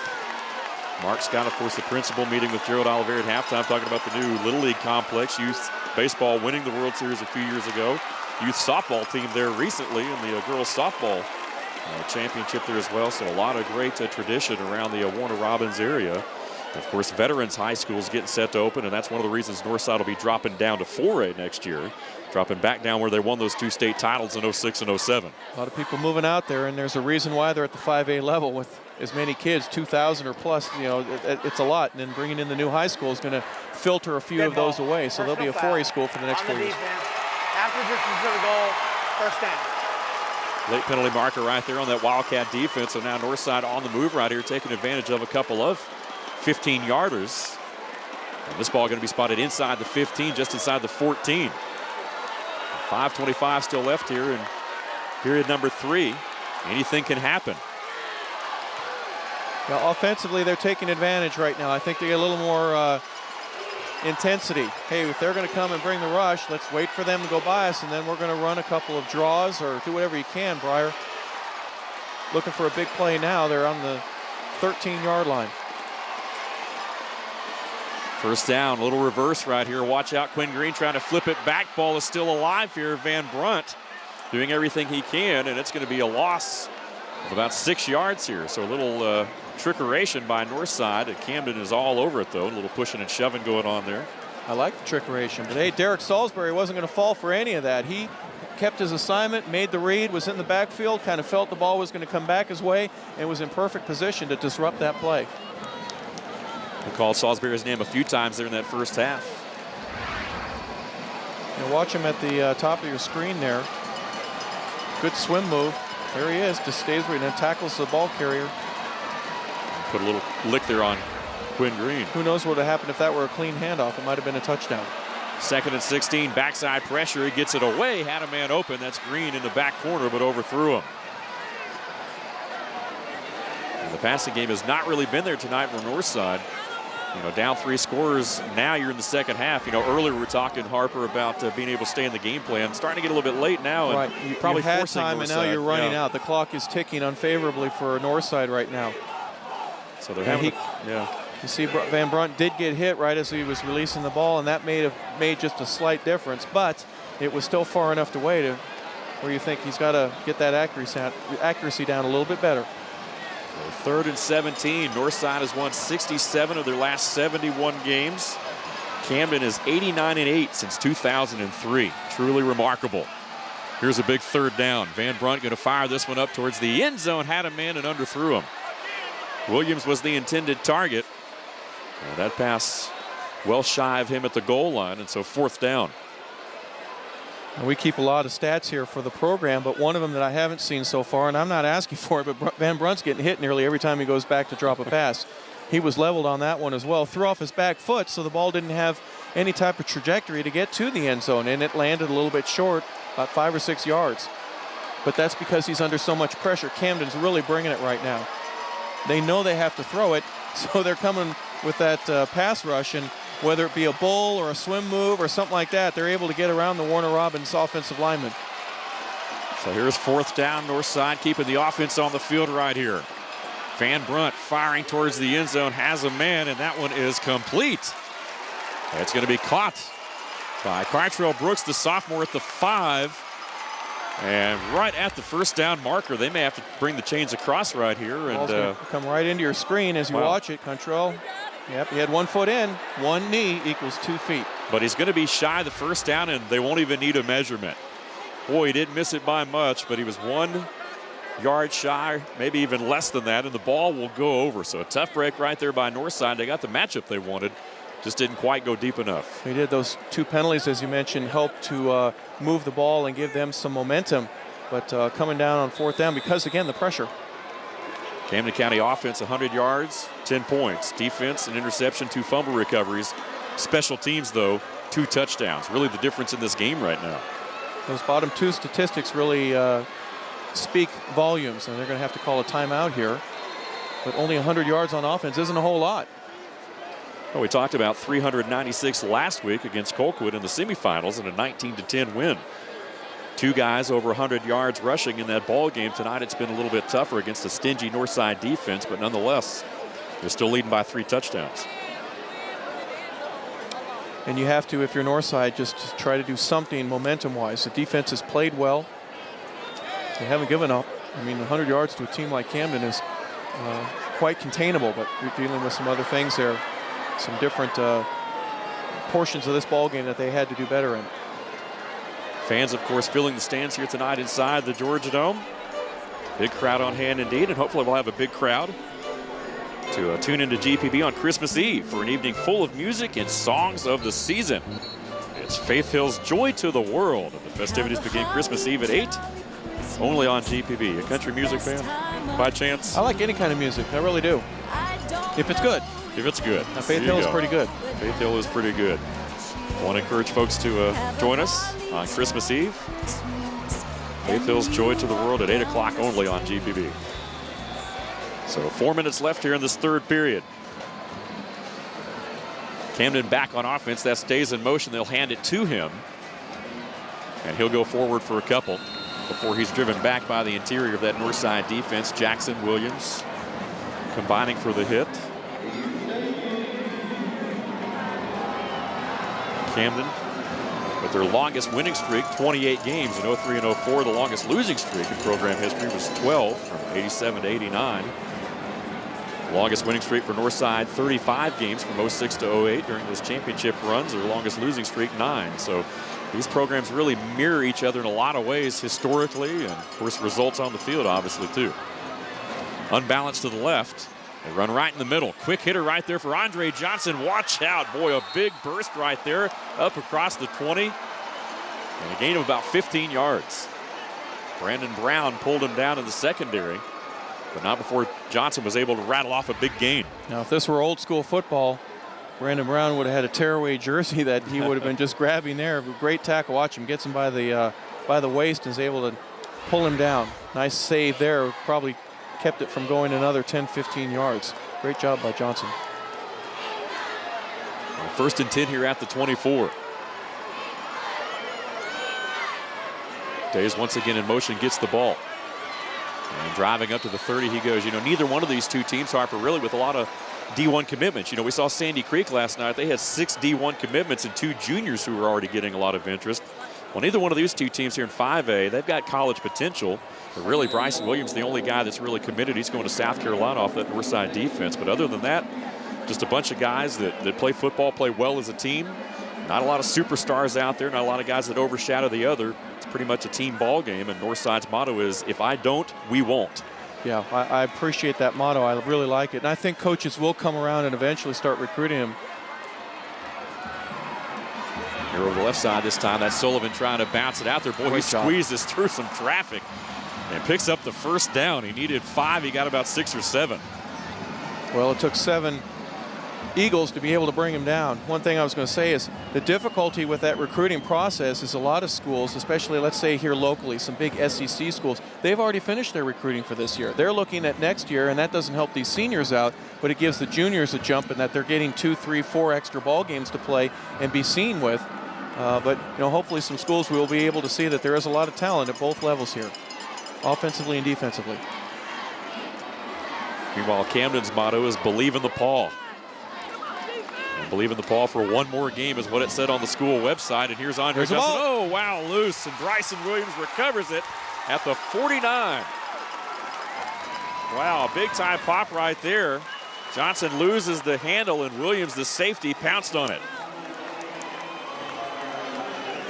Speaker 8: Mark Scott, of course, the principal, meeting with Gerald Oliver at halftime, talking about the new Little League complex. Youth baseball winning the World Series a few years ago. Youth softball team there recently in the girls softball championship there as well. So a lot of great tradition around the Warner Robins area. Of course, Veterans High School is getting set to open, and that's one of the reasons Northside will be dropping down to 4A next year, dropping back down where they won those 2 state titles in 06 and 07.
Speaker 3: A lot of people moving out there, and there's a reason why they're at the 5A level with as many kids, 2,000 or plus. You know, it's a lot, and then bringing in the new high school is going to filter a few of those away. So there'll be a 4A school for the next 4 years.
Speaker 9: After distance to the goal, first down.
Speaker 8: Late penalty marker right there on that Wildcat defense. So now Northside on the move right here, taking advantage of a couple of 15-yarders. And this ball going to be spotted inside the 15, just inside the 14. 5:25 still left here in period number 3. Anything can happen.
Speaker 3: Now, offensively, they're taking advantage right now. I think they get a little more intensity. Hey, if they're going to come and bring the rush, let's wait for them to go by us, and then we're going to run a couple of draws or do whatever you can, Briar. Looking for a big play now. They're on the 13-yard line.
Speaker 8: First down, a little reverse right here. Watch out, Quinn Green trying to flip it back. Ball is still alive here. Van Brunt doing everything he can, and it's going to be a loss of about 6 yards here. So a little trickeration by Northside. Camden is all over it, though. A little pushing and shoving going on there.
Speaker 3: I like the trickeration, but hey, Derek Salisbury wasn't going to fall for any of that. He kept his assignment, made the read, was in the backfield, kind of felt the ball was going to come back his way, and was in perfect position to disrupt that play.
Speaker 8: We called Salisbury's name a few times there in that first half.
Speaker 3: You watch him at the top of your screen there. Good swim move. There he is, just stays where he then tackles the ball carrier.
Speaker 8: Put a little lick there on Quinn Green.
Speaker 3: Who knows what would have happened if that were a clean handoff. It might have been a touchdown.
Speaker 8: 2nd and 16, backside pressure. He gets it away, had a man open. That's Green in the back corner, but overthrew him. And the passing game has not really been there tonight from Northside. You know, down 3 scores. Now you're in the second half. You know, earlier we were talking, Harper, about being able to stay in the game plan. Starting to get a little bit late now.
Speaker 3: Right.
Speaker 8: And
Speaker 3: probably
Speaker 8: had
Speaker 3: forcing time, and now you're running out. The clock is ticking unfavorably for Northside right now.
Speaker 8: So they're having,
Speaker 3: you see, Van Brunt did get hit right as he was releasing the ball, and that may have made just a slight difference, but it was still far enough away to where you think he's got to get that accuracy down a little bit better.
Speaker 8: 3rd and 17. Northside has won 67 of their last 71 games. Camden is 89-8 since 2003. Truly remarkable. Here's a big 3rd down. Van Brunt going to fire this one up towards the end zone. Had a man and underthrew him. Williams was the intended target. And that pass well shy of him at the goal line, and so 4th down.
Speaker 3: And we keep a lot of stats here for the program, but one of them that I haven't seen so far, and I'm not asking for it, but Van Brunt's getting hit nearly every time he goes back to drop a pass. He was leveled on that one as well. Threw off his back foot, so the ball didn't have any type of trajectory to get to the end zone, and it landed a little bit short, about 5 or 6 yards. but that's because he's under so much pressure. Camden's really bringing it right now. They know they have to throw it, so they're coming with that pass rush, and whether it be a bull or a swim move or something like that, they're able to get around the Warner Robins offensive lineman.
Speaker 8: So here's 4th down, north side, keeping the offense on the field right here. Van Brunt firing towards the end zone, has a man, and that one is complete. It's going to be caught by Kytrell Brooks, the sophomore, at the 5. And right at the 1st down marker, they may have to bring the chains across right here.
Speaker 3: Ball's
Speaker 8: And
Speaker 3: come right into your screen as you watch it. Kytrell, yep, he had 1 foot in, 1 knee equals 2 feet.
Speaker 8: But he's going to be shy the 1st down, and they won't even need a measurement. Boy, he didn't miss it by much, but he was 1 yard shy, maybe even less than that, and the ball will go over. So a tough break right there by Northside. They got the matchup they wanted, just didn't quite go deep enough.
Speaker 3: They did. Those 2 penalties, as you mentioned, helped to move the ball and give them some momentum. But coming down on 4th down because, again, the pressure.
Speaker 8: Camden County offense, 100 yards, 10 points. Defense, an interception, 2 fumble recoveries. Special teams, though, 2 touchdowns. Really the difference in this game right now.
Speaker 3: Those bottom 2 statistics really speak volumes, and they're going to have to call a timeout here. But only 100 yards on offense isn't a whole lot.
Speaker 8: Well, we talked about 396 last week against Colquitt in the semifinals and a 19-10 win. 2 guys over 100 yards rushing in that ball game. Tonight it's been a little bit tougher against a stingy Northside defense, but nonetheless, they're still leading by 3 touchdowns.
Speaker 3: And you have to, if you're Northside, just try to do something momentum-wise. The defense has played well. They haven't given up. I mean, 100 yards to a team like Camden is quite containable, but you're dealing with some other things there, some different portions of this ball game that they had to do better in.
Speaker 8: Fans, of course, filling the stands here tonight inside the Georgia Dome. Big crowd on hand indeed, and hopefully we'll have a big crowd to tune into GPB on Christmas Eve for an evening full of music and songs of the season. It's Faith Hill's Joy to the World. The festivities begin Christmas Eve at 8, only on GPB. A country music fan, by chance?
Speaker 3: I like any kind of music, I really do. If it's good.
Speaker 8: If it's good.
Speaker 3: Now, Faith Hill is pretty good.
Speaker 8: Faith Hill is pretty good. I want to encourage folks to join us on Christmas Eve. Faith Hill's Joy to the World at 8 o'clock only on GPB. So 4 minutes left here in this 3rd period. Camden back on offense. That stays in motion. They'll hand it to him. And he'll go forward for a couple before he's driven back by the interior of that Northside defense. Jackson Williams combining for the hit. Camden with their longest winning streak, 28 games in 03 and 04. The longest losing streak in program history was 12 from 87 to 89. Longest winning streak for Northside, 35 games from 06 to 08 during those championship runs. Their longest losing streak, 9. So these programs really mirror each other in a lot of ways historically, and of course results on the field obviously too. Unbalanced to the left. They run right in the middle. Quick hitter right there for Andre Johnson. Watch out. Boy, a big burst right there up across the 20. And a gain of about 15 yards. Brandon Brown pulled him down in the secondary, but not before Johnson was able to rattle off a big gain.
Speaker 3: Now, if this were old school football, Brandon Brown would have had a tearaway jersey that he would have been just grabbing there. Great tackle. Watch him. Gets him by the waist and is able to pull him down. Nice save there. Probably kept it from going another 10, 15 yards. Great job by Johnson.
Speaker 8: Well, 1st and 10 here at the 24. Days once again in motion, gets the ball. And driving up to the 30 he goes. You know, neither one of these 2 teams, Harper, really with a lot of D1 commitments. You know, we saw Sandy Creek last night. They had 6 D1 commitments and 2 juniors who were already getting a lot of interest. Well, neither one of these 2 teams here in 5A, they've got college potential. But really, Bryson Williams, the only guy that's really committed. He's going to South Carolina off that Northside defense. But other than that, just a bunch of guys that play football, play well as a team. Not a lot of superstars out there, not a lot of guys that overshadow the other. It's pretty much a team ball game, and Northside's motto is, if I don't, we won't.
Speaker 3: Yeah, I appreciate that motto. I really like it. And I think coaches will come around and eventually start recruiting him.
Speaker 8: Here over the left side this time, that's Sullivan trying to bounce it out there. Boy, he squeezes through some traffic and picks up the 1st down. He needed 5. He got about 6 or 7.
Speaker 3: Well, it took 7 Eagles to be able to bring him down. One thing I was going to say is the difficulty with that recruiting process is a lot of schools, especially let's say here locally, some big SEC schools, they've already finished their recruiting for this year. They're looking at next year, and that doesn't help these seniors out, but it gives the juniors a jump in that they're getting 2, 3, 4 extra ball games to play and be seen with. But hopefully some schools will be able to see that there is a lot of talent at both levels here, offensively and defensively.
Speaker 8: Meanwhile, Camden's motto is believe in the Paul. And believe in the Paul for one more game is what it said on the school website. And here's Andre Johnson. Oh, wow, loose. And Bryson Williams recovers it at the 49. Wow, big time pop right there. Johnson loses the handle, and Williams, the safety, pounced on it.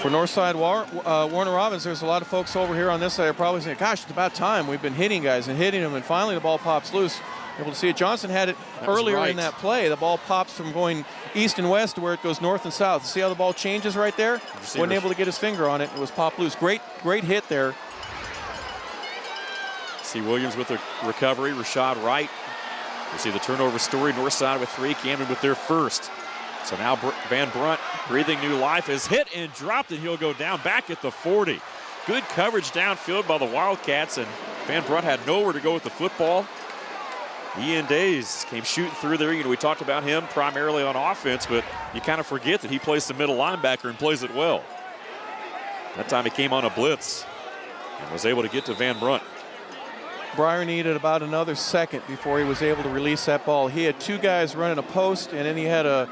Speaker 3: For Northside Warner Robins, there's a lot of folks over here on this side are probably saying, gosh, it's about time. We've been hitting guys and hitting them, and finally the ball pops loose. Able to see it. Johnson had it earlier in that play. The ball pops from going east and west to where it goes north and south. See how the ball changes right there? Wasn't able to get his finger on it. It was popped loose. Great hit there.
Speaker 8: See Williams with the recovery. Rashad Wright. You see the turnover story. Northside with 3. Camden with their first. So now Van Brunt, breathing new life, is hit and dropped, and he'll go down back at the 40. Good coverage downfield by the Wildcats, and Van Brunt had nowhere to go with the football. Ian Days came shooting through there. We talked about him primarily on offense, but you kind of forget that he plays the middle linebacker and plays it well. That time he came on a blitz and was able to get to Van Brunt.
Speaker 3: Breyer needed about another second before he was able to release that ball. He had 2 guys running a post, and then he had a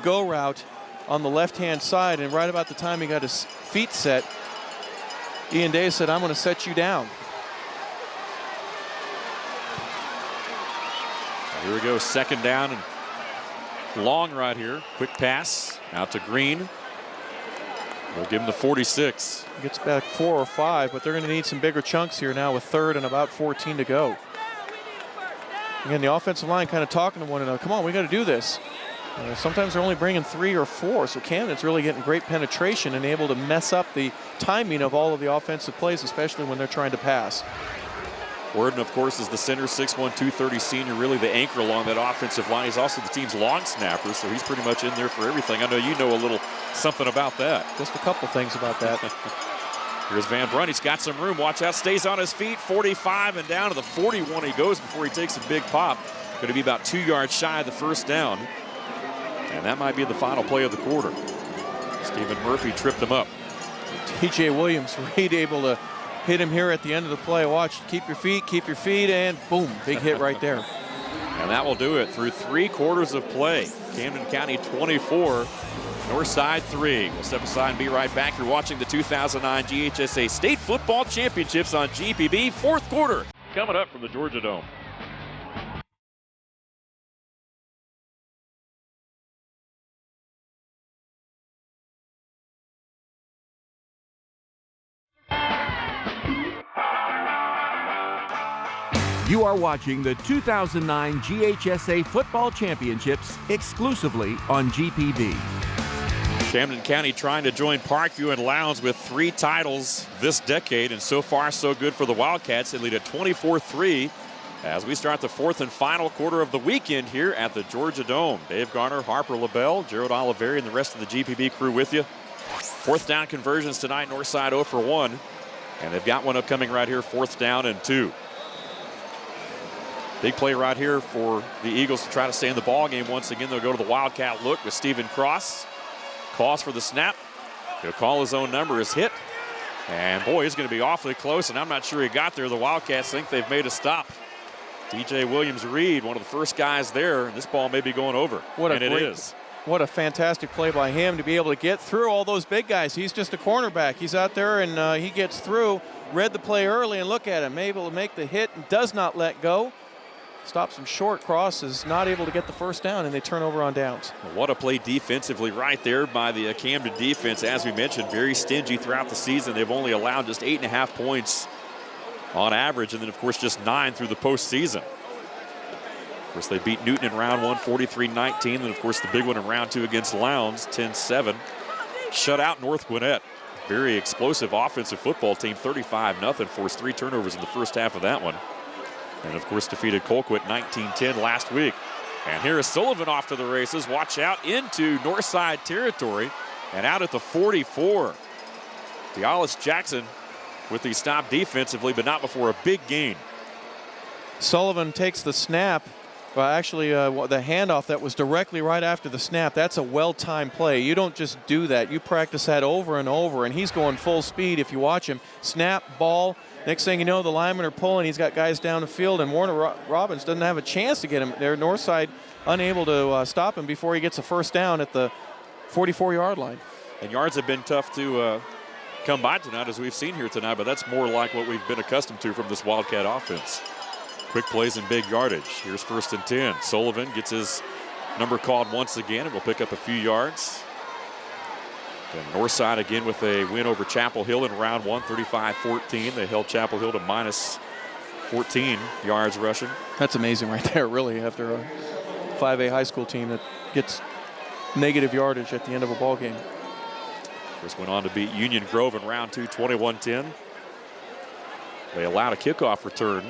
Speaker 3: go route on the left-hand side, and right about the time he got his feet set, Ian Days said, I'm going to set you down.
Speaker 8: Here we go, second down and long right here. Quick pass out to Green. We'll give him the 46.
Speaker 3: Gets back 4 or 5, but they're going to need some bigger chunks here now with 3rd and about 14 to go. Again, the offensive line kind of talking to one another. Come on, we got to do this. Sometimes they're only bringing 3 or 4, so Camden's really getting great penetration and able to mess up the timing of all of the offensive plays, especially when they're trying to pass.
Speaker 8: Worden, of course, is the center, 6'1", 230 senior, really the anchor along that offensive line. He's also the team's long snapper, so he's pretty much in there for everything. I know you know a little something about that.
Speaker 3: Just a couple things about that.
Speaker 8: Here's Van Brunt. He's got some room. Watch out. Stays on his feet. 45 and down to the 41 he goes before he takes a big pop. Going to be about 2 yards shy of the first down. And that might be the final play of the quarter. Stephen Murphy tripped him up.
Speaker 3: T.J. Williams, Reed able to hit him here at the end of the play. Watch, keep your feet, and boom, big hit right there.
Speaker 8: And that will do it through 3 quarters of play. Camden County 24, Northside 3. We'll step aside and be right back. You're watching the 2009 GHSA State Football Championships on GPB, 4th quarter. Coming up from the Georgia Dome.
Speaker 1: You are watching the 2009 GHSA Football Championships exclusively on GPB.
Speaker 8: Camden County trying to join Parkview and Lowndes with 3 titles this decade, and so far so good for the Wildcats. They lead at 24-3 as we start the 4th and final quarter of the weekend here at the Georgia Dome. Dave Garner, Harper LaBelle, Gerald Oliveri, and the rest of the GPB crew with you. 4th down conversions tonight, Northside 0 for 1, and they've got one upcoming right here, 4th down and 2. Big play right here for the Eagles to try to stay in the ball game. Once again, they'll go to the Wildcat look with Stephen Cross. Calls for the snap. He'll call his own number as hit. And boy, he's going to be awfully close, and I'm not sure he got there. The Wildcats think they've made a stop. DJ Williams-Reed, one of the first guys there, and this ball may be going over. It is.
Speaker 3: What a fantastic play by him to be able to get through all those big guys. He's just a cornerback. He's out there, and he gets through, read the play early, and look at him, able to make the hit, and does not let go. Stops him short. Cross is not able to get the first down, and they turn over on downs.
Speaker 8: What a play defensively right there by the Camden defense. As we mentioned, very stingy throughout the season. They've only allowed just 8.5 points on average, and then, of course, just 9 through the postseason. Of course, they beat Newton in round 1, 43-19, and, of course, the big one in round 2 against Lowndes, 10-7. Shut out North Gwinnett. Very explosive offensive football team, 35-0, forced 3 turnovers in the first half of that one. And, of course, defeated Colquitt 19-10 last week. And here is Sullivan off to the races. Watch out into Northside territory and out at the 44. Dialis Jackson with the stop defensively, but not before a big gain.
Speaker 3: Sullivan takes the snap. Well, actually, the handoff that was directly right after the snap, that's a well-timed play. You don't just do that. You practice that over and over, and he's going full speed if you watch him. Snap, ball. Next thing you know, the linemen are pulling. He's got guys down the field, and Warner Robbins doesn't have a chance to get him there. Northside unable to stop him before he gets a first down at the 44-yard line.
Speaker 8: And yards have been tough to come by tonight, as we've seen here tonight, but that's more like what we've been accustomed to from this Wildcat offense. Quick plays and big yardage. Here's 1st and 10. Sullivan gets his number called once again and will pick up a few yards. And Northside again with a win over Chapel Hill in round 1, 35-14. They held Chapel Hill to minus 14 yards rushing.
Speaker 3: That's amazing right there, really, after a 5A high school team that gets negative yardage at the end of a ball game.
Speaker 8: First went on to beat Union Grove in round 2, 21-10. They allowed a kickoff return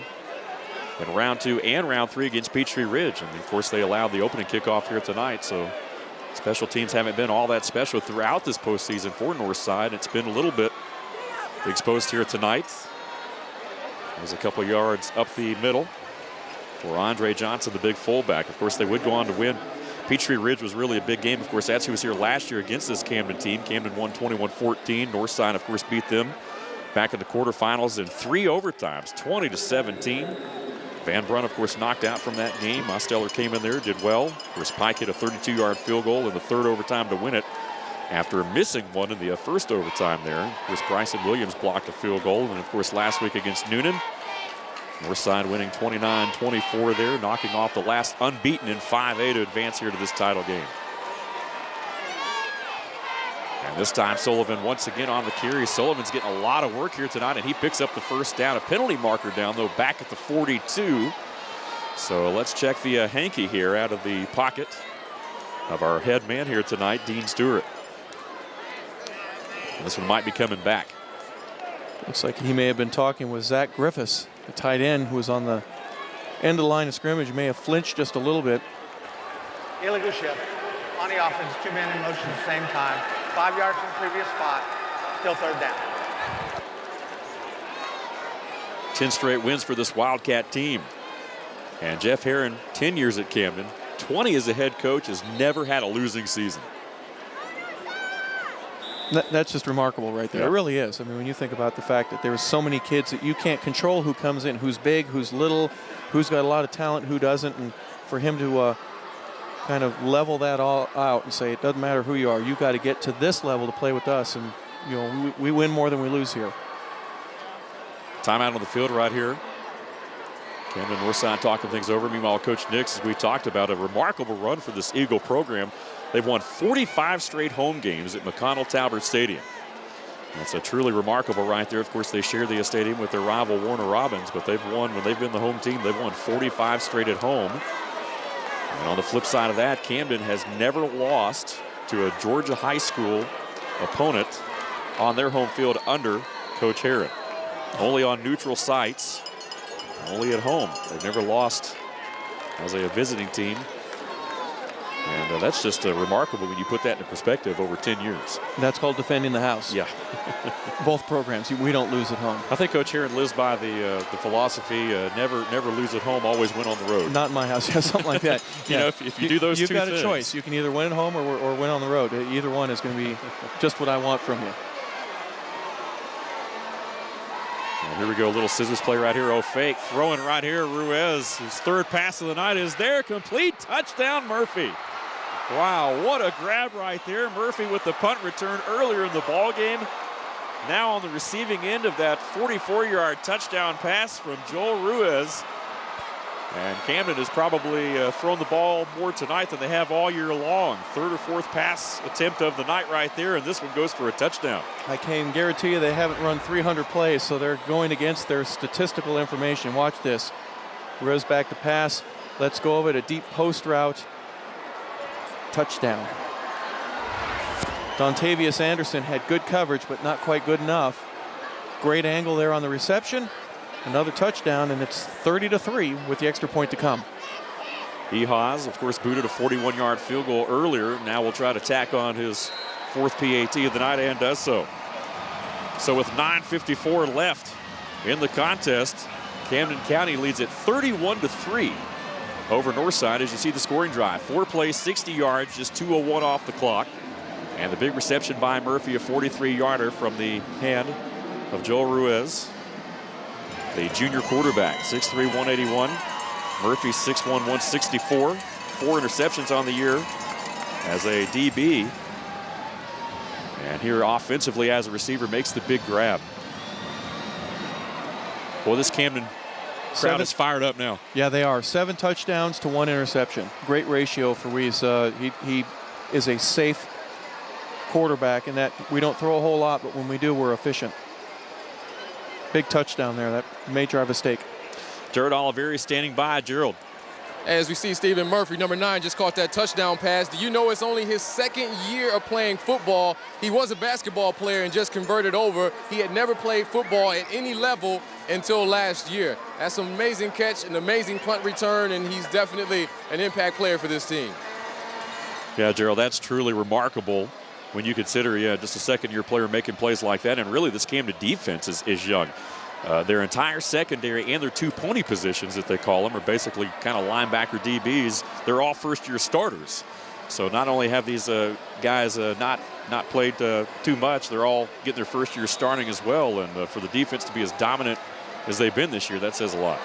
Speaker 8: in round 2 and round 3 against Peachtree Ridge. And of course they allowed the opening kickoff here tonight. So special teams haven't been all that special throughout this postseason for Northside. It's been a little bit exposed here tonight. There's a couple yards up the middle for Andre Johnson, the big fullback. Of course, they would go on to win. Peachtree Ridge was really a big game. Of course, that's who was here last year against this Camden team. Camden won 21-14. Northside, of course, beat them back in the quarterfinals in 3 overtimes, 20-17. Van Brunt, of course, knocked out from that game. Mosteller came in there, did well. Of course, Pike hit a 32-yard field goal in the 3rd overtime to win it after missing one in the 1st overtime there. Of course, Bryson Williams blocked a field goal. And, of course, last week against Noonan, Northside winning 29-24 there, knocking off the last unbeaten in 5A to advance here to this title game. And this time Sullivan once again on the carry. Sullivan's getting a lot of work here tonight, and he picks up the first down. A penalty marker down, though, back at the 42. So let's check the hanky here out of the pocket of our head man here tonight, Dean Stewart. And this one might be coming back.
Speaker 3: Looks like he may have been talking with Zach Griffiths, the tight end who was on the end of the line of scrimmage. May have flinched just a little bit.
Speaker 9: Eli Gushev on the offense, 2 men in motion at the same time. 5 yards from the previous spot, still 3rd down.
Speaker 8: 10 straight wins for this Wildcat team. And Jeff Herron, 10 years at Camden, 20 as a head coach, has never had a losing season.
Speaker 3: That's just remarkable right there.
Speaker 8: Yeah.
Speaker 3: It really is. I mean, when you think about the fact that there's so many kids that you can't control who comes in, who's big, who's little, who's got a lot of talent, who doesn't, and for him to kind of level that all out and say it doesn't matter who you are, you got to get to this level to play with us, and you know we win more than we lose here.
Speaker 8: Timeout on the field right here. Camden Northside talking things over. Meanwhile, Coach Nix, as we talked about, a remarkable run for this Eagle program. They've won 45 straight home games at McConnell Talbert Stadium. That's a truly remarkable right there. Of course, they share the stadium with their rival Warner Robbins, but they've won, when they've been the home team, they've won 45 straight at home. And on the flip side of that, Camden has never lost to a Georgia high school opponent on their home field under Coach Herron. Only on neutral sites, only at home. They've never lost as a visiting team. And that's just remarkable when you put that into perspective over 10 years.
Speaker 3: That's called defending the house.
Speaker 8: Yeah.
Speaker 3: Both programs, we don't lose at home.
Speaker 8: I think Coach Herron lives by the philosophy, never lose at home, always win on the road.
Speaker 3: Not in my house, yeah, something like that.
Speaker 8: You know, if you do those two things.
Speaker 3: You've got a choice. You can either win at home or win on the road. Either one is going to be just what I want from you.
Speaker 8: And here we go, a little scissors play right here. Oh, fake, throwing right here. Ruiz, his 3rd pass of the night is there. Complete, touchdown, Murphy. Wow, what a grab right there. Murphy with the punt return earlier in the ball game. Now on the receiving end of that 44-yard touchdown pass from Joel Ruiz. And Camden has probably thrown the ball more tonight than they have all year long. 3rd or 4th pass attempt of the night right there, and this one goes for a touchdown.
Speaker 3: I can guarantee you they haven't run 300 plays, so they're going against their statistical information. Watch this. Ruiz back to pass. Let's go over it, a deep post route. Touchdown. Dontavius Anderson had good coverage, but not quite good enough. Great angle there on the reception. Another touchdown, and it's 30-3 with the extra point to come.
Speaker 8: Ehas, of course, booted a 41-yard field goal earlier. Now will try to tack on his 4th PAT of the night and does so. So with 9:54 left in the contest, Camden County leads it 31-3 over Northside as you see the scoring drive. 4 plays, 60 yards, just 2:01 off the clock. And the big reception by Murphy, a 43-yarder from the hand of Joel Ruiz, the junior quarterback, 6'3", 181. Murphy, 6'1", 164. 4 interceptions on the year as a DB. And here offensively as a receiver makes the big grab. Well, this Camden crowd is fired up now.
Speaker 3: Yeah, they are. 7 touchdowns to 1 interception. Great ratio for Ruiz. He is a safe quarterback in that we don't throw a whole lot, but when we do, we're efficient. Big touchdown there. That may drive a stake.
Speaker 8: Jared Oliveri standing by. Gerald.
Speaker 4: As we see Stephen Murphy, number 9, just caught that touchdown pass. Do you know it's only his 2nd year of playing football? He was a basketball player and just converted over. He had never played football at any level until last year. That's an amazing catch, an amazing punt return, and he's definitely an impact player for this team.
Speaker 8: Yeah, Gerald, that's truly remarkable when you consider, just a 2nd-year player making plays like that. And really, this Camden defense is young. Their entire secondary and their 2 pony positions, that they call them, are basically kind of linebacker DBs. They're all first-year starters. So not only have these guys not played too much, they're all getting their first year starting as well. And for the defense to be as dominant as they've been this year, that says a lot.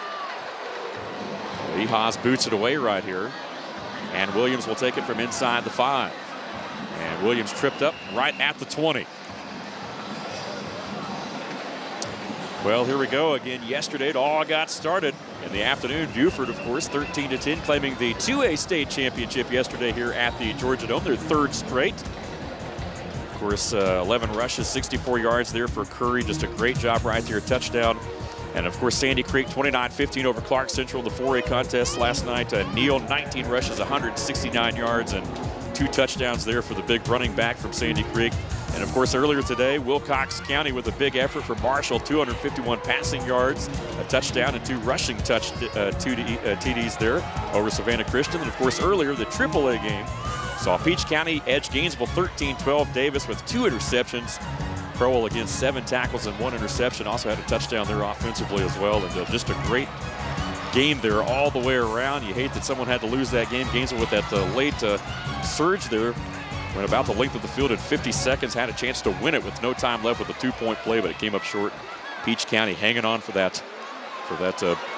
Speaker 8: Ehas boots it away right here. And Williams will take it from inside the 5. And Williams tripped up right at the 20. Well, here we go again. Yesterday, it all got started in the afternoon. Buford, of course, 13-10, claiming the 2A state championship yesterday here at the Georgia Dome, their 3rd straight. Of course, 11 rushes, 64 yards there for Curry. Just a great job right there, touchdown. And, of course, Sandy Creek, 29-15 over Clark Central, the 4A contest last night. Neal, 19 rushes, 169 yards, and 2 touchdowns there for the big running back from Sandy Creek. And, of course, earlier today, Wilcox County with a big effort for Marshall, 251 passing yards, a touchdown, and 2 rushing TDs there over Savannah Christian. And, of course, earlier, the AAA game saw Peach County edge Gainesville 13-12. Davis with 2 interceptions. Crowell, again, 7 tackles and 1 interception. Also had a touchdown there offensively as well. And just a great game there all the way around. You hate that someone had to lose that game. Gainesville with that late surge there. Went about the length of the field in 50 seconds, had a chance to win it with no time left with a 2-point play, but it came up short. Peach County hanging on for that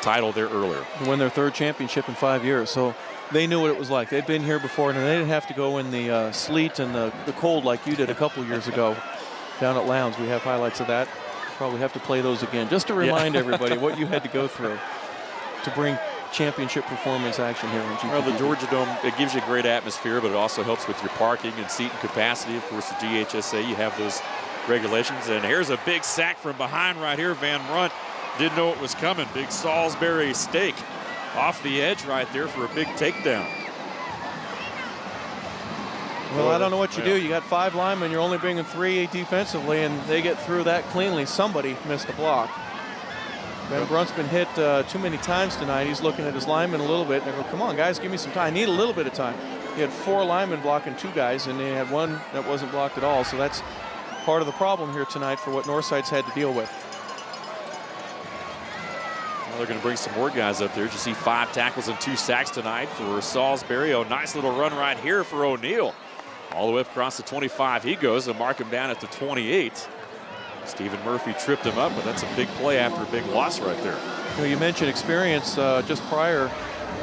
Speaker 8: title there earlier.
Speaker 3: Win their 3rd championship in 5 years, so they knew what it was like. They'd been here before, and they didn't have to go in the sleet and the cold like you did a couple years ago down at Lowndes. We have highlights of that. Probably have to play those again, just to remind everybody what you had to go through to bring championship performance action here in GPB.
Speaker 8: Well, the Georgia Dome, it gives you a great atmosphere, but it also helps with your parking and seating capacity. Of course, the GHSA, you have those regulations. And here's a big sack from behind right here. Van Brunt didn't know it was coming. Big Salisbury steak off the edge right there for a big takedown.
Speaker 3: Well, I don't know what you do. You got 5 linemen. You're only bringing 3 defensively, and they get through that cleanly. Somebody missed a block. Van Brunt's been hit too many times tonight. He's looking at his linemen a little bit. And they go, come on, guys, give me some time. I need a little bit of time. He had 4 linemen blocking 2 guys, and they had 1 that wasn't blocked at all. So that's part of the problem here tonight for what Northside's had to deal with.
Speaker 8: Well, they're going to bring some more guys up there. You see 5 tackles and 2 sacks tonight for Salisbury. Oh, nice little run right here for O'Neill. All the way across the 25 he goes, and mark him down at the 28. Stephen Murphy tripped him up, but that's a big play after a big loss right there.
Speaker 3: You mentioned experience just prior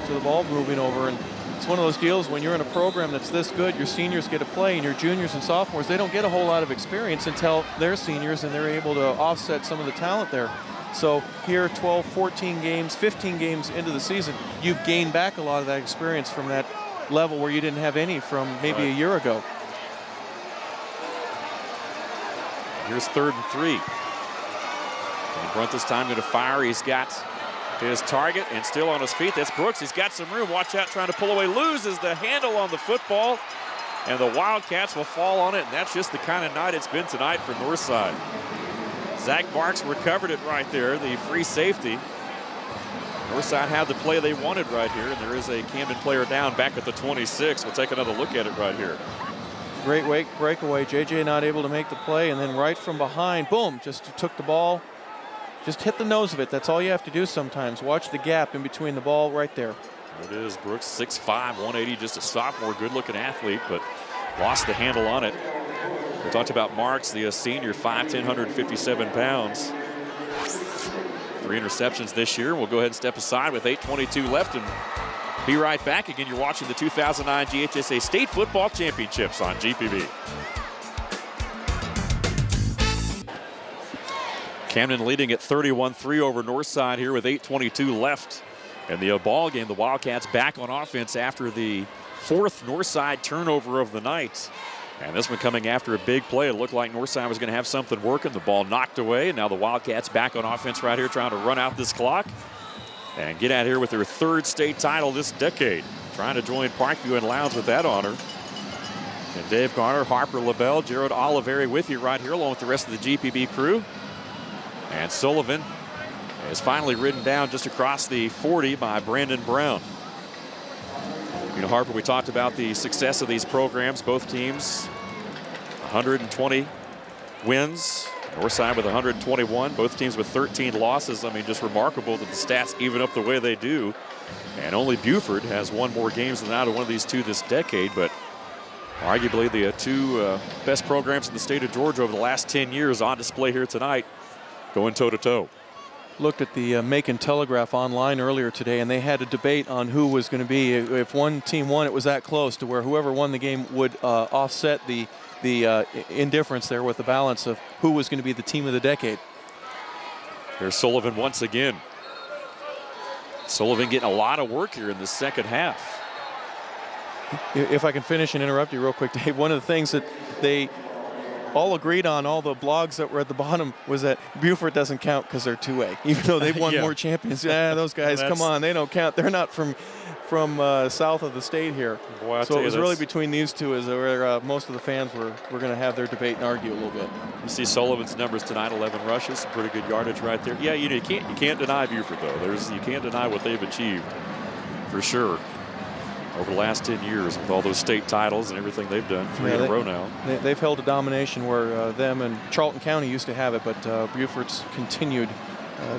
Speaker 3: to the ball moving over, and it's one of those deals when you're in a program that's this good, your seniors get to play, and your juniors and sophomores, they don't get a whole lot of experience until they're seniors, and they're able to offset some of the talent there. So here, 12, 14 games, 15 games into the season, you've gained back a lot of that experience from that level where you didn't have any from maybe a year ago.
Speaker 8: Here's 3rd and 3. And Brunt this time going to fire. He's got his target and still on his feet. That's Brooks. He's got some room. Watch out, trying to pull away. Loses the handle on the football. And the Wildcats will fall on it. And that's just the kind of night it's been tonight for Northside. Zach Marks recovered it right there, the free safety. Northside had the play they wanted right here, and there is a Camden player down back at the 26. We'll take another look at it right here.
Speaker 3: Great breakaway. JJ not able to make the play, and then right from behind, boom, just took the ball, just hit the nose of it. That's all you have to do sometimes. Watch the gap in between the ball right there.
Speaker 8: It is Brooks, 6'5", 180, just a sophomore, good-looking athlete, but lost the handle on it. We talked about Marks, the senior, 5'10", 157 pounds. 3 interceptions this year. We'll go ahead and step aside with 8:22 left and be right back. Again, you're watching the 2009 GHSA State Football Championships on GPB. Camden leading at 31-3 over Northside here with 8:22 left in the ball game. The Wildcats back on offense after the 4th Northside turnover of the night. And this one coming after a big play. It looked like Northside was going to have something working. The ball knocked away, and now the Wildcats back on offense right here trying to run out this clock and get out here with their 3rd state title this decade. Trying to join Parkview and Lowndes with that honor. And Dave Garner, Harper LaBelle, Jared Oliveri with you right here along with the rest of the GPB crew. And Sullivan is finally ridden down just across the 40 by Brandon Brown. You know, Harper, we talked about the success of these programs. Both teams, 120 wins. Northside with 121. Both teams with 13 losses. I mean, just remarkable that the stats even up the way they do. And only Buford has won more games than either one of these two this decade. But arguably the 2 best programs in the state of Georgia over the last 10 years on display here tonight, going toe-to-toe.
Speaker 3: Looked at the Macon Telegraph online earlier today, and they had a debate on who was going to be. If one team won, it was that close to where whoever won the game would offset the indifference there with the balance of who was going to be the team of the decade.
Speaker 8: Here's Sullivan once again. Sullivan getting a lot of work here in the second half.
Speaker 3: If I can finish and interrupt you real quick, Dave, one of the things that they all agreed on, all the blogs that were at the bottom, was that Buford doesn't count because they're 2A, even though they've won more champions. Those guys, come on, they don't count. They're not from south of the state here.
Speaker 8: Boy,
Speaker 3: so it was really between these two is where most of the fans were going to have their debate and argue a little bit.
Speaker 8: You see Sullivan's numbers tonight, 11 rushes, some pretty good yardage right there. Yeah, you can't deny Buford though. You can't deny what they've achieved for sure over the last 10 years with all those state titles and everything they've done, 3 in a row now.
Speaker 3: They've held a domination where them and Charlton County used to have it, but Buford's continued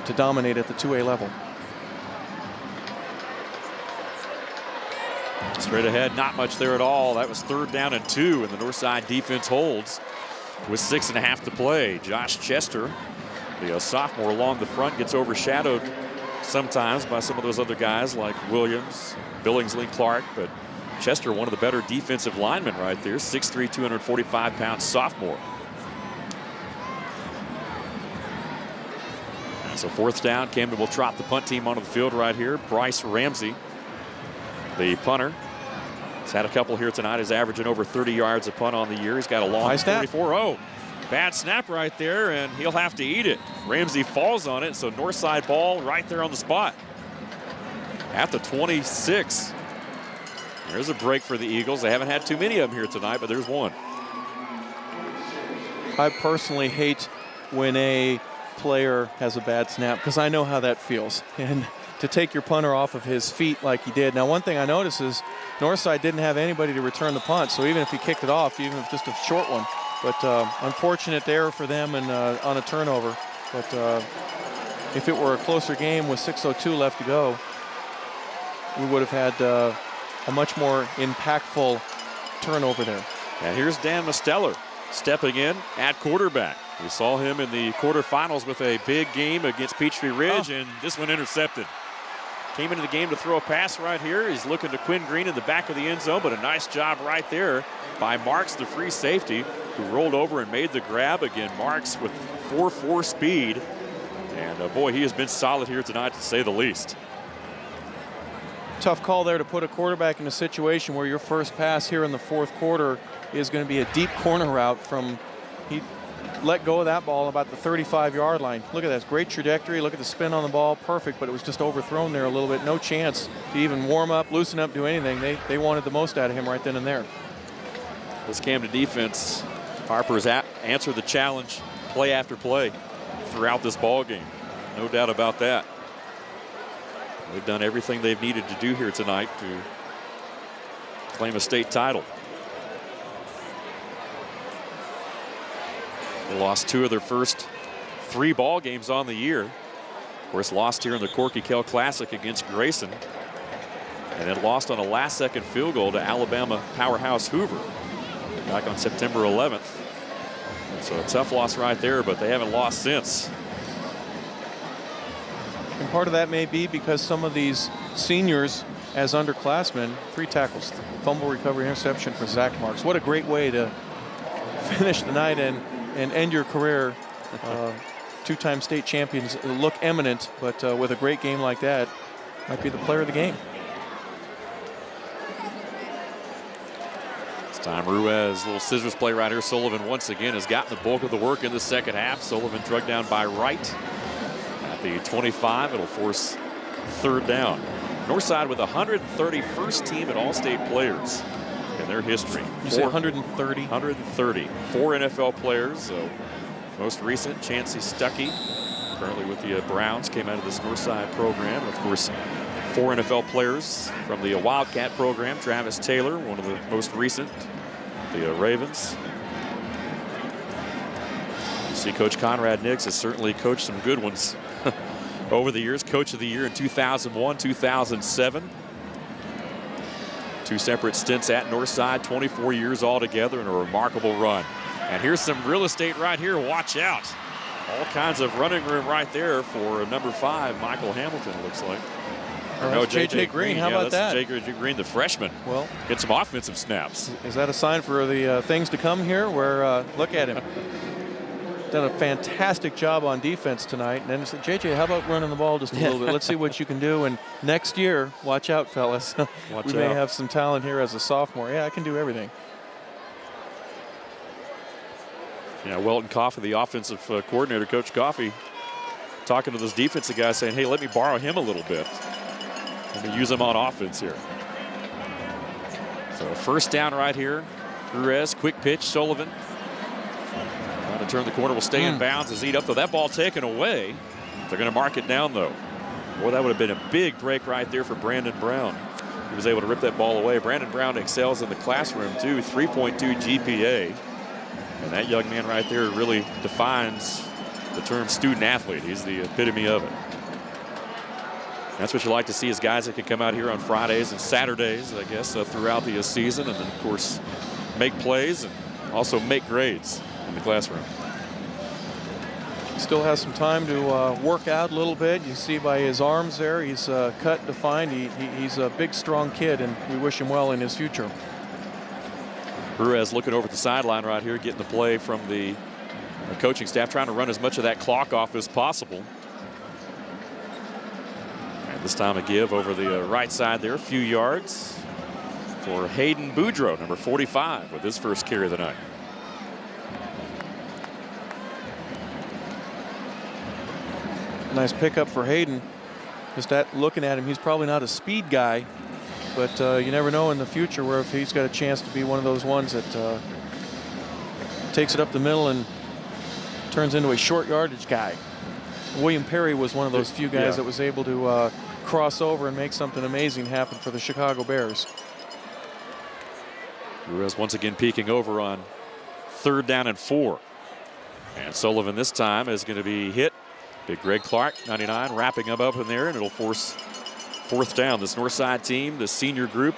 Speaker 3: to dominate at the 2A level.
Speaker 8: Straight ahead, not much there at all. That was 3rd down and 2, and the Northside defense holds with 6.5 to play. Josh Chester, the sophomore along the front, gets overshadowed sometimes by some of those other guys like Williams, Billingsley, Clark, but Chester, one of the better defensive linemen right there, 6'3", 245-pound sophomore. And so 4th down, Camden will trot the punt team onto the field right here. Bryce Ramsey, the punter, has had a couple here tonight. He's averaging over 30 yards a punt on the year. He's got a long 44. Oh, bad snap right there, and he'll have to eat it. Ramsey falls on it, so Northside ball right there on the spot. At the 26. There's a break for the Eagles. They haven't had too many of them here tonight, but there's one.
Speaker 3: I personally hate when a player has a bad snap because I know how that feels. And to take your punter off of his feet like he did. Now, one thing I noticed is Northside didn't have anybody to return the punt, so even if he kicked it off, even if just a short one. But unfortunate error for them and on a turnover. But if it were a closer game with 6:02 left to go, we would have had a much more impactful turnover there.
Speaker 8: And here's Dan Mosteller stepping in at quarterback. We saw him in the quarterfinals with a big game against Peachtree Ridge, and this one intercepted. Came into the game to throw a pass right here. He's looking to Quinn Green in the back of the end zone, but a nice job right there by Marks, the free safety, who rolled over and made the grab. Again, Marks with 4.4 speed. And boy, he has been solid here tonight, to say the least.
Speaker 3: Tough call there to put a quarterback in a situation where your first pass here in the 4th quarter is going to be a deep corner route from, he let go of that ball about the 35-yard line. Look at that, great trajectory. Look at the spin on the ball, perfect, but it was just overthrown there a little bit. No chance to even warm up, loosen up, do anything. They wanted the most out of him right then and there.
Speaker 8: This Camden defense, Harper's answered the challenge play after play throughout this ball game. No doubt about that. They've done everything they've needed to do here tonight to claim a state title. They lost 2 of their first 3 ball games on the year. Of course, lost here in the Corky Kell Classic against Grayson, and then lost on a last-second field goal to Alabama powerhouse Hoover back on September 11th. So a tough loss right there, but they haven't lost since.
Speaker 3: And part of that may be because some of these seniors, as underclassmen, 3 tackles, fumble recovery, interception for Zach Marks. What a great way to finish the night and end your career. 2-time state champions look eminent, but with a great game like that, might be the player of the game.
Speaker 8: This time Ruiz, little scissors play right here. Sullivan once again has gotten the bulk of the work in the second half. Sullivan drugged down by Wright at the 25. It'll force 3rd down. Northside with 131st team at All-State players in their history.
Speaker 3: You say 130?
Speaker 8: 130. 4 NFL players. So most recent, Chancey Stuckey, currently with the Browns, came out of this Northside program. And of course, 4 NFL players from the Wildcat program. Travis Taylor, one of the most recent, the Ravens. You see Coach Conrad Nix has certainly coached some good ones over the years. Coach of the Year in 2001, 2007. 2 separate stints at Northside, 24 years altogether, and a remarkable run. And here's some real estate right here. Watch out. All kinds of running room right there for number 5, Michael Hamilton, it looks like.
Speaker 3: No, J.J. Green. How about that?
Speaker 8: J.J. Green, the freshman.
Speaker 3: Well,
Speaker 8: get some offensive snaps.
Speaker 3: Is that a sign for the things to come here? Where look at him. Done a fantastic job on defense tonight. And then said, J.J., how about running the ball just a little bit? Let's see what you can do. And next year, watch out, fellas. We may have some talent here as a sophomore. Yeah, I can do everything.
Speaker 8: Yeah, Welton Coffey, the offensive coordinator, Coach Coffey, talking to those defensive guys saying, hey, let me borrow him a little bit. Let me use him on offense here. So 1st down right here. Ruiz, quick pitch, Sullivan. Trying to turn the corner, will stay in bounds as eat up, though that ball taken away. They're going to mark it down, though. Boy, that would have been a big break right there for Brandon Brown. He was able to rip that ball away. Brandon Brown excels in the classroom, too. 3.2 GPA. And that young man right there really defines the term student athlete. He's the epitome of it. That's what you like to see, is guys that can come out here on Fridays and Saturdays, I guess, throughout the season, and then, of course, make plays and also make grades in the classroom.
Speaker 3: Still has some time to work out a little bit. You see by his arms there, he's cut, defined. He's a big, strong kid, and we wish him well in his future.
Speaker 8: Ruiz looking over at the sideline right here, getting the play from the coaching staff, trying to run as much of that clock off as possible. And this time a give over the right side there, a few yards for Hayden Boudreaux, number 45, with his first carry of the night.
Speaker 3: Nice pickup for Hayden. Just looking at him, he's probably not a speed guy, but you never know in the future where if he's got a chance to be one of those ones that takes it up the middle and turns into a short yardage guy. William Perry was one of those few guys that was able to cross over and make something amazing happen for the Chicago Bears.
Speaker 8: Ruiz once again peeking over on 3rd down and 4. And Sullivan this time is going to be hit. Big Greg Clark, 99, wrapping him up in there, and it'll force 4th down. This Northside team, the senior group,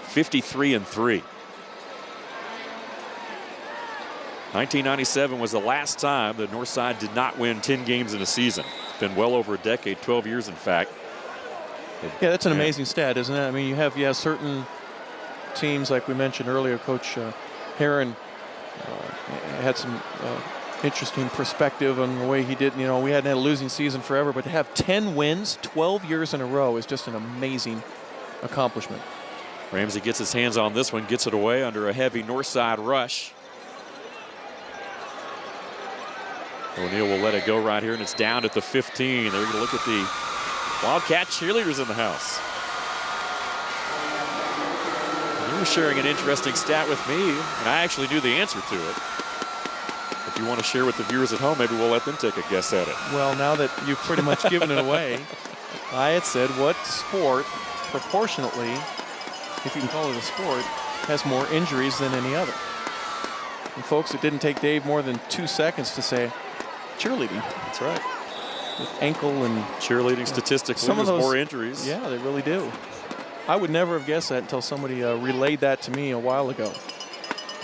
Speaker 8: 53-3. 1997 was the last time that Northside did not win 10 games in a season. It's been well over a decade, 12 years in fact.
Speaker 3: Yeah, that's an amazing stat, isn't it? I mean, you have certain teams, like we mentioned earlier, Coach Heron had some interesting perspective on the way he did. You know, we hadn't had a losing season forever, but to have 10 wins 12 years in a row is just an amazing accomplishment.
Speaker 8: Ramsey gets his hands on this one, gets it away under a heavy Northside rush. O'Neal will let it go right here, and it's down at the 15. They're going to look at the Wildcat cheerleaders in the house. You were sharing an interesting stat with me, and I actually knew the answer to it. If you want to share with the viewers at home, maybe we'll let them take a guess at it.
Speaker 3: Well, now that you've pretty much given it away, I had said, what sport, proportionately, if you can call it a sport, has more injuries than any other? And folks, it didn't take Dave more than 2 seconds to say cheerleading.
Speaker 8: That's right.
Speaker 3: With ankle and
Speaker 8: cheerleading statistically,
Speaker 3: some of
Speaker 8: there's
Speaker 3: those,
Speaker 8: more injuries.
Speaker 3: Yeah, they really do. I would never have guessed that until somebody relayed that to me a while ago.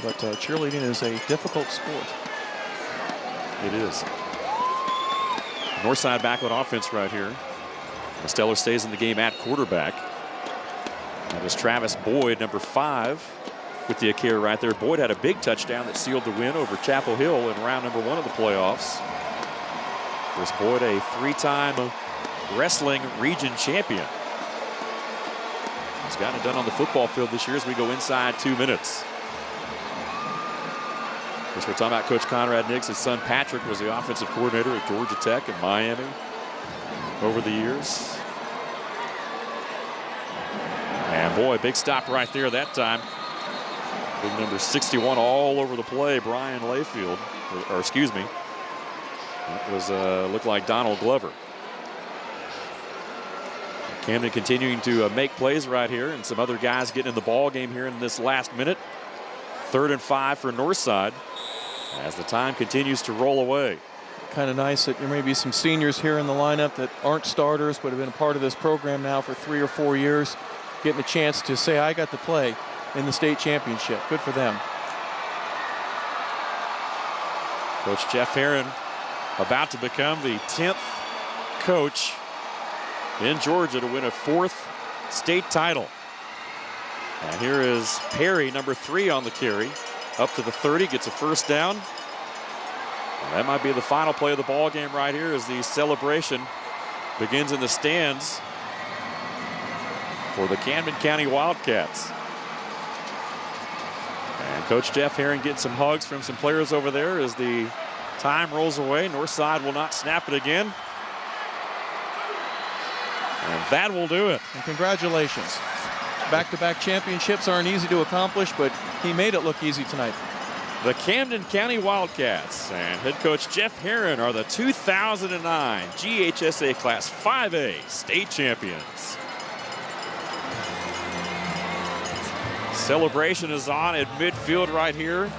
Speaker 3: But cheerleading is a difficult sport.
Speaker 8: It is. Northside back on offense right here. Stellar stays in the game at quarterback. That is Travis Boyd, number 5, with the carry right there. Boyd had a big touchdown that sealed the win over Chapel Hill in round number 1 of the playoffs. Of course, Boyd, a 3-time wrestling region champion. He's gotten it done on the football field this year as we go inside 2 minutes. Of course, we're talking about Coach Conrad Nix. His son Patrick was the offensive coordinator at Georgia Tech and Miami over the years. And boy, big stop right there that time. Big number 61 all over the play, Brian Layfield, or excuse me, it was looked like Donald Glover. Camden continuing to make plays right here, and some other guys getting in the ball game here in this last minute. 3rd and 5 for Northside as the time continues to roll away.
Speaker 3: Kind of nice that there may be some seniors here in the lineup that aren't starters but have been a part of this program now for 3 or 4 years, getting a chance to say, I got to play in the state championship. Good for them.
Speaker 8: Coach Jeff Herron about to become the 10th coach in Georgia to win a 4th state title. And here is Perry, number 3 on the carry. Up to the 30, gets a first down. And that might be the final play of the ball game right here as the celebration begins in the stands for the Camden County Wildcats. And Coach Jeff Herron getting some hugs from some players over there as the time rolls away. Northside will not snap it again. And that will do it.
Speaker 3: And congratulations. Back-to-back championships aren't easy to accomplish, but he made it look easy tonight.
Speaker 8: The Camden County Wildcats and head coach Jeff Herron are the 2009 GHSA Class 5A state champions. Celebration is on at midfield right here.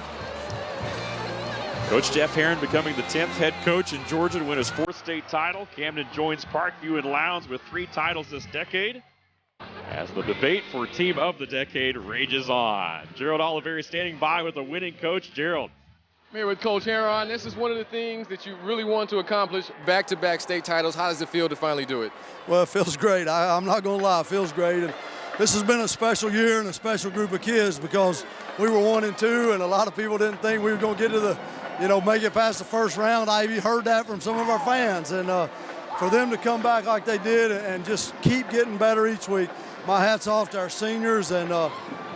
Speaker 8: Coach Jeff Herron becoming the 10th head coach in Georgia to win his 4th state title. Camden joins Parkview and Lowndes with 3 titles this decade, as the debate for Team of the Decade rages on. Gerald Oliveri standing by with a winning coach. Gerald.
Speaker 4: I'm here with Coach Herron. This is one of the things that you really want to accomplish, back-to-back state titles. How does it feel to finally do it?
Speaker 5: Well, it feels great. I'm not going to lie, it feels great. And this has been a special year and a special group of kids because we were 1 and 2, and a lot of people didn't think we were going to get to the, make it past the first round. I even heard that from some of our fans. And for them to come back like they did and just keep getting better each week, my hat's off to our seniors, and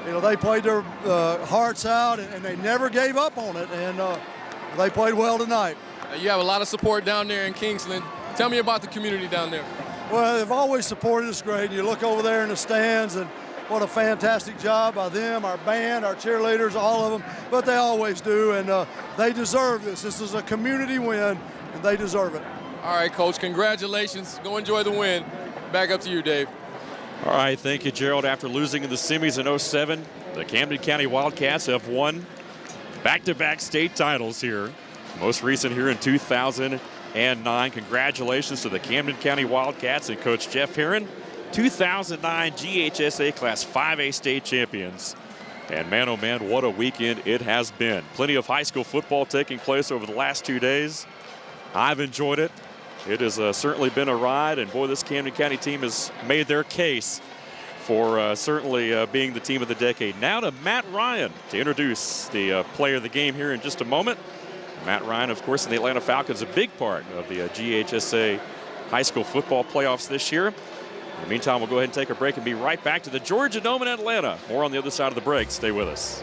Speaker 5: they played their hearts out, and they never gave up on it, and they played well tonight.
Speaker 4: You have a lot of support down there in Kingsland. Tell me about the community down there.
Speaker 5: Well, they've always supported us great. You look over there in the stands, and what a fantastic job by them, our band, our cheerleaders, all of them, but they always do, and they deserve this. This is a community win, and they deserve it.
Speaker 4: All right, Coach, congratulations. Go enjoy the win. Back up to you, Dave.
Speaker 8: All right, thank you, Gerald. After losing in the semis in 07, the Camden County Wildcats have won back-to-back state titles here. Most recent here in 2009. Congratulations to the Camden County Wildcats and Coach Jeff Herron, 2009 GHSA Class 5A state champions. And man, oh man, what a weekend it has been. Plenty of high school football taking place over the last 2 days. I've enjoyed it. It has certainly been a ride, and boy, this Camden County team has made their case for certainly being the team of the decade. Now to Matt Ryan to introduce the player of the game here in just a moment. Matt Ryan, of course, in the Atlanta Falcons, a big part of the GHSA high school football playoffs this year. In the meantime, we'll go ahead and take a break and be right back to the Georgia Dome in Atlanta. More on the other side of the break. Stay with us.